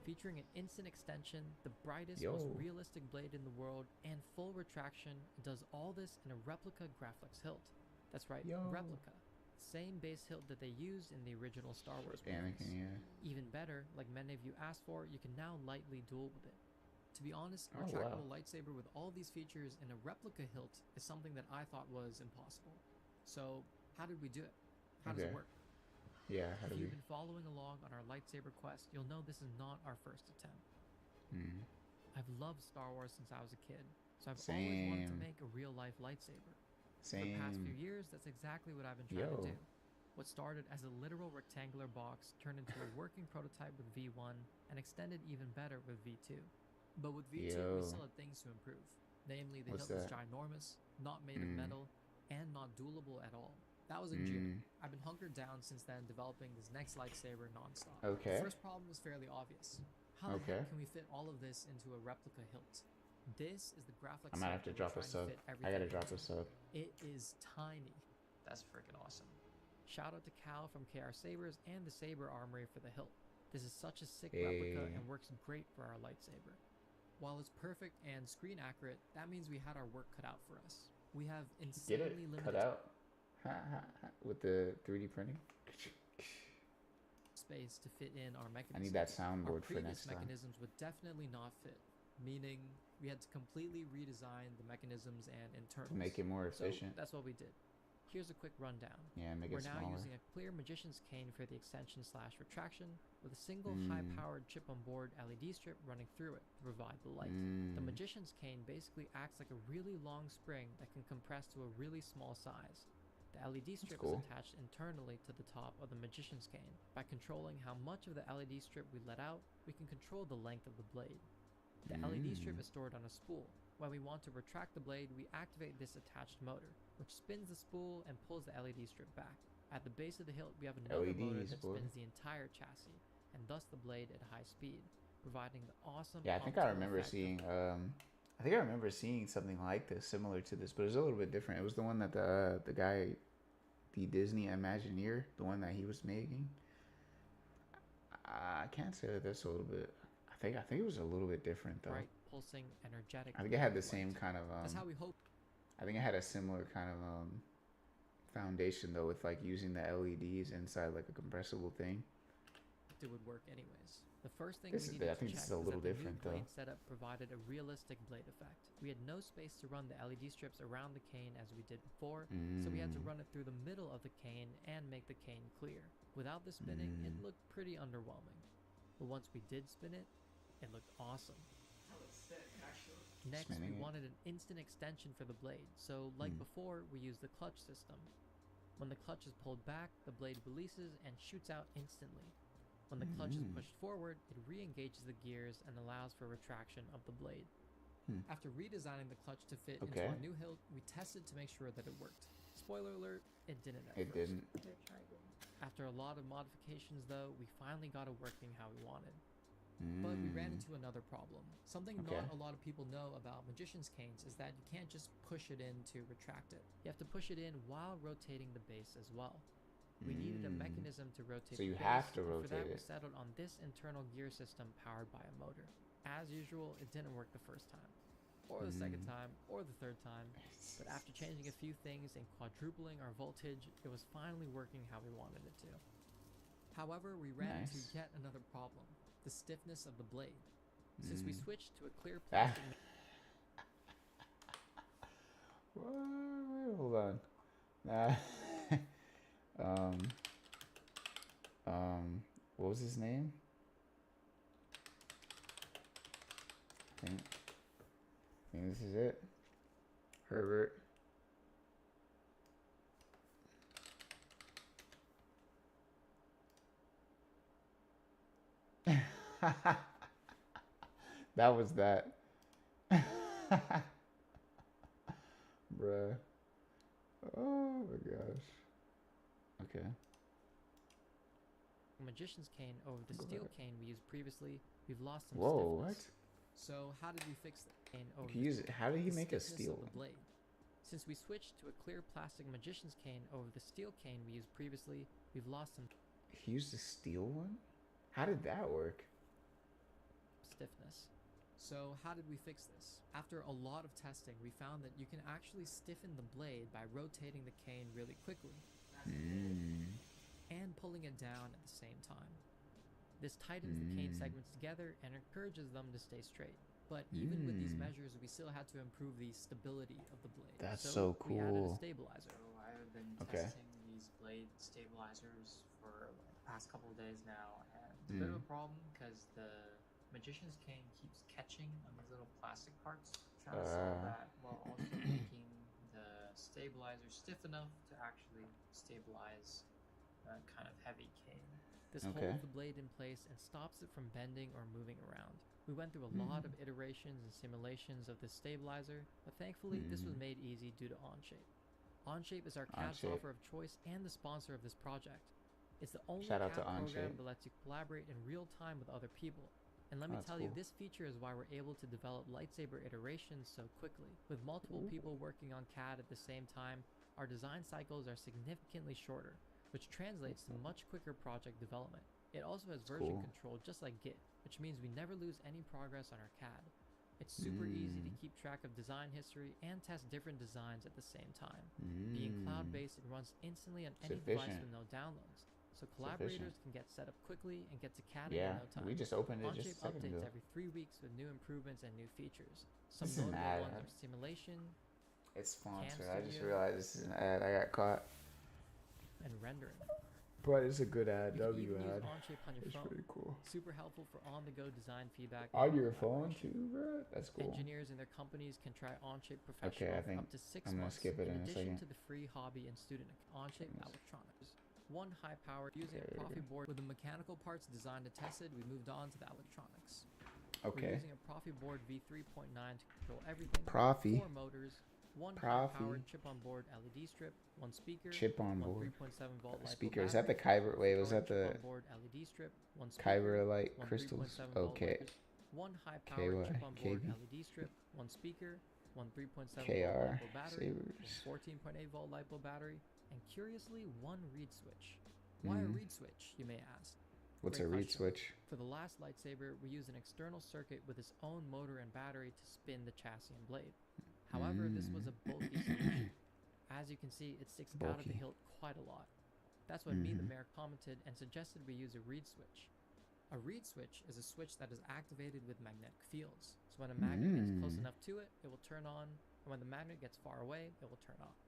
Featuring an instant extension, the brightest, most realistic blade in the world, and full retraction. It does all this in a replica Graflex hilt. That's right, replica. Same base hilt that they used in the original Star Wars movies. Anakin, yeah. Even better, like many of you asked for, you can now lightly duel with it. To be honest, a Oh, retractable wow. lightsaber with all these features in a replica hilt is something that I thought was impossible. So, how did we do it? How does it work? Yeah, how do If we? you've been following along on our lightsaber quest, you'll know this is not our first attempt. I've loved Star Wars since I was a kid, so I've always wanted to make a real-life lightsaber. For the past few years, that's exactly what I've been trying to do. What started as a literal rectangular box turned into a working prototype with V1 and extended even better with V2. But with V2, we still had things to improve. Namely, the hilt was ginormous, not made of metal, and not duelable at all. That was in June. I've been hunkered down since then, developing this next lightsaber nonstop. The first problem was fairly obvious. How the heck can we fit all of this into a replica hilt? This is the graphic. I might have to drop a sub. I gotta drop a sub. It is tiny. That's freaking awesome. Shout out to Cal from KR Sabers and the Saber Armory for the hilt. This is such a sick replica and works great for our lightsaber. While it's perfect and screen accurate, that means we had our work cut out for us. We have insanely limited cut out with the 3D printing space to fit in our mechanisms. I need that soundboard for next time. Mechanisms would definitely not fit, meaning we had to completely redesign the mechanisms and internals to make it more efficient. So that's what we did. Here's a quick rundown. Yeah, make it smaller. We're now using a clear magician's cane for the extension / retraction with a single high-powered chip on board LED strip running through it to provide the light. The magician's cane basically acts like a really long spring that can compress to a really small size. The LED strip is attached internally to the top of the magician's cane. By controlling how much of the LED strip we let out, we can control the length of the blade. The LED strip is stored on a spool. When we want to retract the blade, we activate this attached motor, which spins the spool and pulls the LED strip back. At the base of the hilt, we have another motor that spins the entire chassis, and thus the blade at high speed, providing the awesome. Yeah, I think I remember seeing. I think I remember seeing something like this, similar to this, but it was a little bit different. It was the one that the guy, the Disney Imagineer, the one that he was making. I can't say that that's a little bit. I think it was a little bit different though. Bright, pulsing, energetic. I think it had the same kind of. That's how we hope. I think it had a similar kind of foundation though, with like using the LEDs inside like a compressible thing. It would work anyways. The first thing I think this is a little different though. The blade setup provided a realistic blade effect. We had no space to run the LED strips around the cane as we did before, so we had to run it through the middle of the cane and make the cane clear. Without the spinning, it looked pretty underwhelming. But once we did spin it, it looked awesome. Next, we wanted an instant extension for the blade, so like before, we used the clutch system. When the clutch is pulled back, the blade releases and shoots out instantly. When the clutch is pushed forward, it re-engages the gears and allows for retraction of the blade. After redesigning the clutch to fit into our new hilt, we tested to make sure that it worked. Spoiler alert, it didn't at first. Didn't. After a lot of modifications though, we finally got it working how we wanted. But we ran into another problem. Something not a lot of people know about magician's canes is that you can't just push it in to retract it. You have to push it in while rotating the base as well. We needed a mechanism to rotate so you the have base, to and rotate for that it. we settled on this internal gear system powered by a motor. As usual, it didn't work the first time, or the second time, or the third time, but after changing a few things and quadrupling our voltage, it was finally working how we wanted it to. However, we ran into yet another problem, the stiffness of the blade. Since we switched to a clear plastic... Wait, hold on. What was his name? I think this is it. Herbert. That was that. Bruh. Oh my gosh. Okay. Magician's cane over the steel cane we used previously, we've lost some Whoa, stiffness. what? So how did we fix the cane over How did he make a stiffness steel of the one? blade? Since we switched to a clear plastic magician's cane over the steel cane we used previously, we've lost some He used a steel one? How did that work? stiffness. So how did we fix this? After a lot of testing, we found that you can actually stiffen the blade by rotating the cane really quickly. and pulling it down at the same time. This tightens the cane segments together and encourages them to stay straight. But even with these measures, we still had to improve the stability of the blade. That's so cool. We added a stabilizer. So I have been testing these blade stabilizers for like the past couple of days now, and it's a bit of a problem because the magician's cane keeps catching on these little plastic parts. Trying to solve that while also making the stabilizer stiff enough to actually stabilize a kind of heavy cane. This holds the blade in place and stops it from bending or moving around. We went through a lot of iterations and simulations of this stabilizer, but thankfully this was made easy due to Onshape. Onshape is our CAD software of choice and the sponsor of this project. It's the only CAD program that lets you collaborate in real time with other people. And let me tell you, this feature is why we're able to develop lightsaber iterations so quickly. With multiple people working on CAD at the same time, our design cycles are significantly shorter, which translates to much quicker project development. It also has version control just like Git, which means we never lose any progress on our CAD. It's super easy to keep track of design history and test different designs at the same time. Being cloud-based, it runs instantly on any device with no downloads. So collaborators can get set up quickly and get to CAD in no time. We just opened it just a second updates ago. every 3 weeks with new improvements and new features. Some This is an notable ad. ones are simulation, It's sponsored. Cam I just Studio. realized this is an ad. I got caught. and rendering. But it's a good ad. You can W even ad. use Onshape on your It's phone. pretty cool. Super helpful for on-the-go design feedback. On and your phone collaboration. too, bro? That's cool. Engineers and their companies can try Onshape Professional Okay, I for think up to 6 I'm gonna months skip it in a addition second. to the free hobby and student Onshape Electronics. One high-powered using a Profi board with the mechanical parts designed and tested, we moved on to the electronics. We're Okay. using a Profi board V3.9 to control everything. Profi. 4 motors, one high-powered chip-on-board LED strip, one speaker, Chip on one board. 3.7 volt LiPo Speaker. Is that the battery, Kyber? Wait, was that the chip-on-board LED strip, one speaker, Kyber light one crystals? 3.7 volt Okay. wipers, one high-powered KY, chip-on-board KB. LED strip, one speaker, one 3.7 KR volt LiPo battery, one sabers. 14.8 volt LiPo battery, and curiously, one reed switch. Why a reed switch, you may ask? What's Great a reed question. switch? For the last lightsaber, we used an external circuit with its own motor and battery to spin the chassis and blade. However, this was a bulky solution. As you can see, it sticks out of the Bulky. hilt quite a lot. That's when me, the mayor, commented and suggested we use a reed switch. A reed switch is a switch that is activated with magnetic fields. So when a magnet gets close enough to it, it will turn on, and when the magnet gets far away, it will turn off.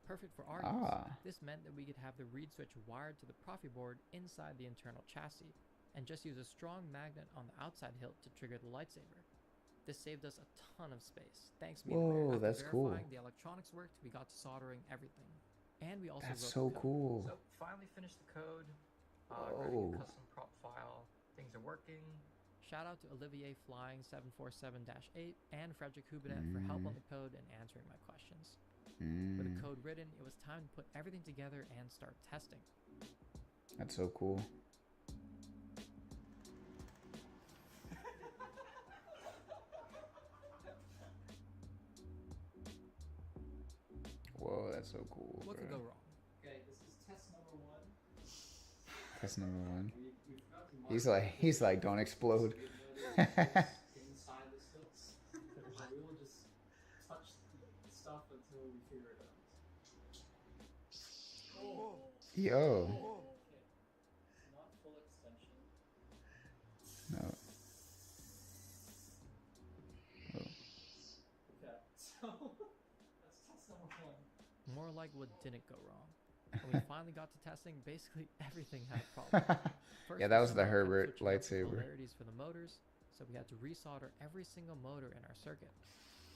Perfect for our use. This meant that we could have the reed switch wired to the Profi board inside the internal chassis, and just use a strong magnet on the outside hilt to trigger the lightsaber. This saved us a ton of space. Thanks, me. Whoa, After that's cool. verifying the electronics worked, we got to soldering everything, and we also That's wrote so the code. cool. So finally finished the code. Wrote a custom prop file. Things are working. Shout out to Olivier Flying 747-8 and Frederick Hubinet for help on the code and answering my questions. With the code written, it was time to put everything together and start testing. That's so cool. Whoa, that's so cool. What could bro. go wrong? Okay, this is test number 1. That's number one. We forgot to He's like, don't explode. inside the silks. We will just touch the stuff until we figure it out. Yo. Okay. It's not full extension. No. Okay, so that's test number 1. More like what didn't go wrong. When we finally got to testing, basically everything had a problem. First, Yeah, that we was the somehow kept Herbert switching up the lightsaber. polarities for the motors, so we had to resolder every single motor in our circuit.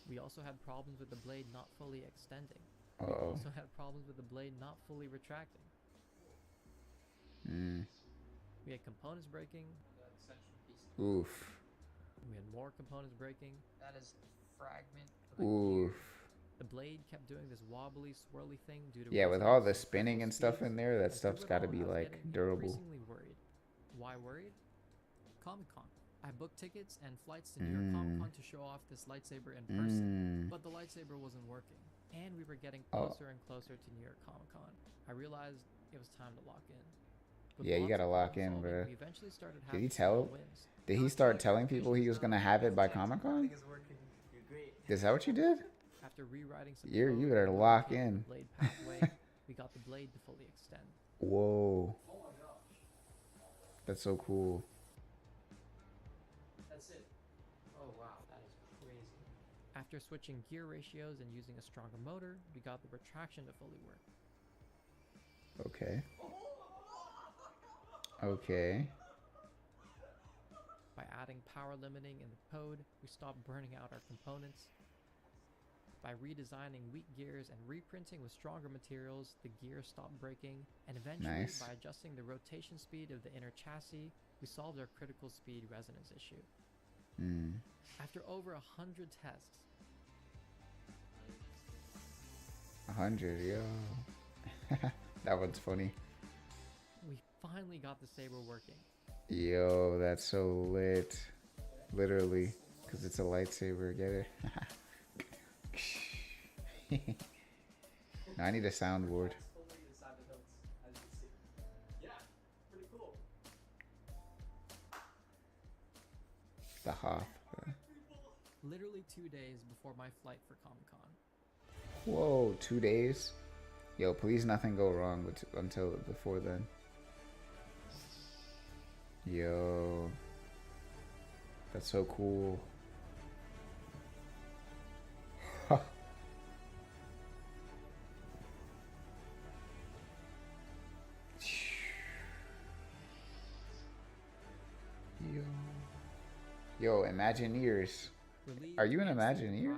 We also had problems with the blade not fully extending. We also had problems with the blade not fully retracting. We had components breaking. The extension piece. Oof. We had more components breaking. That is a fragment of a Oof. The blade kept doing this wobbly, swirly thing due to Yeah, with all the resonance and spinning and critical stuff in speeds. there, that And stuff's through it got to all, be I was like getting durable. increasingly worried. Why worried? Comic-Con. I booked tickets and flights to New York Comic-Con to show off this lightsaber in person, but the lightsaber wasn't working, and we were getting closer and closer to New York Comic-Con. I realized it was time to lock in. With Yeah, you lots gotta of lock problem in, solving, bro. we eventually started Did he having tell? small wins. Did he start telling people he was gonna have it by Comic Con? Everything is working. You're great. Is that what you did? After rewriting some You code better and lock duplicating in. the blade pathway, we we got the blade to fully extend. Whoa. Oh my gosh. That's so cool. That's it. Oh wow, that is crazy. After switching gear ratios and using a stronger motor, we got the retraction to fully work. Okay. Okay. By adding power limiting in the code, we stopped burning out our components. By redesigning weak gears and reprinting with stronger materials, the gears stopped breaking, and eventually, Nice. by adjusting the rotation speed of the inner chassis, we solved our critical speed resonance issue. After over 100 tests, 100, yo. That one's funny. we finally got the saber working. Yo, that's so lit. Literally, because it's a lightsaber. Get it? Now I need a soundboard. Totally inside the hilts, as you see. Yeah, pretty cool. The Hoth. Literally 2 days before my flight for Comic-Con. Whoa, 2 days? Yo, please nothing go wrong until before then. Yo. That's so cool. Yo, Imagineers. Are you an Imagineer?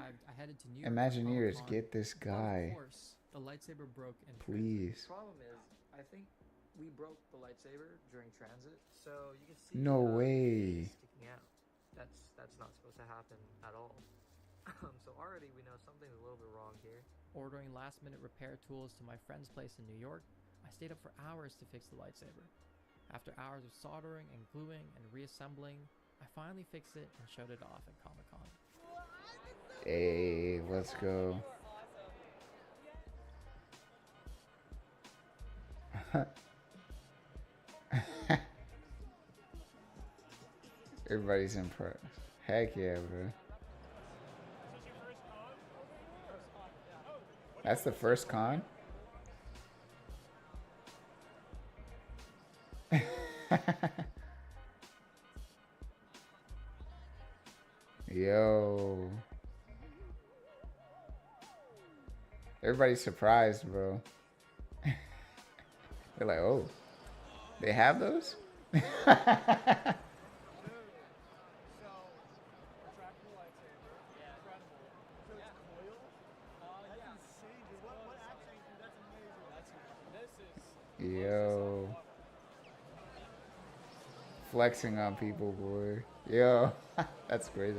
Imagineers, get this guy. Of course, the lightsaber broke in Please. The problem is, I think we broke the lightsaber during transit, so you can see No way. sticking out. That's not supposed to happen at all. So already we know something's a little bit wrong here. Ordering last-minute repair tools to my friend's place in New York, I stayed up for hours to fix the lightsaber. After hours of soldering and gluing and reassembling, I finally fixed it and showed it off at Comic-Con. Hey, let's go. Everybody's impressed. Heck yeah, bro. That's the first con? Yo. Everybody's surprised, bro. They're like, oh, they have those? Yo. Flexing on people, boy. Yo. That's crazy.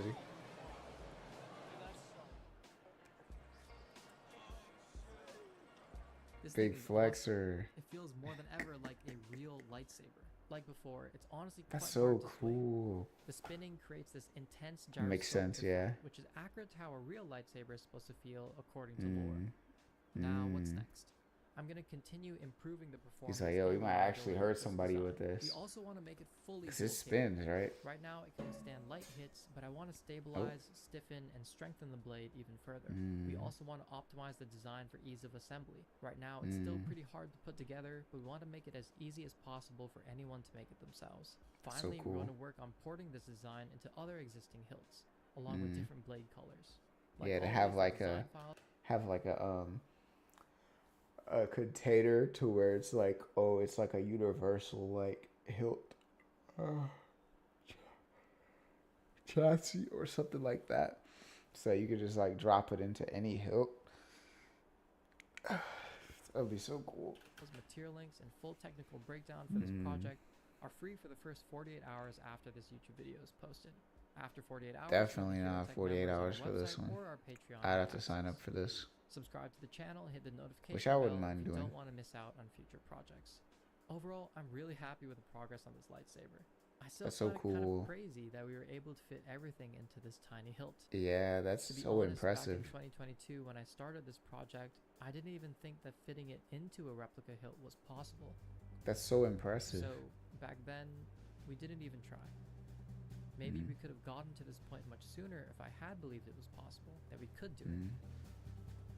This Big thing is flexer. awesome. It feels more than ever like a real lightsaber. Like before, it's honestly That's quite so hard to cool. explain. The spinning creates this intense Makes gyroscope sense, yeah. effect, which is accurate to how a real lightsaber is supposed to feel according to lore. Now, what's next? I'm going to continue improving the performance. He's like, yo, we might actually hurt somebody with this. We also want to make it fully because it dual spins, capable. right? Right now, it can withstand light hits, but I want to stabilize, stiffen, and strengthen the blade even further. We also want to optimize the design for ease of assembly. Right now, it's still pretty hard to put together, but we want to make it as easy as possible for anyone to make it themselves. Finally, cool. we're going to work on porting this design into other existing hilts, along with different blade colors. Yeah, to have like a container to where it's like, oh, it's like a universal like hilt chassis or something like that, so you could just like drop it into any hilt. That would be so cool. Those material links and full technical breakdown for this project are free for the first 48 hours after this YouTube video is posted. After 48 hours, Definitely not 48 hours for this one. I'd have to sign up for this. Subscribe to the channel, hit the notification Which I wouldn't bell mind if you doing. don't want to miss out on future projects. Overall, I'm really happy with the progress on this lightsaber. I still That's so find it kind cool. of crazy that we were able to fit everything into this tiny hilt. Yeah, that's To be so honest, impressive. Back in 2022, when I started this project, I didn't even think that fitting it into a replica hilt was possible. That's so impressive. So back then, we didn't even try. Maybe we could have gotten to this point much sooner if I had believed it was possible, that we could do it.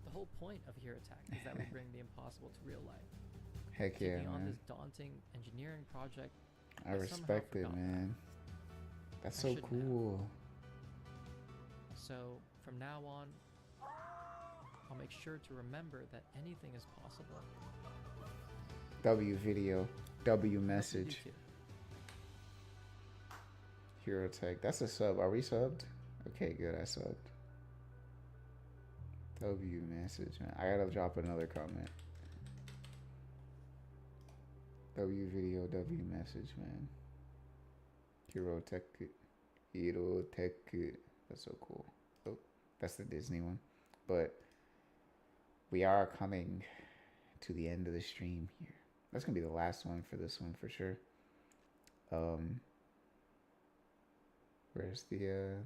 The whole point of Hero Attack is that we bring the impossible to real life. Heck yeah, Taking on man. this daunting engineering project. I respect it, man. That's so cool. So from now on, I'll make sure to remember that anything is possible. W video, W message. Hero Tech. That's a sub. Are we subbed? Okay, good. I subbed. W message, man. I gotta drop another comment. W video, W message, man. Hero Tech. Hero Tech. That's so cool. Oh, that's the Disney one. But we are coming to the end of the stream here. That's gonna be the last one for this one for sure. Where's the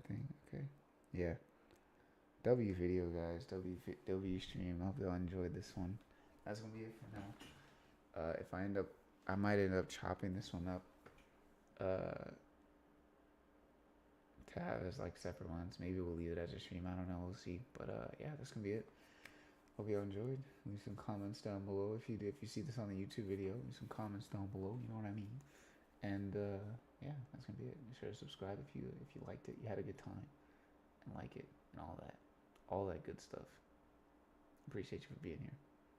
thing? Okay, yeah. W video, guys. W stream. I hope y'all enjoyed this one. That's gonna be it for now. If I might end up chopping this one up. To have as like separate ones. Maybe we'll leave it as a stream. I don't know. We'll see. But yeah, that's gonna be it. Hope you all enjoyed. Leave some comments down below if you see this on the YouTube video. Leave some comments down below. You know what I mean. And yeah, that's gonna be it. Be sure to subscribe if you liked it. You had a good time and like it and all that good stuff. Appreciate you for being here.